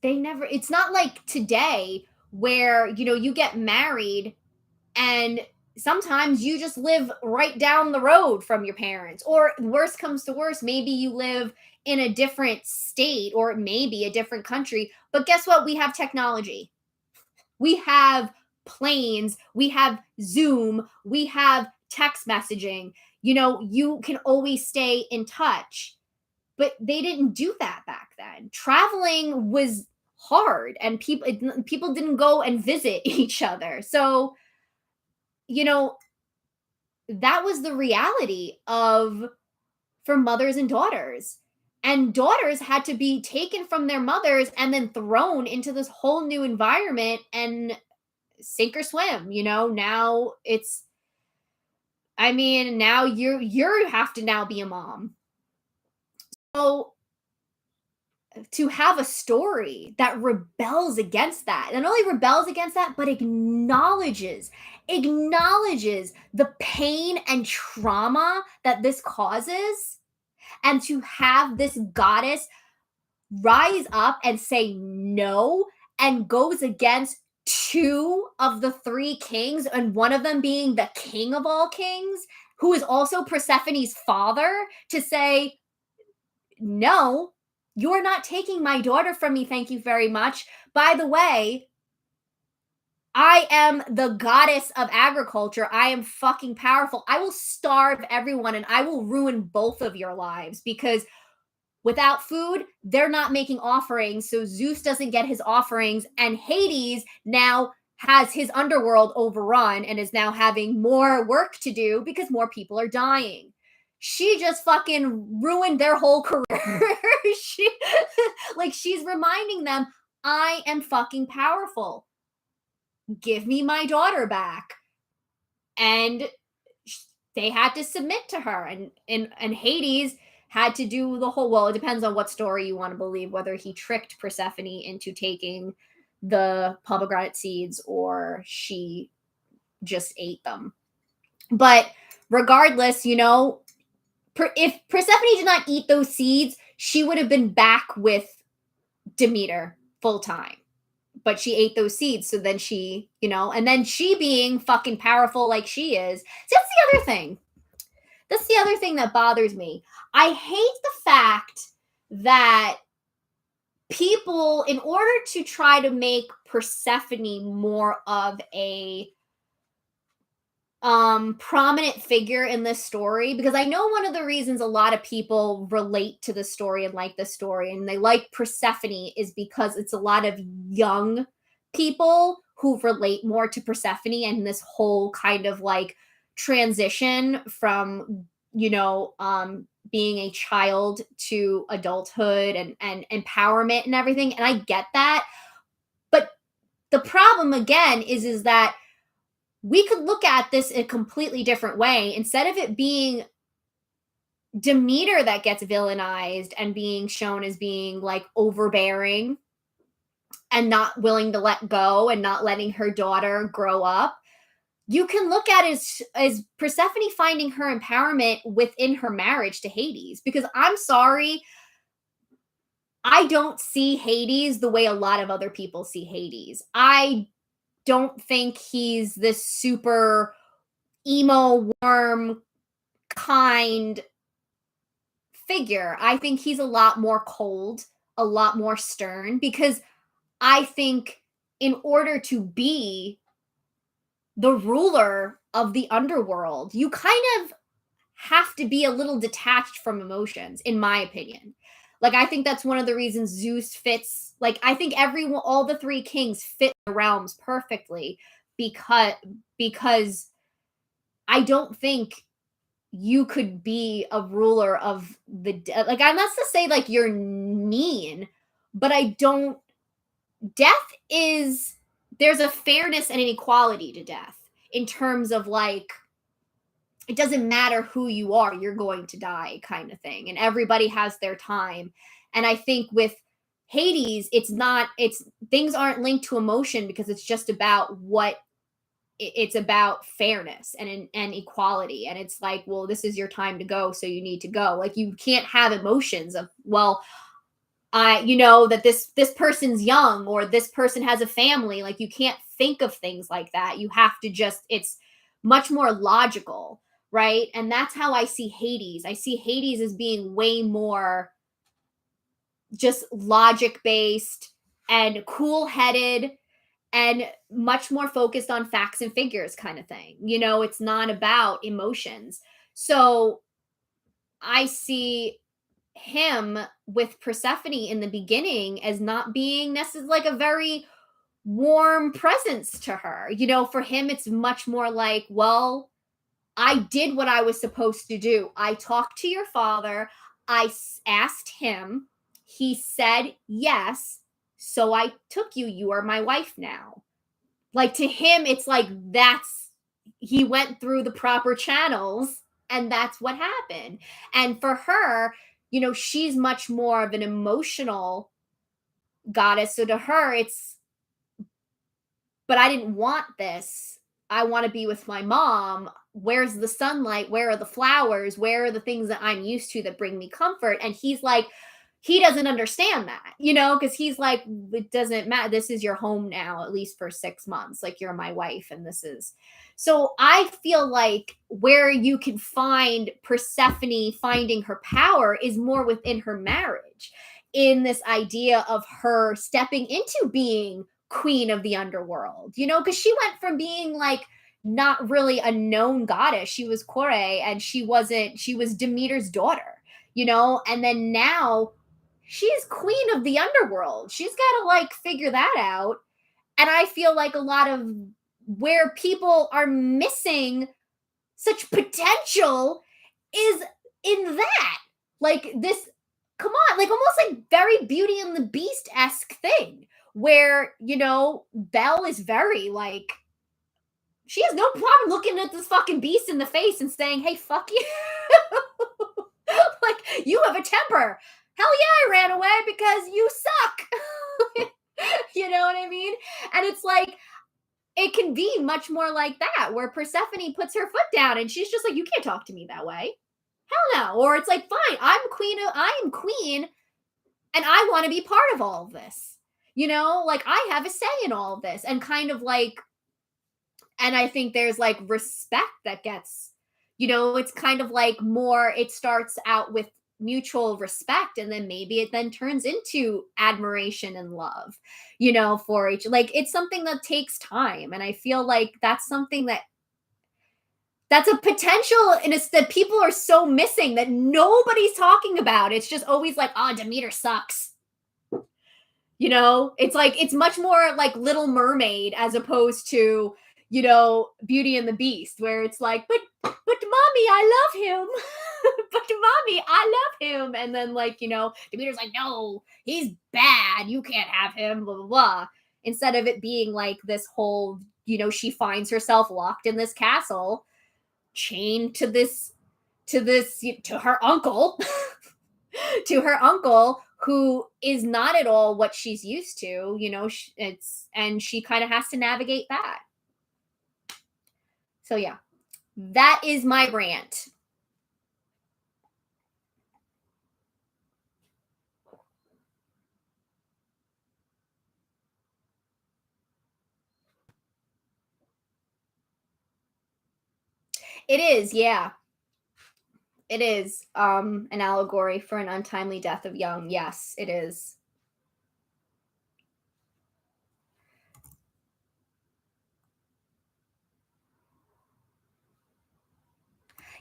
again. It's not like today where, you get married and sometimes you just live right down the road from your parents, or worst comes to worst, maybe you live in a different state or maybe a different country. But guess what? We have technology. We have planes, we have Zoom, we have text messaging. You can always stay in touch. But they didn't do that back then. Traveling was hard and people didn't go and visit each other. So, that was the reality of for mothers and daughters. And daughters had to be taken from their mothers and then thrown into this whole new environment and sink or swim. Now now you have to now be a mom. So to have a story that rebels against that, and not only rebels against that, but acknowledges the pain and trauma that this causes, and to have this goddess rise up and say no, and goes against two of the three kings, and one of them being the king of all kings, who is also Persephone's father, to say, no, you're not taking my daughter from me. Thank you very much. By the way, I am the goddess of agriculture. I am fucking powerful. I will starve everyone and I will ruin both of your lives, because without food, they're not making offerings. So Zeus doesn't get his offerings, and Hades now has his underworld overrun and is now having more work to do because more people are dying. She just fucking ruined their whole career. She's reminding them, I am fucking powerful. Give me my daughter back. And they had to submit to her. And Hades had to do the whole, well, it depends on what story you want to believe, whether he tricked Persephone into taking the pomegranate seeds or she just ate them. But regardless, if Persephone did not eat those seeds, she would have been back with Demeter full time. But she ate those seeds. So then she, and then she being fucking powerful like she is. So that's the other thing. That's the other thing that bothers me. I hate the fact that people, in order to try to make Persephone more of a prominent figure in this story, because I know one of the reasons a lot of people relate to the story and like the story and they like Persephone is because it's a lot of young people who relate more to Persephone and this whole kind of like transition from being a child to adulthood and empowerment and everything. And I get that. But the problem again is that we could look at this a completely different way. Instead of it being Demeter that gets villainized and being shown as being like overbearing and not willing to let go and not letting her daughter grow up, you can look at it as Persephone finding her empowerment within her marriage to Hades. Because I'm sorry, I don't see Hades the way a lot of other people see Hades. I don't think he's this super emo, warm, kind figure. I think he's a lot more cold, a lot more stern, because I think in order to be the ruler of the underworld, you kind of have to be a little detached from emotions, in my opinion. Like, I think that's one of the reasons Zeus fits. Like, I think all the three kings fit the realms perfectly because I don't think you could be a ruler of the dead. Like, I'm not to say like you're mean, but there's a fairness and an equality to death in terms of like, it doesn't matter who you are, you're going to die kind of thing. And everybody has their time. And I think with Hades, it's things aren't linked to emotion because it's just about it's about fairness and equality. And it's like, well, this is your time to go, so you need to go. Like, you can't have emotions of, well, that this person's young, or this person has a family. Like, you can't think of things like that. You have to just, it's much more logical, right? And that's how I see Hades. I see Hades as being way more just logic based and cool headed and much more focused on facts and figures kind of thing. It's not about emotions. So I see him with Persephone in the beginning as not being necessarily like a very warm presence to her. For him, it's much more like, well, I did what I was supposed to do. I talked to your father. Asked him. He said yes. So I took you. You are my wife now. Like, to him, it's like he went through the proper channels, and that's what happened. And for her, she's much more of an emotional goddess. So to her, it's, but I didn't want this. I want to be with my mom. Where's the sunlight? Where are the flowers? Where are the things that I'm used to that bring me comfort? And he's like, he doesn't understand that, because he's like, it doesn't matter. This is your home now, at least for 6 months. Like, you're my wife, and this is. So I feel like where you can find Persephone finding her power is more within her marriage, in this idea of her stepping into being queen of the underworld, because she went from being like not really a known goddess. She was Kore, and she was Demeter's daughter, and then now she's queen of the underworld. She's got to like figure that out. And I feel like a lot of where people are missing such potential is in that. Like, this, come on, like almost like very Beauty and the Beast-esque thing where, Belle is very like, she has no problem looking at this fucking beast in the face and saying, hey, fuck you. Like, you have a temper. Hell yeah, I ran away because you suck. You know what I mean? And it's like, it can be much more like that, where Persephone puts her foot down and she's just like, you can't talk to me that way. Hell no. Or it's like, fine, I am queen and I want to be part of all of this. Like, I have a say in all of this, and kind of like, and I think there's like respect that gets, it's kind of like more, it starts out with mutual respect, and then maybe it then turns into admiration and love, for each, like, it's something that takes time. And I feel like that's something that's a potential, and it's that people are so missing that nobody's talking about. It's just always like, oh, Demeter sucks. It's like, it's much more like Little Mermaid as opposed to, Beauty and the Beast, where it's like, but mommy, I love him. But mommy, I love him. And then like, Demeter's like, no, he's bad. You can't have him, blah, blah, blah. Instead of it being like this whole, she finds herself locked in this castle, chained to her uncle, to her uncle, who is not at all what she's used to, and she kind of has to navigate that. So yeah, that is my rant. It is, yeah. It is an allegory for an untimely death of young. Yes, it is.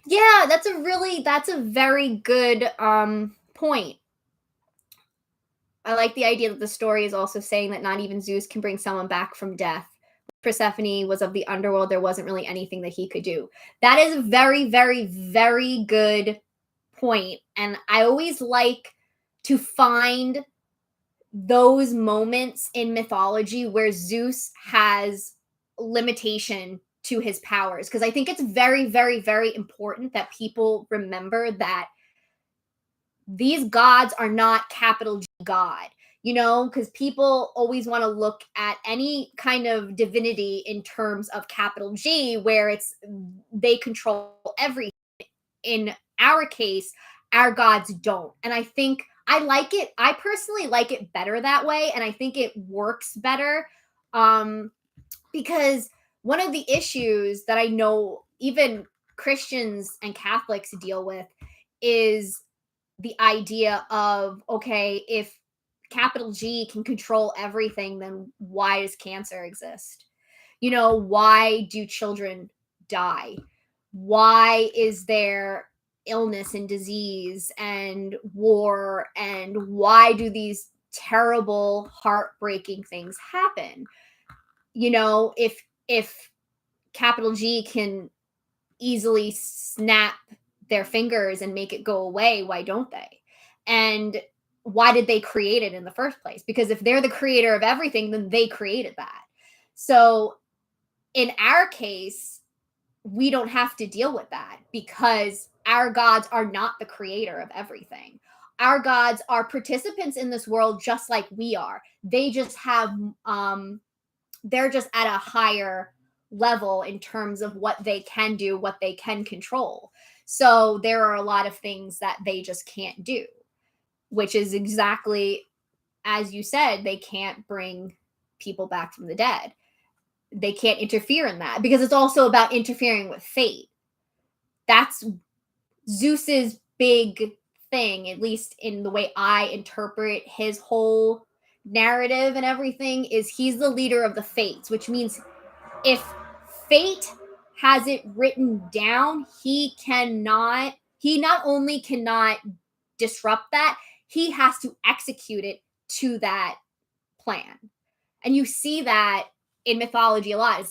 Yeah, that's a very good point. I like the idea that the story is also saying that not even Zeus can bring someone back from death. Persephone was of the underworld. There wasn't really anything that he could do. That is a very, very, very good point. And I always like to find those moments in mythology where Zeus has limitation to his powers, because I think it's very, very, very important that people remember that these gods are not capital G God. because people always want to look at any kind of divinity in terms of capital G, where they control everything. In our case, our gods don't. And I think I personally like it better that way. And I think it works better. Because one of the issues that I know even Christians and Catholics deal with is the idea of, okay, if capital G can control everything, then why does cancer exist? Why do children die? Why is there illness and disease and war? And why do these terrible, heartbreaking things happen? If capital G can easily snap their fingers and make it go away, why don't they? And why did they create it in the first place? Because if they're the creator of everything, then they created that. So in our case, we don't have to deal with that because our gods are not the creator of everything. Our gods are participants in this world just like we are. They just have they're just at a higher level in terms of what they can do, what they can control. So there are a lot of things that they just can't do, which is exactly as you said, they can't bring people back from the dead. They can't interfere in that because it's also about interfering with fate. That's Zeus's big thing, at least in the way I interpret his whole narrative and everything, is he's the leader of the fates, which means if fate has it written down, he not only cannot disrupt that, he has to execute it to that plan. And you see that in mythology a lot,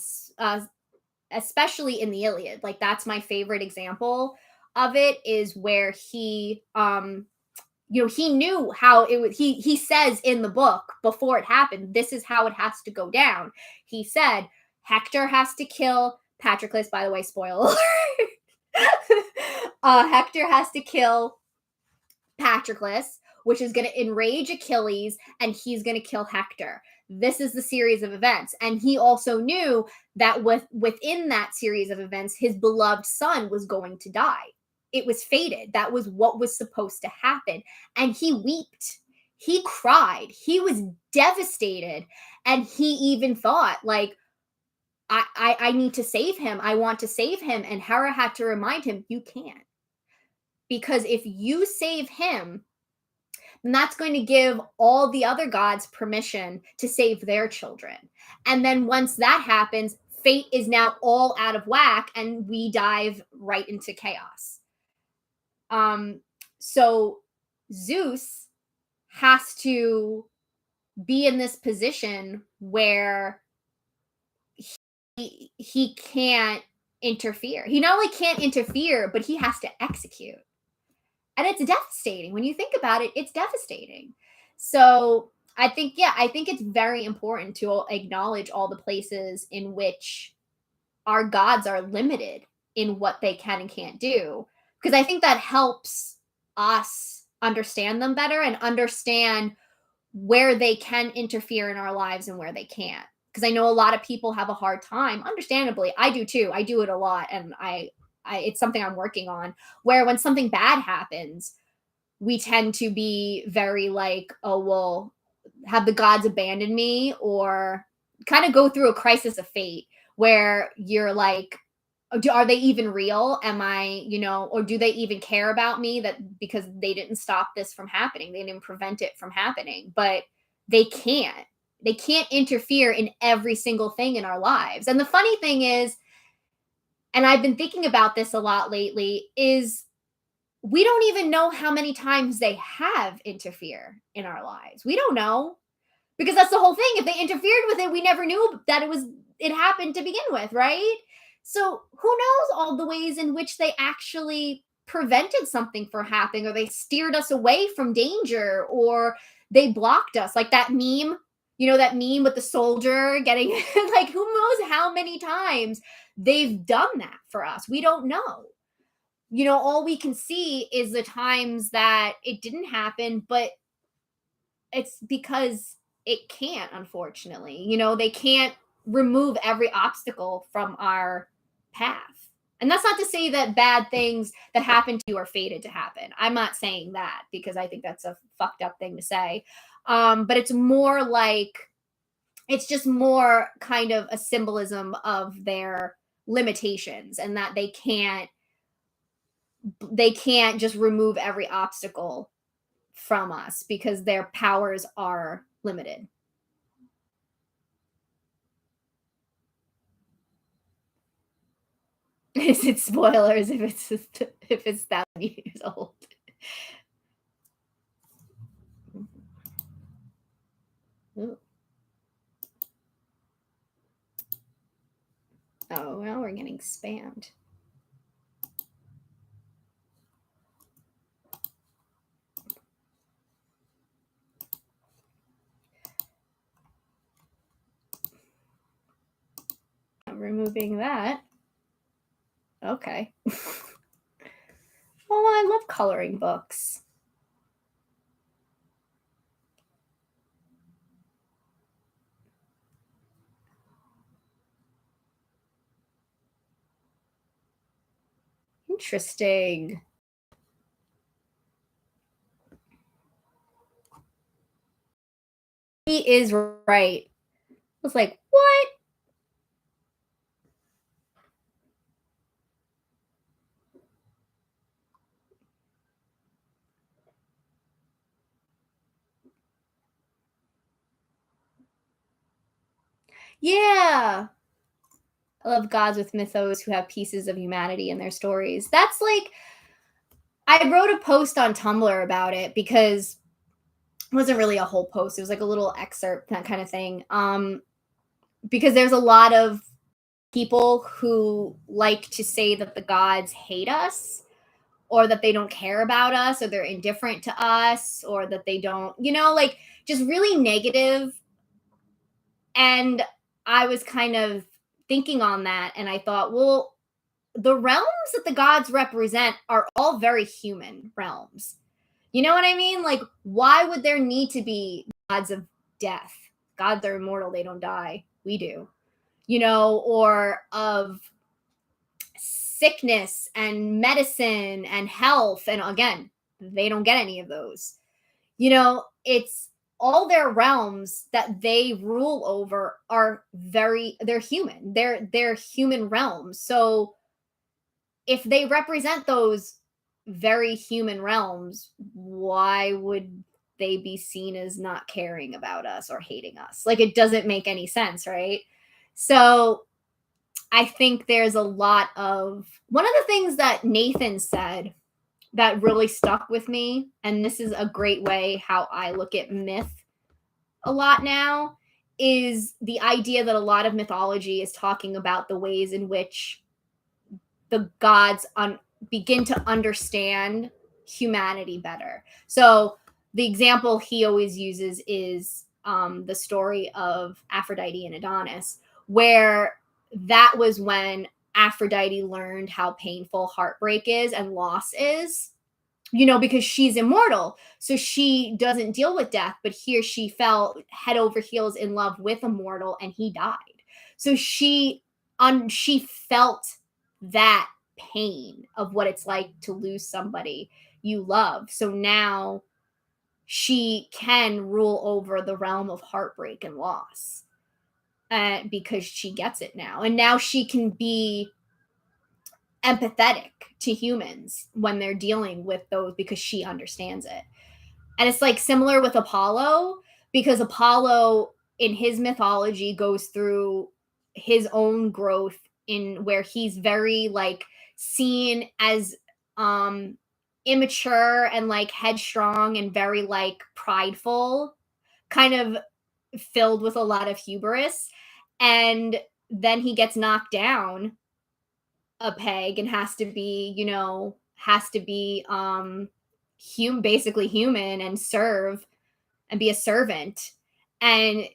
especially in the Iliad. Like that's my favorite example of it, is where he he knew how it would. He says in the book before it happened, this is how it has to go down. He said Hector has to kill Patroclus. By the way, spoiler alert. Hector has to kill Patroclus, which is going to enrage Achilles, and he's going to kill Hector. This is the series of events. And he also knew that within that series of events, his beloved son was going to die. It was fated. That was what was supposed to happen. And he wept. He cried. He was devastated. And he even thought, like, I need to save him. I want to save him. And Hera had to remind him, you can't. Because if you save him, then that's going to give all the other gods permission to save their children. And then once that happens, fate is now all out of whack and we dive right into chaos. So Zeus has to be in this position where he can't interfere. He not only can't interfere, but he has to execute. And it's devastating. When you think about it, it's devastating. So I think it's very important to acknowledge all the places in which our gods are limited in what they can and can't do. Because I think that helps us understand them better and understand where they can interfere in our lives and where they can't. Because I know a lot of people have a hard time, understandably. I do too. I do it a lot. And it's something I'm working on, where when something bad happens, we tend to be very like, oh, well, have the gods abandoned me? Or kind of go through a crisis of fate where you're like, are they even real? Am I, or do they even care about me, that because they didn't stop this from happening? They didn't prevent it from happening, but they can't interfere in every single thing in our lives. And the funny thing is, and I've been thinking about this a lot lately, is we don't even know how many times they have interfered in our lives. We don't know, because that's the whole thing. If they interfered with it, we never knew that it happened to begin with, right? So who knows all the ways in which they actually prevented something from happening, or they steered us away from danger, or they blocked us. Like that meme, that meme with the soldier getting like, who knows how many times they've done that for us. We don't know. All we can see is the times that it didn't happen, but it's because it can't, unfortunately. They can't remove every obstacle from our path. And that's not to say that bad things that happen to you are fated to happen. I'm not saying that, because I think that's a fucked up thing to say. But it's just more kind of a symbolism of their limitations, and that they can't just remove every obstacle from us because their powers are limited. Is it spoilers if it's 1,000 years old? Ooh. Oh, well, we're getting spammed. I'm removing that. Okay. Well, I love coloring books. Interesting. He is right. I was like, what? Yeah. I love gods with mythos who have pieces of humanity in their stories. That's like, I wrote a post on Tumblr about it, because it wasn't really a whole post. It was like a little excerpt, that kind of thing. Because there's a lot of people who like to say that the gods hate us, or that they don't care about us, or they're indifferent to us, or that they don't, like, just really negative. And I was kind of thinking on that, and I thought, well, the realms that the gods represent are all very human realms. You know what I mean? Like, why would there need to be gods of death? Gods are immortal, they don't die. We do. Or of sickness and medicine and health. And again, they don't get any of those. It's all their realms that they rule over they're human. They're human realms. So if they represent those very human realms, why would they be seen as not caring about us or hating us? Like, it doesn't make any sense, right? So I think there's a lot of one of the things that Nathan said that really stuck with me, and this is a great way how I look at myth a lot now, is the idea that a lot of mythology is talking about the ways in which the gods begin to understand humanity better. So the example he always uses is the story of Aphrodite and Adonis, where that was when Aphrodite learned how painful heartbreak is and loss is, because she's immortal. So she doesn't deal with death, but here she fell head over heels in love with a mortal, and he died. So she felt that pain of what it's like to lose somebody you love. So now she can rule over the realm of heartbreak and loss, because she gets it now. And now she can be empathetic to humans when they're dealing with those, because she understands it. And it's like similar with Apollo, because Apollo in his mythology goes through his own growth in where he's very like seen as immature and like headstrong and very like prideful, kind of filled with a lot of hubris. And then he gets knocked down a peg and has to be basically human and serve and be a servant. And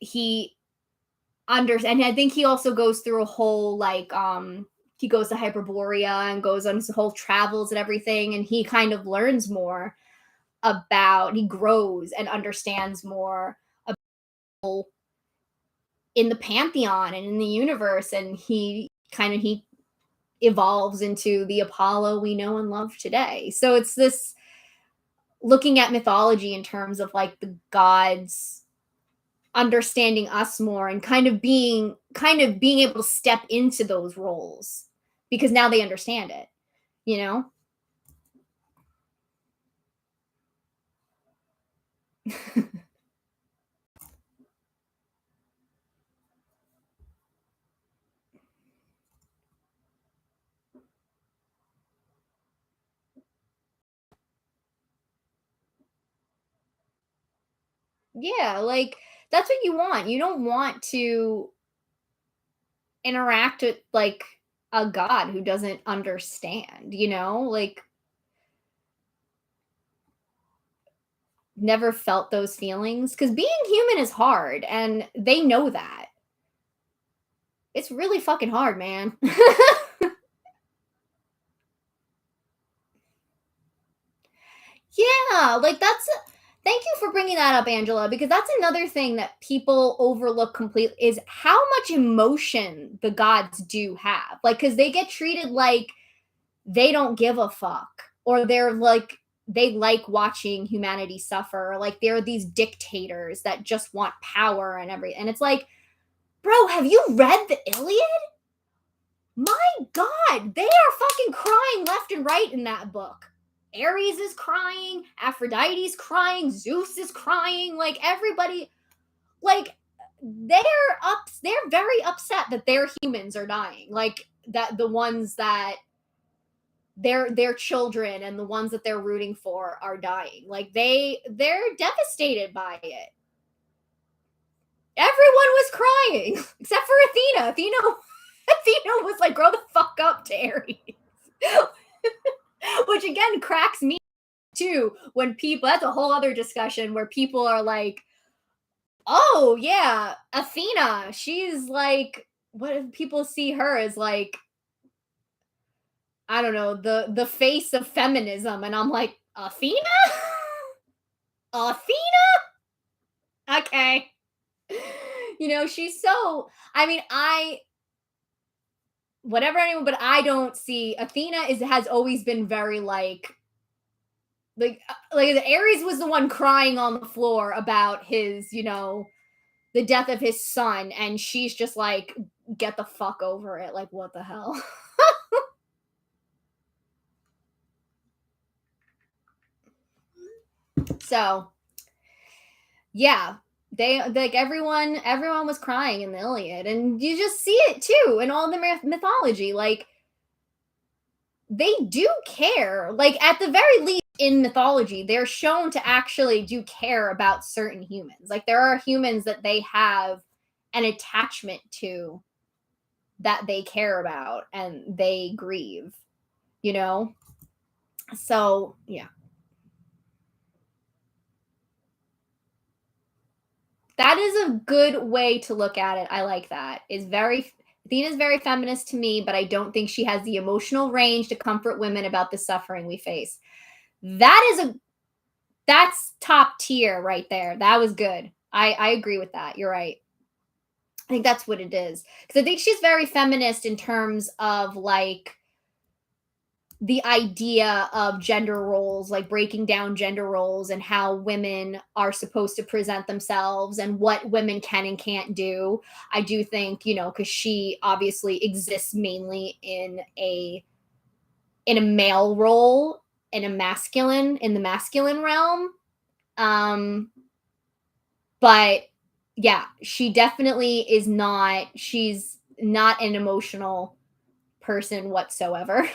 and I think he also goes through a whole like he goes to Hyperborea and goes on his whole travels and everything, and he kind of learns more. about, he grows and understands more about in the pantheon and in the universe, and he evolves into the Apollo we know and love today. So it's this looking at mythology in terms of like the gods understanding us more and kind of being able to step into those roles because now they understand it, you know? Yeah, like that's what you want. You don't want to interact with like a god who doesn't understand, you know? Like never felt those feelings cuz being human is hard and they know that. It's really fucking hard, man. Yeah, like thank you for bringing that up, Angela, because that's another thing that people overlook completely is how much emotion the gods do have. Like, because they get treated like they don't give a fuck, or they're like, they like watching humanity suffer, or like they're these dictators that just want power and everything. And it's like, bro, have you read the Iliad? My God, they are fucking crying left and right in that book. Ares is crying, Aphrodite's crying, Zeus is crying, like everybody, like they're very upset that their humans are dying. Like that the ones that their children and the ones that they're rooting for are dying. Like they're devastated by it. Everyone was crying except for Athena. Athena was like, grow the fuck up to Ares. Which again cracks me too when people, that's a whole other discussion where people are like, oh yeah, Athena, she's like, what if people see her as like, I don't know, the face of feminism, and I'm like, Athena? Athena? Okay. You know, she's so, I mean, I whatever anyone, but I don't see Athena is has always been very like Ares was the one crying on the floor about his, the death of his son, and she's just like, get the fuck over it. Like, what the hell? So yeah, they like everyone was crying in the Iliad, and you just see it too in all the mythology. Like they do care. Like at the very least in mythology, they're shown to actually do care about certain humans. Like there are humans that they have an attachment to that they care about and they grieve, you know? So, yeah. That is a good way to look at it. I like that. Is very Athena's very feminist to me, but I don't think she has the emotional range to comfort women about the suffering we face. That's top tier right there. That was good. I agree with that. You're right. I think that's what it is. Because I think she's very feminist in terms of like the idea of gender roles, like breaking down gender roles and how women are supposed to present themselves and what women can and can't do. I do think, because she obviously exists mainly in a male role, in the masculine realm. Um, but yeah, she definitely is not, she's not an emotional person whatsoever.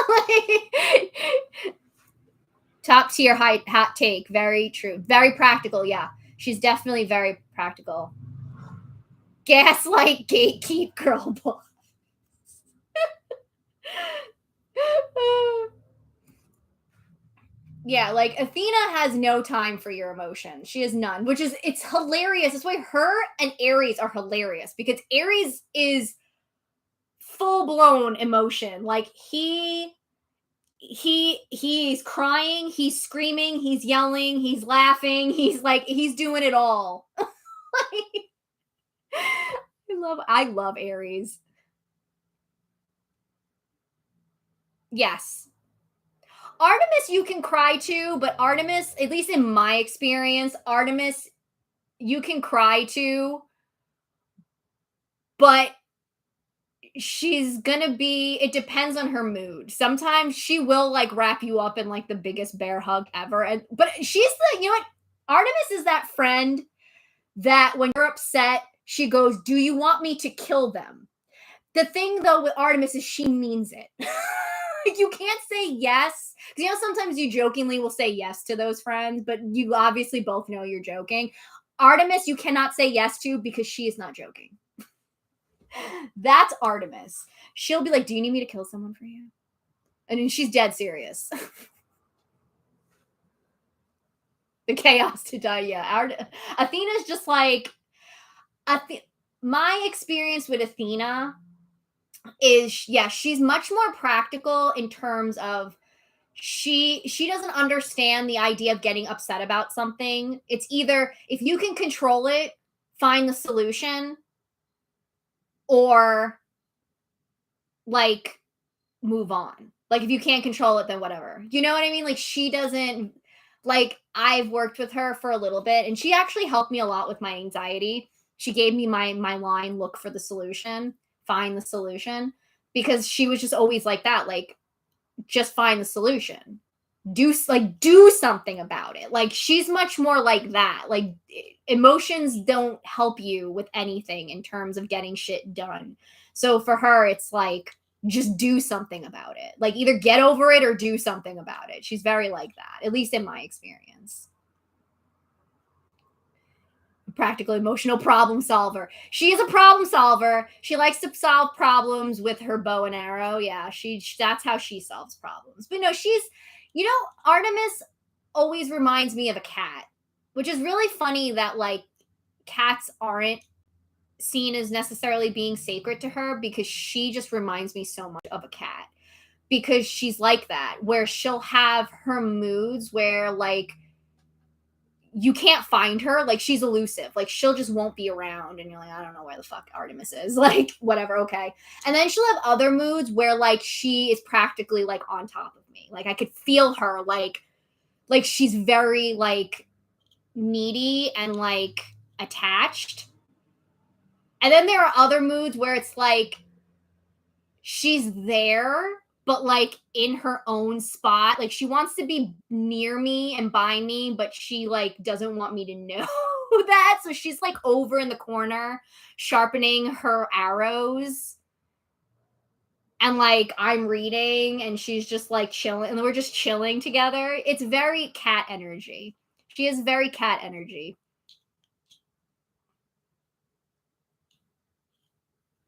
Like, top tier hot take. Very true. Very practical. Yeah. She's definitely very practical. Gaslight gatekeep girl boss. Yeah, like Athena has no time for your emotions. She has none, which is it's hilarious. That's why her and Ares are hilarious because Ares is full blown emotion. Like he's crying, he's screaming, he's yelling, he's laughing, he's like he's doing it all. I love Aries. Yes. Artemis you can cry to, but Artemis, at least in my experience, Artemis you can cry to, but she's gonna be it depends on her mood. Sometimes she will like wrap you up in like the biggest bear hug ever. And but she's the you know what? Artemis is that friend that when you're upset, she goes, "Do you want me to kill them?" The thing though with Artemis is she means it. Like, you can't say yes. Because you know, sometimes you jokingly will say yes to those friends, but you obviously both know you're joking. Artemis, you cannot say yes to because she is not joking. That's Artemis. She'll be like, "Do you need me to kill someone for you?" And then she's dead serious. The chaos to die. Yeah. Athena's just like, Athe- my experience with Athena is, yeah, she's much more practical in terms of she doesn't understand the idea of getting upset about something. It's either if you can control it, find the solution, or like move on. Like if you can't control it, then whatever. You know what I mean? Like she doesn't like I've worked with her for a little bit and she actually helped me a lot with my anxiety. She gave me my line, look for the solution, find the solution because she was just always like that, like just find the solution. Do something about it. Like she's much more like that. Like emotions don't help you with anything in terms of getting shit done. So for her it's like just do something about it. Like either get over it or do something about it. She's very like that, at least in my experience. Practical emotional problem solver. She is a problem solver. She likes to solve problems with her bow and arrow. Yeah, that's how she solves problems. But no, she's Artemis always reminds me of a cat, which is really funny that like cats aren't seen as necessarily being sacred to her because she just reminds me so much of a cat because she's like that where she'll have her moods where like you can't find her. Like she's elusive. Like she'll just won't be around and you're like, I don't know where the fuck Artemis is. Like whatever, okay. And then she'll have other moods where like she is practically like on top of me. Like I could feel her like she's very like needy and like attached. And then there are other moods where it's like she's there but like in her own spot. Like she wants to be near me and by me, but she like doesn't want me to know that. So she's like over in the corner sharpening her arrows. And like I'm reading and she's just like chilling and we're just chilling together. It's very cat energy. She is very cat energy.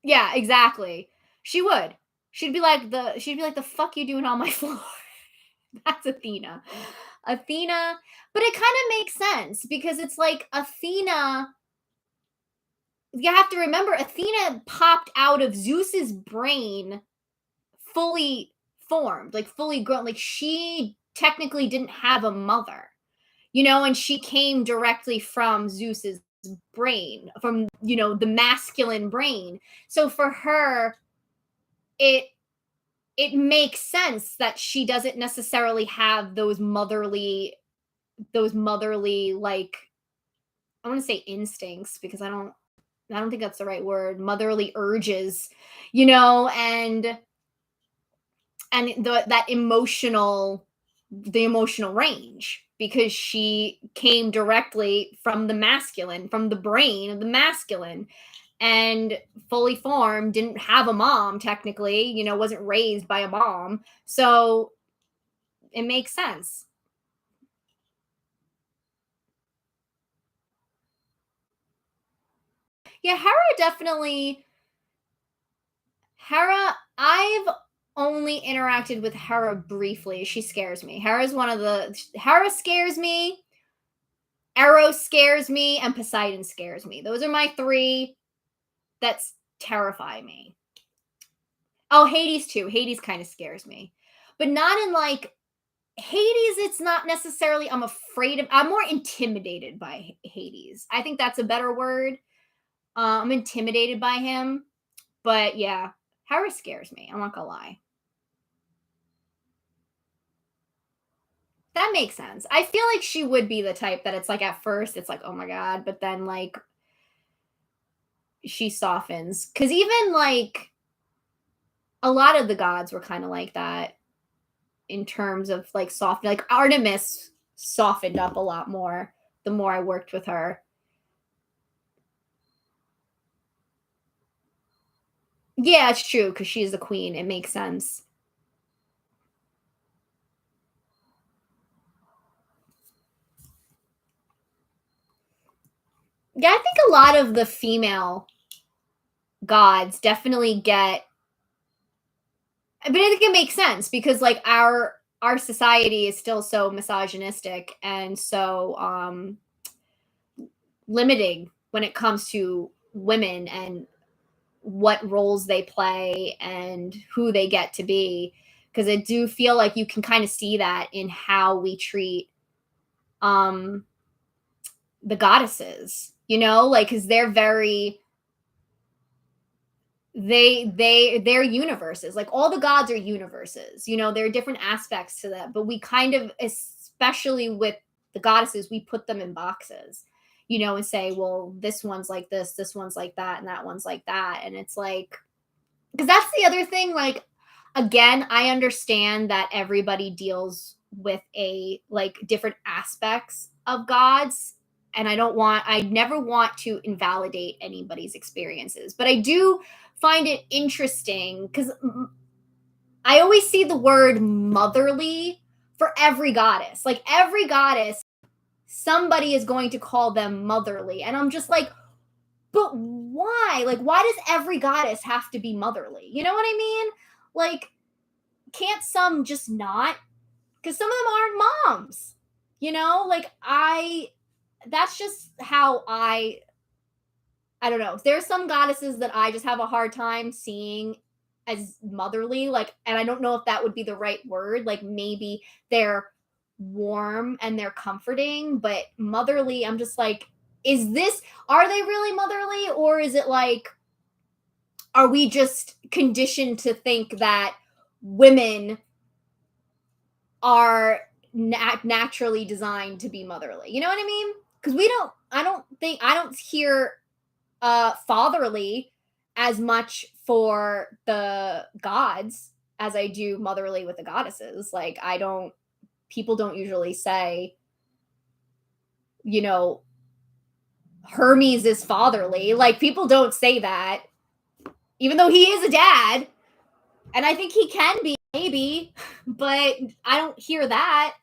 Yeah, exactly. She would. She'd be like the fuck you doing on my floor. That's Athena. Athena, but it kind of makes sense because it's like Athena, you have to remember Athena popped out of Zeus's brain fully formed, like fully grown. Like she technically didn't have a mother, and she came directly from Zeus's brain, from, the masculine brain. So for her, it it makes sense that she doesn't necessarily have those motherly like I want to say instincts because I don't think that's the right word, motherly urges, and the emotional range because she came directly from the masculine, from the brain of the masculine, and fully formed, didn't have a mom technically, wasn't raised by a mom. So it makes sense. Yeah, Hera, I've only interacted with Hera briefly. She scares me. Hera scares me, Eros scares me, and Poseidon scares me. Those are my three that terrify me. Oh, Hades too. Hades kind of scares me. but not in like Hades. It's not necessarily I'm afraid of. I'm more intimidated by Hades. I think that's a better word. I'm intimidated by him, but yeah, Hera scares me. I'm not gonna lie. That makes sense. I feel like she would be the type that it's like at first it's like, oh my god, but then like she softens. Cause even like a lot of the gods were kind of like that in terms of like soft, like Artemis softened up a lot more the more I worked with her. Yeah, it's true because she's the queen. It makes sense. Yeah, I think a lot of the female gods definitely get, but I think it makes sense because like our society is still so misogynistic and so limiting when it comes to women and what roles they play and who they get to be, because I do feel like you can kind of see that in how we treat um the goddesses, you know, like because they're very they're universes, like all the gods are universes, you know, there are different aspects to that, but we kind of, especially with the goddesses, we put them in boxes, you know, and say, well, this one's like this one's like that, and that one's like that, and it's like, because that's the other thing, like, again, I understand that everybody deals with a like different aspects of gods, and I never want to invalidate anybody's experiences, but I do find it interesting because I always see the word motherly for every goddess, like every goddess, somebody is going to call them motherly, and I'm just like, but why? Like, why does every goddess have to be motherly? You know what I mean? Like, can't some just not? Because some of them aren't moms. You know, like that's just how I don't know. There's some goddesses that I just have a hard time seeing as motherly. Like, and I don't know if that would be the right word. Like, maybe they're warm and they're comforting, but motherly, I'm just like, is this, are they really motherly? Or is it like, are we just conditioned to think that women are naturally designed to be motherly? You know what I mean? Because I don't hear fatherly as much for the gods as I do motherly with the goddesses. Like, I don't, people don't usually say, you know, Hermes is fatherly. Like, people don't say that, even though he is a dad. And I think he can be, maybe, but I don't hear that.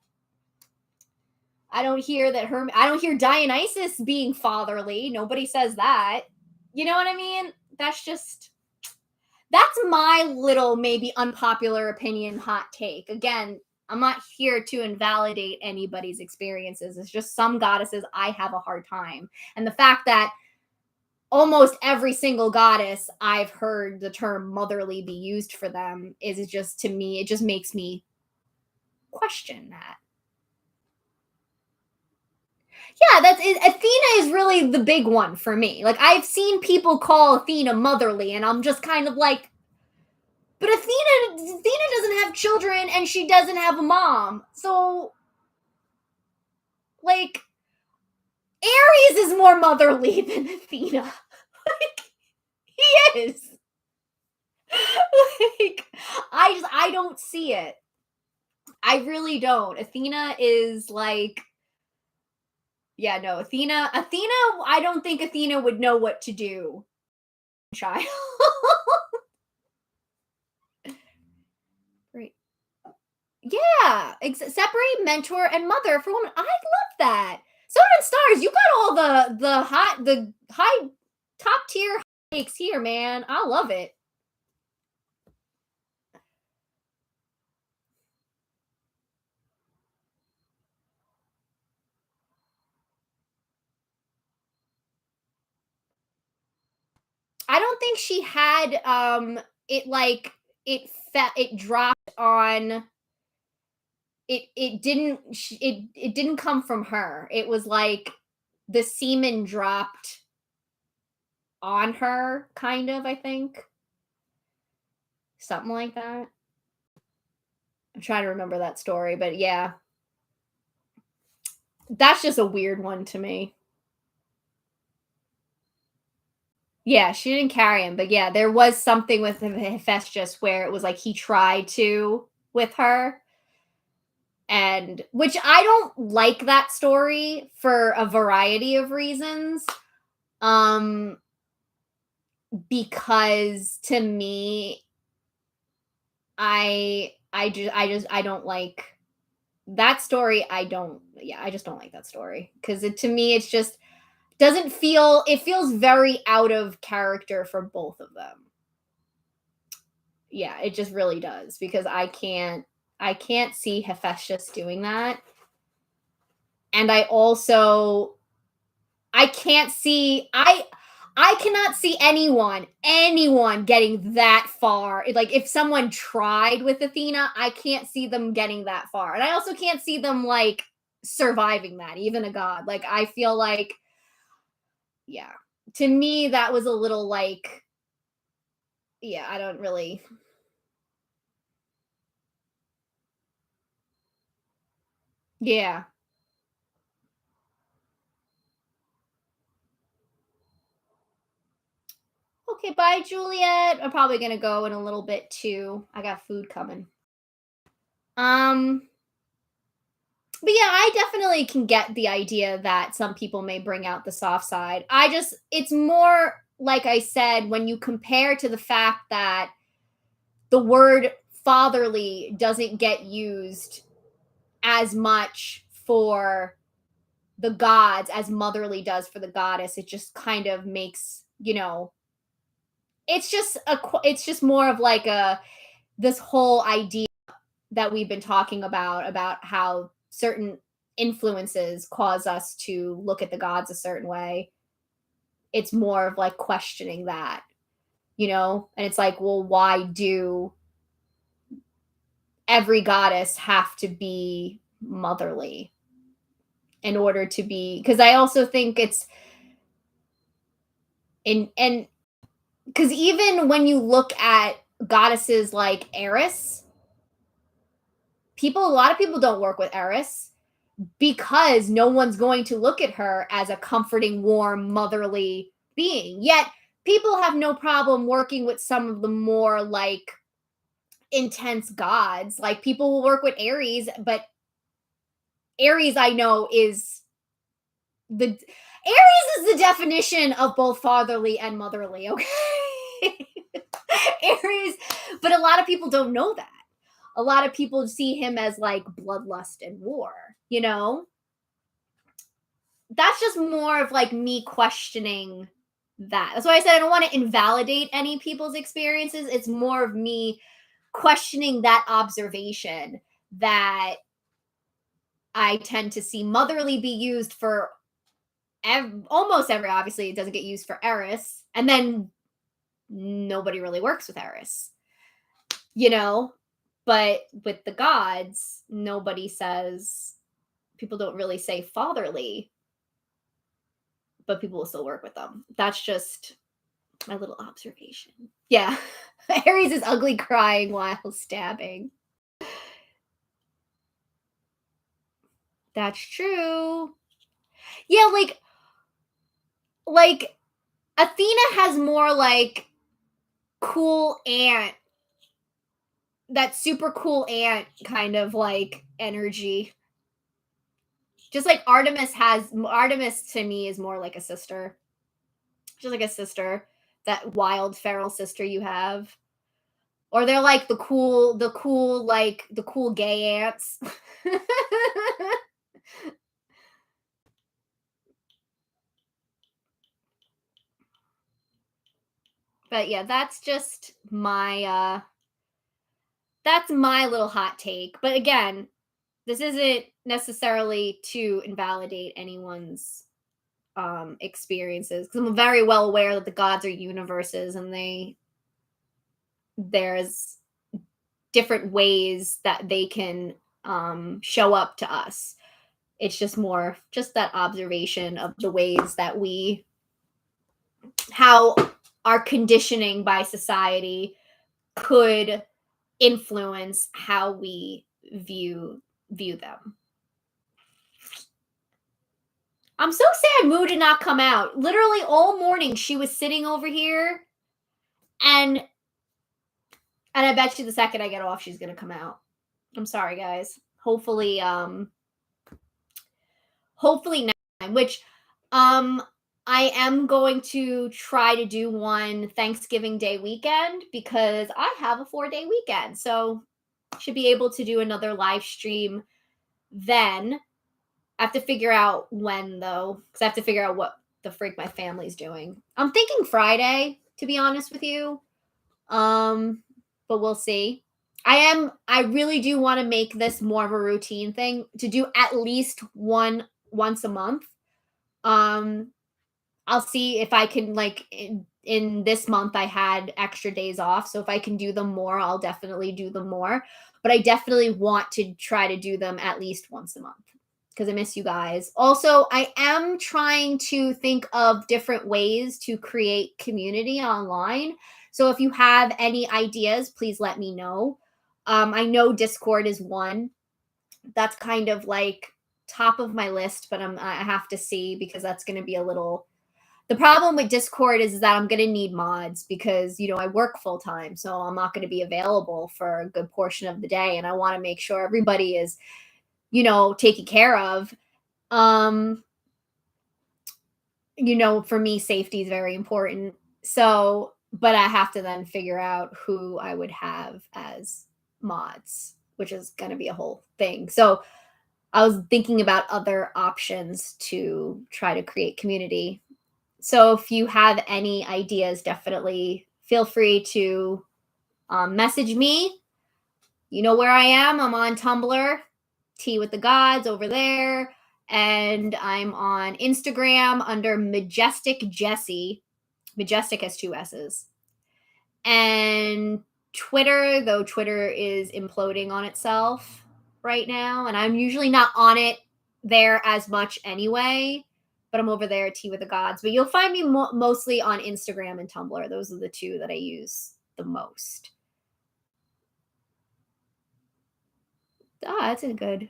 I don't hear that I don't hear Dionysus being fatherly. Nobody says that. You know what I mean? That's just, that's my little maybe unpopular opinion hot take. Again, I'm not here to invalidate anybody's experiences. It's just some goddesses I have a hard time. And the fact that almost every single goddess I've heard the term motherly be used for them is just, to me, it just makes me question that. Yeah, that's it. Athena is really the big one for me. Like, I've seen people call Athena motherly, and I'm just kind of like, but Athena doesn't have children and she doesn't have a mom. So like Ares is more motherly than Athena. Like, he is. Like, I don't see it. I really don't. Athena is like, yeah, no, Athena, I don't think Athena would know what to do. Child. Right. Yeah, separate mentor and mother for women. I love that. Sun and Stars, you got all the high top tier takes here, man. I love it. I don't think she had it like it dropped on it didn't come from her. It was like the semen dropped on her, kind of, I think. Something like that. I'm trying to remember that story, but yeah. That's just a weird one to me. Yeah, she didn't carry him, but yeah, there was something with Hephaestus where it was like he tried to with her, and which I don't like that story for a variety of reasons. Um, because to me, I don't like that story. I just don't like that story because to me it's just doesn't feel it feels very out of character for both of them. Yeah, it just really does because I can't see Hephaestus doing that. And I can't see I cannot see anyone getting that far. Like if someone tried with Athena, I can't see them getting that far. And I also can't see them like surviving that, even a god. Like I feel like yeah. To me that was a little like yeah, I don't really yeah. Okay, bye, Juliet. I'm probably gonna go in a little bit too. I got food coming. Um, but yeah, I definitely can get the idea that some people may bring out the soft side. It's more like I said, when you compare to the fact that the word fatherly doesn't get used as much for the gods as motherly does for the goddess, it just kind of makes, it's just more of like this whole idea that we've been talking about how certain influences cause us to look at the gods a certain way. It's more of like questioning that, and it's like, well, why do every goddess have to be motherly in order to be, because I also think it's in and because even when you look at goddesses like Eris, a lot of people don't work with Eris because no one's going to look at her as a comforting, warm, motherly being. Yet people have no problem working with some of the more like intense gods. Like people will work with Ares, but Ares I know is the Ares is the definition of both fatherly and motherly, okay? Ares, but a lot of people don't know that. A lot of people see him as like bloodlust and war, you know? That's just more of like me questioning that. That's why I said I don't want to invalidate any people's experiences. It's more of me questioning that observation that I tend to see motherly be used for almost every, obviously it doesn't get used for Eris, and then nobody really works with Eris, you know? But with the gods, people don't really say fatherly, but people will still work with them. That's just my little observation. Yeah. Ares is ugly crying while stabbing. That's true. Yeah, like Athena has more like cool aunt, that super cool aunt kind of like energy. Just like Artemis to me is more like a sister. Just like a sister, that wild feral sister you have. Or they're like the cool gay ants. But yeah, that's my little hot take. But again, this isn't necessarily to invalidate anyone's experiences, because I'm very well aware that the gods are universes and there's different ways that they can show up to us. It's just more just that observation of the ways that how our conditioning by society could influence how we view them. I'm so sad Moo did not come out. Literally all morning she was sitting over here, and I bet you the second I get off she's gonna come out. I'm sorry, guys. Hopefully next time, which I am going to try to do one Thanksgiving Day weekend because I have a 4-day weekend. So should be able to do another live stream then. I have to figure out when though, because I have to figure out what the frig my family's doing. I'm thinking Friday, to be honest with you. But we'll see. I really do want to make this more of a routine thing to do at least once a month. I'll see if I can, like, in this month I had extra days off, so if I can do them more, I'll definitely do them more. But I definitely want to try to do them at least once a month because I miss you guys. Also, I am trying to think of different ways to create community online. So if you have any ideas, please let me know. I know Discord is one. That's kind of like top of my list, but I have to see because that's going to be a little. The problem with Discord is that I'm going to need mods because, I work full time. So I'm not going to be available for a good portion of the day. And I want to make sure everybody is, taken care of. For me, safety is very important. So, but I have to then figure out who I would have as mods, which is going to be a whole thing. So I was thinking about other options to try to create community. So if you have any ideas, definitely feel free to message me. You know where I am. I'm on Tumblr, Tea with the Gods over there. And I'm on Instagram under Majestic Jessie. Majestic has 2 S's. And Twitter, though Twitter is imploding on itself right now. And I'm usually not on it there as much anyway. But I'm over there at Tea with the Gods. But you'll find me mostly on Instagram and Tumblr. Those are the 2 that I use the most. That's a good.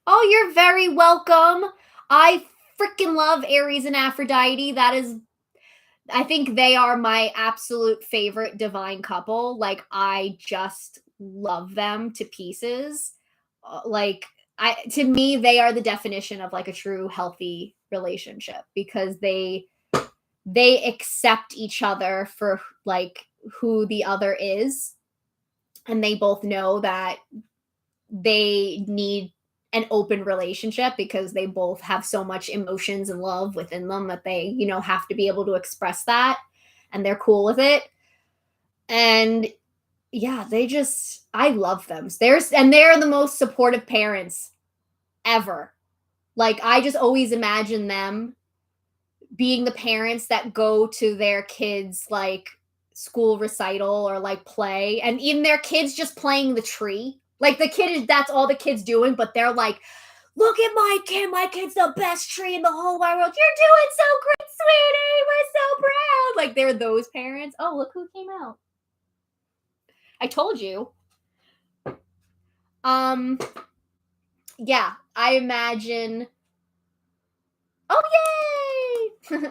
Oh, you're very welcome. I freaking love Aries and Aphrodite. I think they are my absolute favorite divine couple. Like, I just love them to pieces. To me, they are the definition of like a true healthy relationship because they accept each other for like who the other is, and they both know that they need an open relationship because they both have so much emotions and love within them that they have to be able to express that, and they're cool with it. And yeah, I love them. They're the most supportive parents ever. Like, I just always imagine them being the parents that go to their kids like school recital or like play, and even their kids just playing the tree. Like, that's all the kid's doing, but they're like, look at my kid's the best tree in the whole wide world. You're doing so great, sweetie. We're so proud. Like, they're those parents. Oh, look who came out. I told you. Yeah, I imagine. Oh, yay!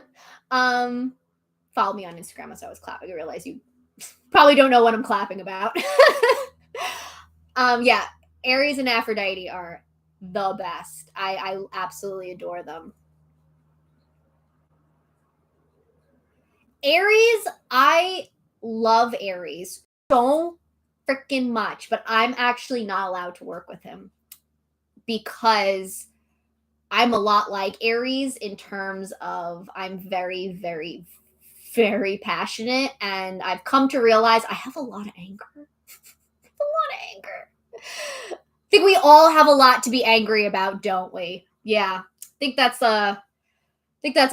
Follow me on Instagram as I was clapping. I realize you probably don't know what I'm clapping about. Yeah, Aries and Aphrodite are the best. I absolutely adore them. Aries, I love Aries so freaking much, but I'm actually not allowed to work with him because I'm a lot like Aries in terms of I'm very, very, very passionate, and I've come to realize I have a lot of anger. I think we all have a lot to be angry about, don't we? Yeah. I think that's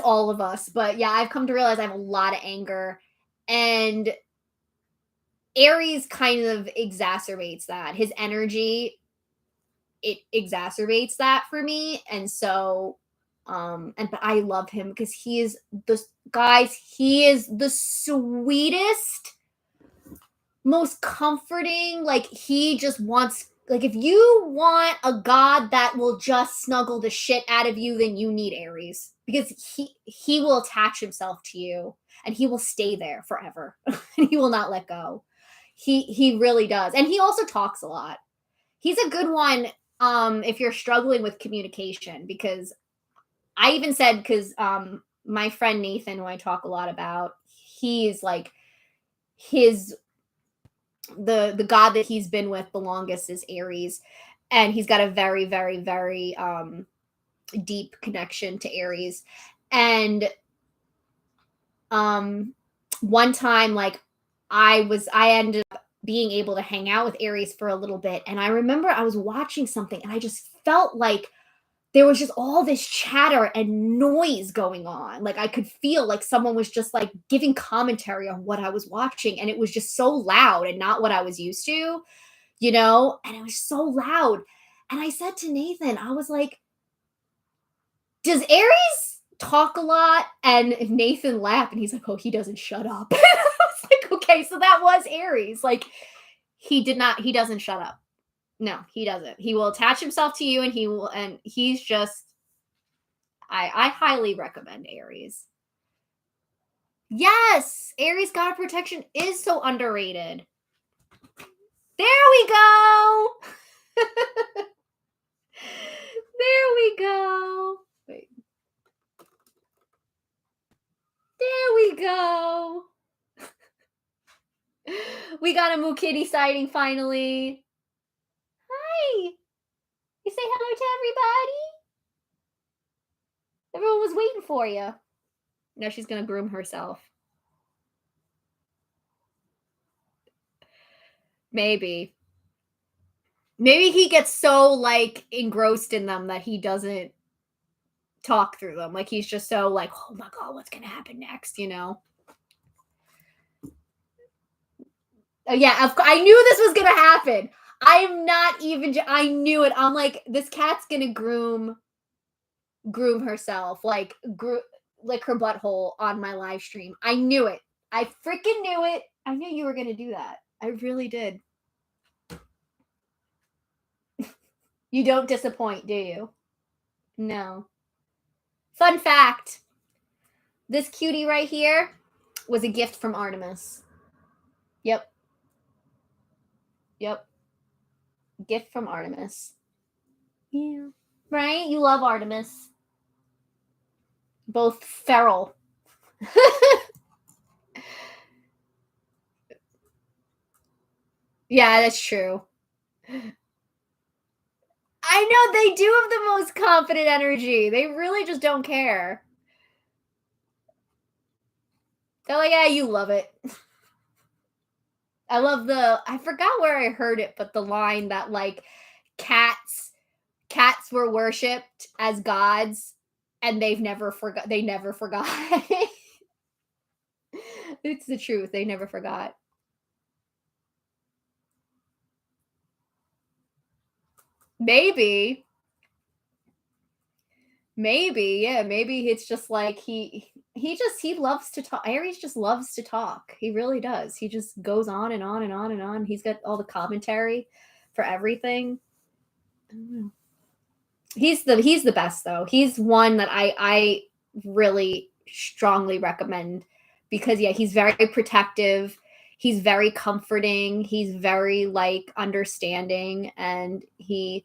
all of us. But yeah, I've come to realize I have a lot of anger, and Aries kind of exacerbates that. His energy, it exacerbates that for me. And so, but I love him because he is he is the sweetest, most comforting. Like, he just wants, like, if you want a god that will just snuggle the shit out of you, then you need Aries, because he will attach himself to you and he will stay there forever. And he will not let go. He really does. And he also talks a lot. He's a good one if you're struggling with communication, because I even said, because my friend Nathan, who I talk a lot about, he's like, his the god that he's been with the longest is Aries, and he's got a very, very, very deep connection to Aries. And one time, like, I ended up being able to hang out with Aries for a little bit, and I remember I was watching something and I just felt like there was just all this chatter and noise going on. Like, I could feel like someone was just like giving commentary on what I was watching, and it was just so loud and not what I was used to, you know? And it was so loud. And I said to Nathan, I was like, does Aries talk a lot? And Nathan laughed and he's like, oh, he doesn't shut up. And I was like, okay, so that was Aries. Like, he doesn't shut up. No, he doesn't. He will attach himself to you, and he's just, I highly recommend Aries. Yes, Aries God of Protection is so underrated. There we go. There we go. Wait. There we go. We got a Moo Kitty sighting finally. Hi. You say hello to everybody? Everyone was waiting for you. Now she's going to groom herself. Maybe. Maybe he gets so, like, engrossed in them that he doesn't talk through them. Like, he's just so like, oh my God, what's going to happen next, you know? Yeah, I knew this was going to happen. I'm not even, I knew it. I'm like, this cat's going to groom herself, like lick her butthole on my live stream. I knew it. I freaking knew it. I knew you were going to do that. I really did. You don't disappoint, do you? No. Fun fact. This cutie right here was a gift from Artemis. Yep. Yep. Gift from Artemis. Yeah. Right? You love Artemis. Both feral. Yeah, that's true. I know, they do have the most confident energy. They really just don't care. They're like, yeah, you love it. I love I forgot where I heard it, but the line that, like, cats were worshipped as gods and they never forgot. It's the truth. They never forgot. Maybe, yeah, maybe it's just like he loves to talk. Aries just loves to talk. He really does. He just goes on and on and on and on. He's got all the commentary for everything. I don't know. He's the best though. He's one that I really strongly recommend, because yeah, he's very protective. He's very comforting. He's very, like, understanding, and he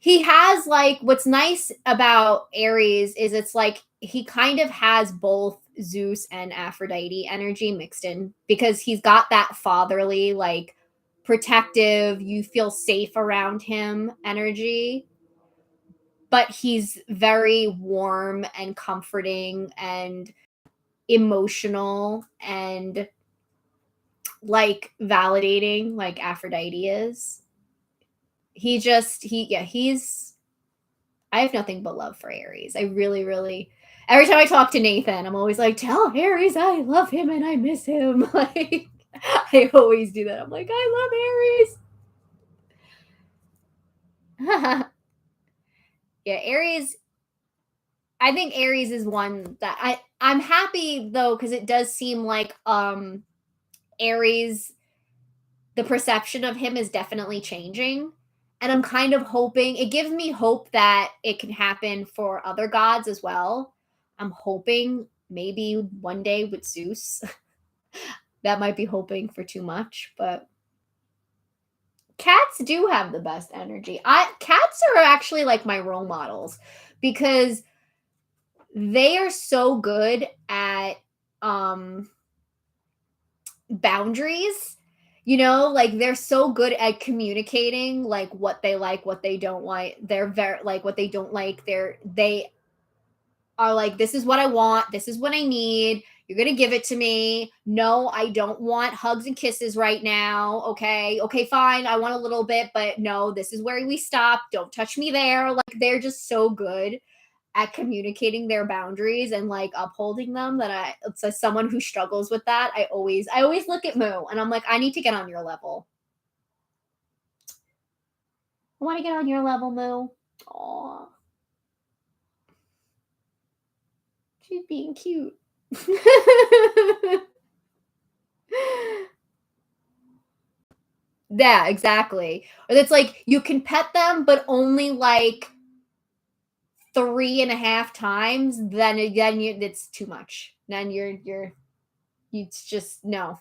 has, like, what's nice about Aries is it's like he kind of has both Zeus and Aphrodite energy mixed in, because he's got that fatherly, like, protective, you feel safe around him energy, but he's very warm and comforting and emotional and, like, validating, like Aphrodite is. He's I have nothing but love for Aries. I really, really, every time I talk to Nathan, I'm always like, tell Aries I love him and I miss him. Like, I always do that. I'm like, I love Aries. Yeah, Aries. I think Aries is one that I'm happy though, because it does seem like Aries, the perception of him is definitely changing. And I'm kind of hoping it gives me hope that it can happen for other gods as well. I'm hoping maybe one day with Zeus. That might be hoping for too much, but cats do have the best energy. I Cats are actually like my role models because they are so good at um boundaries. Like they're so good at communicating like what they like, what they don't like. They're very like what they don't like. They are like, this is what I want, this is what I need. You're gonna give it to me. No, I don't want hugs and kisses right now. Okay, okay, fine. I want a little bit, but no, this is where we stop. Don't touch me there. Like they're just so good at communicating their boundaries and like upholding them that it's as someone who struggles with that, I always look at Moo and I'm like, I need to get on your level. I want to get on your level, Moo. Aw, she's being cute. Yeah, exactly. Or it's like you can pet them, but only like 3.5 times. Then it's too much. Then it's just no.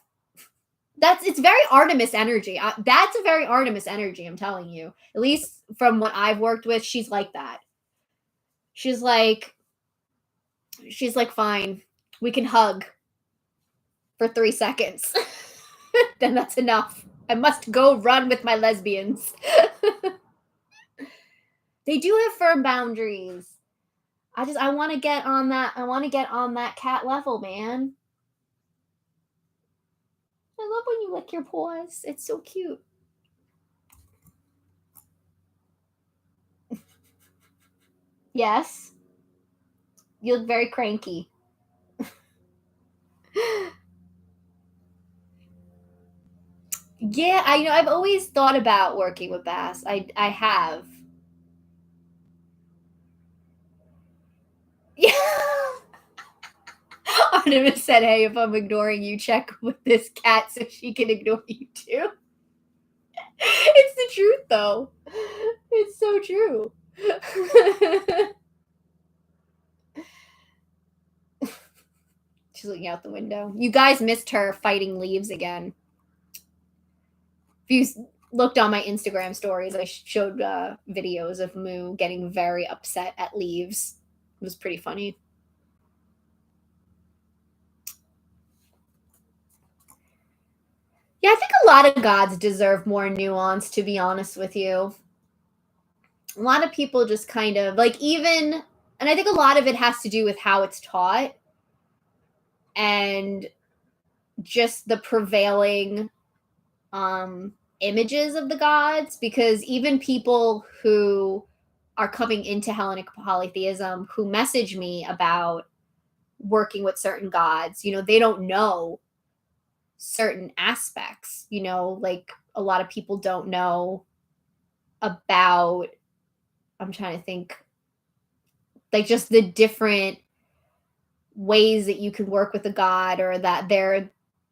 It's very Artemis energy. That's a very Artemis energy, I'm telling you. At least from what I've worked with, she's like that. She's like she's like fine. We can hug for 3 seconds. Then that's enough. I must go run with my lesbians. They do have firm boundaries. I want to get on that. I want to get on that cat level, man. I love when you lick your paws. It's so cute. Yes. You look very cranky. Yeah, I've always thought about working with bass. I have. Yeah. Artemis said, "Hey, if I'm ignoring you, check with this cat so she can ignore you too." It's the truth, though. It's so true. She's looking out the window. You guys missed her fighting leaves again. If you looked on my Instagram stories, I showed videos of Moo getting very upset at leaves. It was pretty funny. Yeah, I think a lot of gods deserve more nuance, to be honest with you. A lot of people just kind of like, even, and I think a lot of it has to do with how it's taught and just the prevailing images of the gods, because even people who are coming into Hellenic polytheism who message me about working with certain gods, they don't know certain aspects, like a lot of people don't know about, I'm trying to think, like just the different ways that you can work with a god, or that they're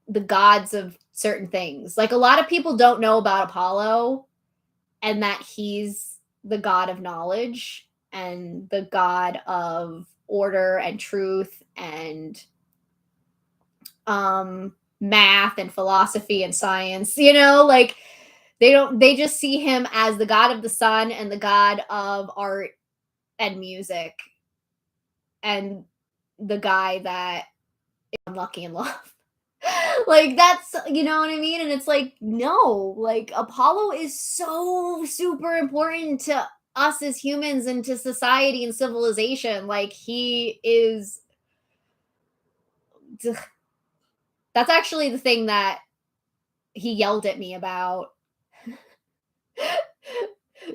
the gods of certain things. Like a lot of people don't know about Apollo and that he's the god of knowledge and the god of order and truth and math and philosophy and science, like they just see him as the god of the sun and the god of art and music and the guy that is unlucky in love. Like that's, you know what I mean? And it's like, no, like Apollo is so super important to us as humans and to society and civilization. Like he is, that's actually the thing that he yelled at me about.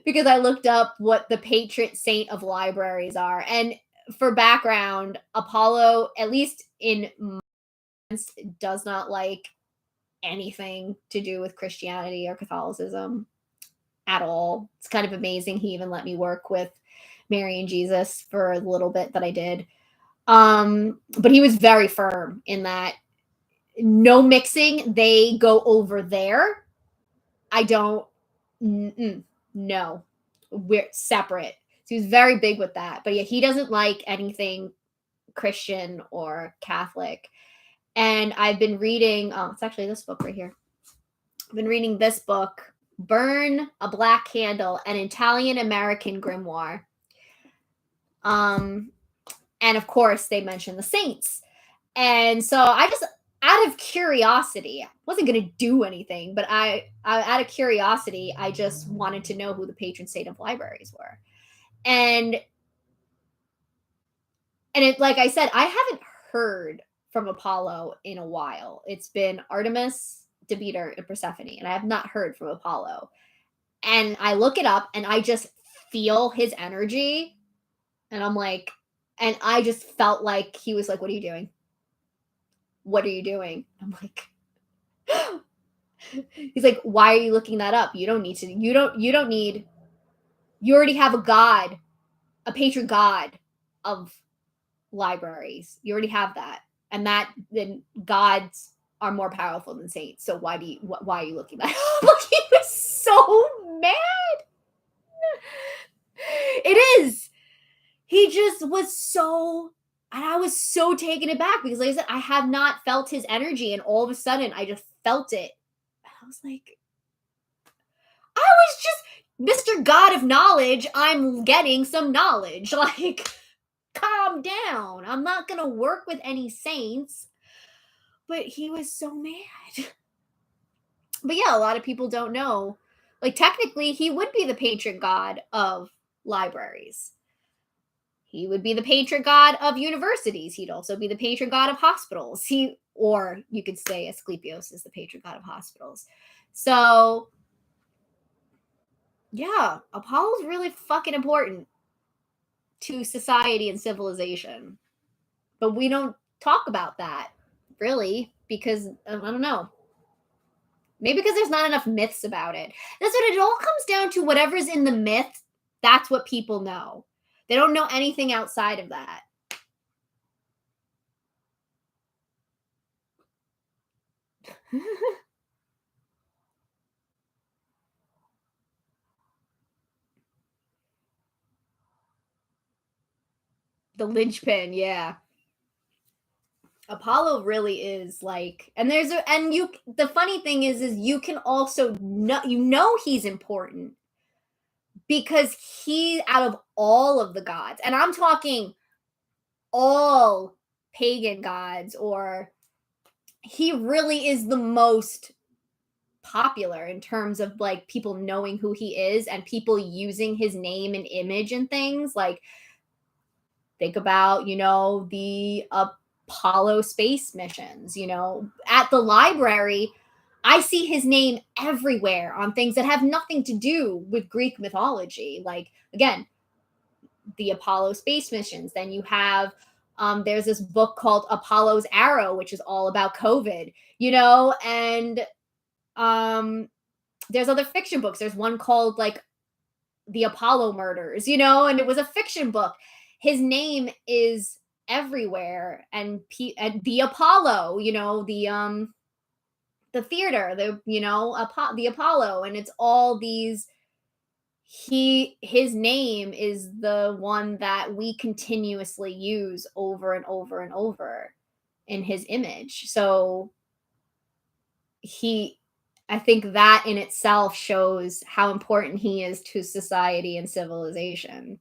Because I looked up what the patron saint of libraries are. And for background, Apollo, at least in does not like anything to do with Christianity or Catholicism at all. It's kind of amazing he even let me work with Mary and Jesus for a little bit that I did. But he was very firm in that no mixing. They go over there. I don't. No, we're separate. So he was very big with that. But yeah, he doesn't like anything Christian or Catholic. And I've been reading. Oh, it's actually this book right here. I've been reading this book, Burn a Black Candle, an Italian American Grimoire. And of course, they mention the saints. And so I just, out of curiosity, I wasn't going to do anything, but out of curiosity, I just wanted to know who the patron saint of libraries were. And it, like I said, I haven't heard from Apollo in a while. It's been Artemis, Demeter, and Persephone, and I have not heard from Apollo. And I look it up, and I just feel his energy, and I'm like, and I just felt like he was like, "What are you doing? What are you doing?" I'm like, he's like, "Why are you looking that up? You don't need to. You don't need. You already have a god, a patron god of libraries. You already have that, and that then gods are more powerful than saints. So why are you looking that up?" Like, he was so mad. It is. He just was so, and I was so taken aback because, like I said, I have not felt his energy, and all of a sudden, I just felt it. And I was like, I was just Mr. God of Knowledge. I'm getting some knowledge. Like, calm down. I'm not gonna work with any saints. But he was so mad. But yeah, a lot of people don't know. Like, technically, he would be the patron god of libraries. He would be the patron god of universities. He'd also be the patron god of hospitals. Or you could say Asclepios is the patron god of hospitals. So, yeah, Apollo's really fucking important to society and civilization. But we don't talk about that, really, because I don't know. Maybe because there's not enough myths about it. That's what it all comes down to. Whatever's in the myth, that's what people know. They don't know anything outside of that. The linchpin, yeah. Apollo really is like, and the funny thing is you can also know he's important because he, out of all of the gods, and I'm talking all pagan gods, or he really is the most popular in terms of like people knowing who he is and people using his name and image and things. Like, think about, the Apollo space missions, at the library. I see his name everywhere on things that have nothing to do with Greek mythology. Like, again, the Apollo space missions. Then you have, there's this book called Apollo's Arrow, which is all about COVID, and there's other fiction books. There's one called like The Apollo Murders, and it was a fiction book. His name is everywhere, and the Apollo, the theater, the Apollo, and it's all these. His name is the one that we continuously use over and over and over in his image. So I think that in itself shows how important he is to society and civilization.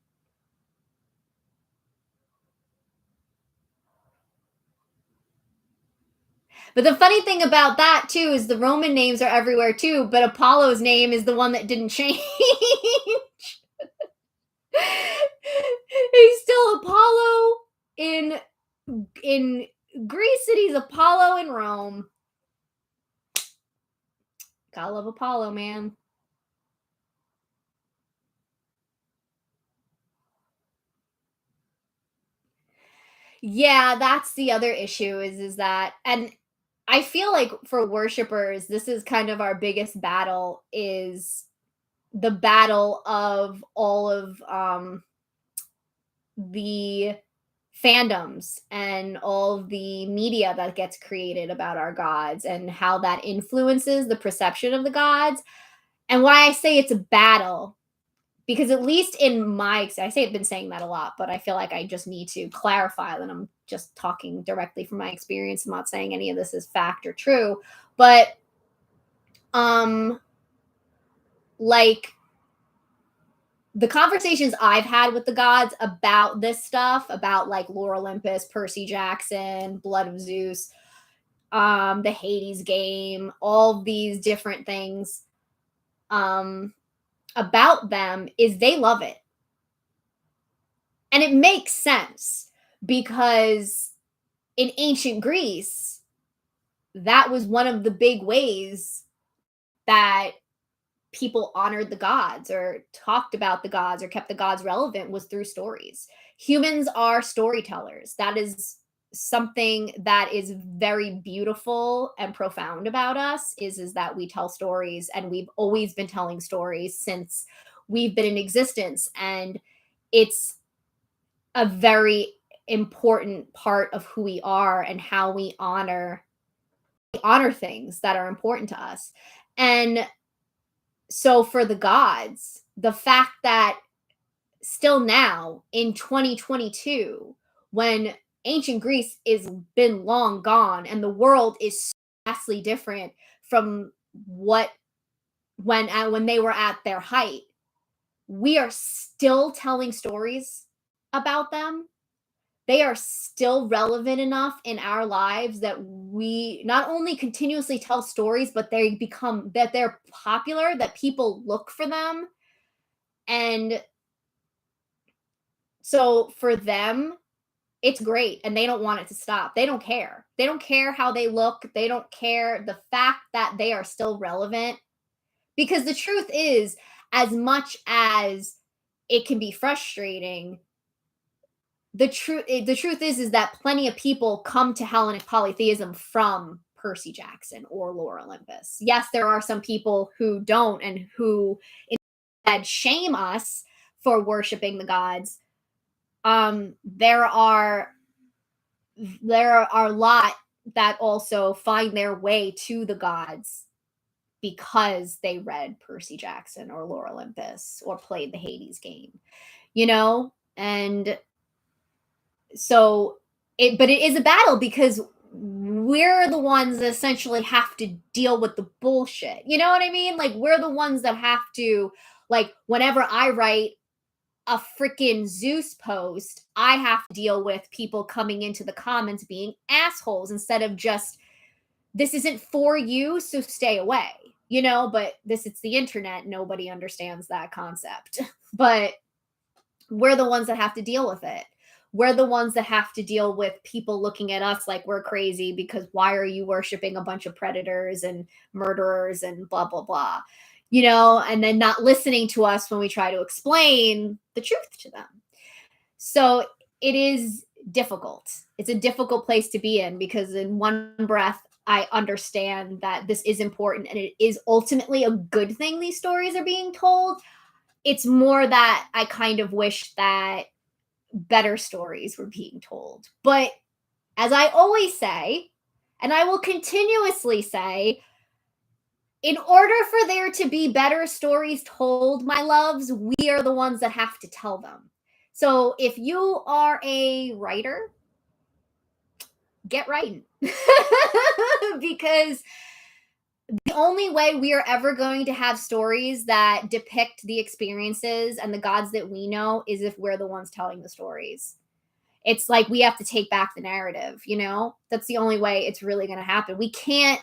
But the funny thing about that too is the Roman names are everywhere too, but Apollo's name is the one that didn't change. He's still Apollo in Greece, and he's Apollo in Rome. Gotta love Apollo, man. Yeah, that's the other issue is that, and I feel like for worshipers, this is kind of our biggest battle, is the battle of all of the fandoms and all of the media that gets created about our gods and how that influences the perception of the gods. And why I say it's a battle, because at least in I say I've been saying that a lot, but I feel like I just need to clarify that I'm just talking directly from my experience. I'm not saying any of this is fact or true, but um like the conversations I've had with the gods about this stuff, about like Lore Olympus, Percy Jackson, Blood of Zeus, the Hades game, all these different things about them, is they love it. And it makes sense, because in ancient Greece, that was one of the big ways that people honored the gods or talked about the gods or kept the gods relevant, was through stories. Humans are storytellers. That is something that is very beautiful and profound about us, is that we tell stories, and we've always been telling stories since we've been in existence. And it's a very important part of who we are and how we honor things that are important to us. And so for the gods, the fact that still now in 2022, when ancient Greece is been long gone and the world is vastly different from what when they were at their height, we are still telling stories about them. They are still relevant enough in our lives that we not only continuously tell stories, but they're popular, that people look for them. And so for them, it's great, and they don't want it to stop. They don't care. They don't care how they look. They don't care, the fact that they are still relevant. Because the truth is, as much as it can be frustrating, the truth is that plenty of people come to Hellenic polytheism from Percy Jackson or Lore Olympus. Yes, there are some people who don't, and who instead shame us for worshiping the gods. There are a lot that also find their way to the gods because they read Percy Jackson or Lore Olympus or played the Hades game, and so but it is a battle, because we're the ones that essentially have to deal with the bullshit. You know what I mean? Like, we're the ones that have to, like, whenever I write a freaking Zeus post, I have to deal with people coming into the comments being assholes, instead of just, this isn't for you, so stay away. But it's the internet. Nobody understands that concept. But we're the ones that have to deal with it. We're the ones that have to deal with people looking at us like we're crazy, because why are you worshiping a bunch of predators and murderers and blah, blah, blah, and then not listening to us when we try to explain the truth to them. So it is difficult. It's a difficult place to be in, because in one breath, I understand that this is important and it is ultimately a good thing these stories are being told. It's more that I kind of wish that better stories were being told. But as I always say, and I will continuously say, in order for there to be better stories told, my loves, we are the ones that have to tell them. So if you are a writer, get writing. Because the only way we are ever going to have stories that depict the experiences and the gods that we know is if we're the ones telling the stories. It's like we have to take back the narrative, That's the only way it's really going to happen. We can't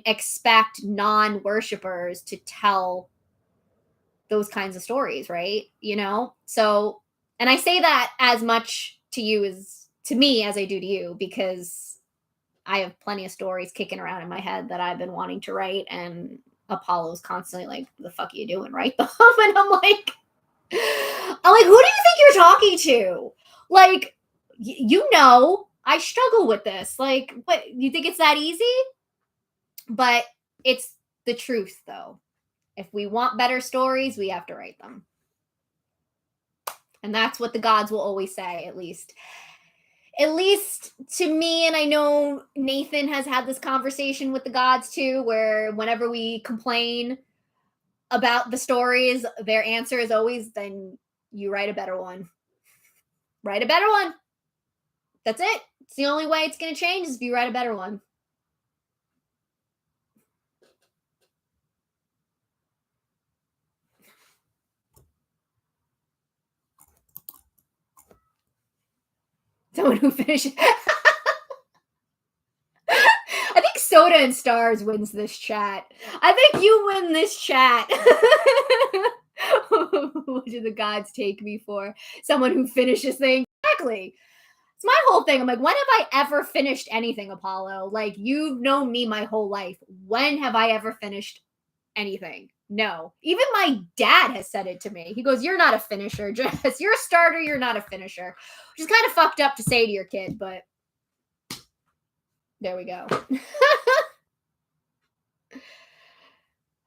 expect non-worshipers to tell those kinds of stories, right? So, and I say that as much to me as I do to you, because I have plenty of stories kicking around in my head that I've been wanting to write, and Apollo's constantly like, "The fuck are you doing? Write them." And I'm like, who do you think you're talking to? Like, I struggle with this. Like, what, you think it's that easy? But it's the truth, though. If we want better stories, we have to write them. And that's what the gods will always say, at least. At least to me, and I know Nathan has had this conversation with the gods too, where whenever we complain about the stories, their answer is always, then you write a better one. Write a better one. That's it. It's the only way it's going to change is if you write a better one. Someone who finishes. I think Soda and Stars wins this chat. I think you win this chat. What do the gods take me for? Someone who finishes things. Exactly. It's my whole thing. I'm like, when have I ever finished anything, Apollo? Like, you've known me my whole life. When have I ever finished anything? No. Even my dad has said it to me. He goes, you're not a finisher, Jess. You're a starter. You're not a finisher. Which is kind of fucked up to say to your kid, but there we go.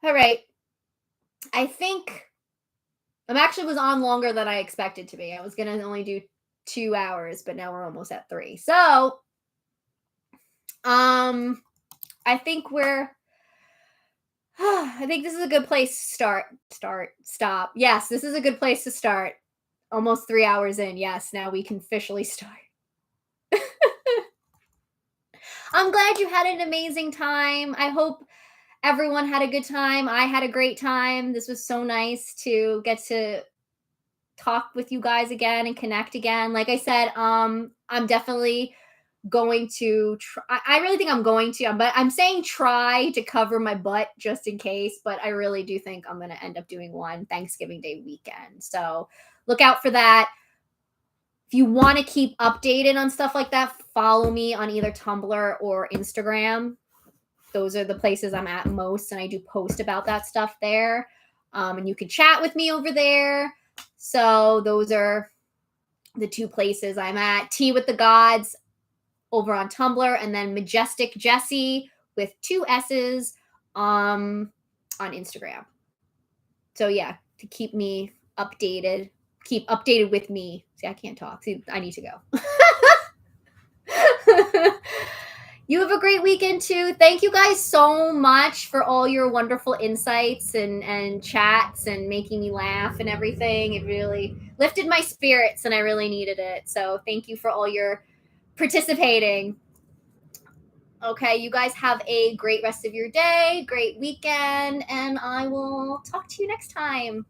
All right. I think I'm actually was on longer than I expected to be. I was going to only do 2 hours, but now we're almost at 3. So, I think I think this is a good place to stop. Yes, this is a good place to start. Almost 3 hours in. Yes, now we can officially start. I'm glad you had an amazing time. I hope everyone had a good time. I had a great time. This was so nice to get to talk with you guys again and connect again. Like I said, I'm definitely going to try. I really think I'm going to, but I'm saying try to cover my butt just in case. But I really do think I'm going to end up doing one Thanksgiving Day weekend. So look out for that. If you want to keep updated on stuff like that, follow me on either Tumblr or Instagram. Those are the places I'm at most, and I do post about that stuff there. And you can chat with me over there. So those are the 2 places I'm at. Tea with the Gods over on Tumblr, and then Majestic Jessie with 2 S's on Instagram. So yeah, to keep me updated. Keep updated with me. See, I can't talk. See, I need to go. You have a great weekend too. Thank you guys so much for all your wonderful insights and chats and making me laugh and everything. It really lifted my spirits and I really needed it. So thank you for all your participating. Okay, you guys have a great rest of your day, great weekend, and I will talk to you next time.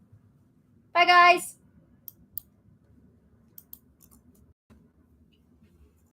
Bye, guys.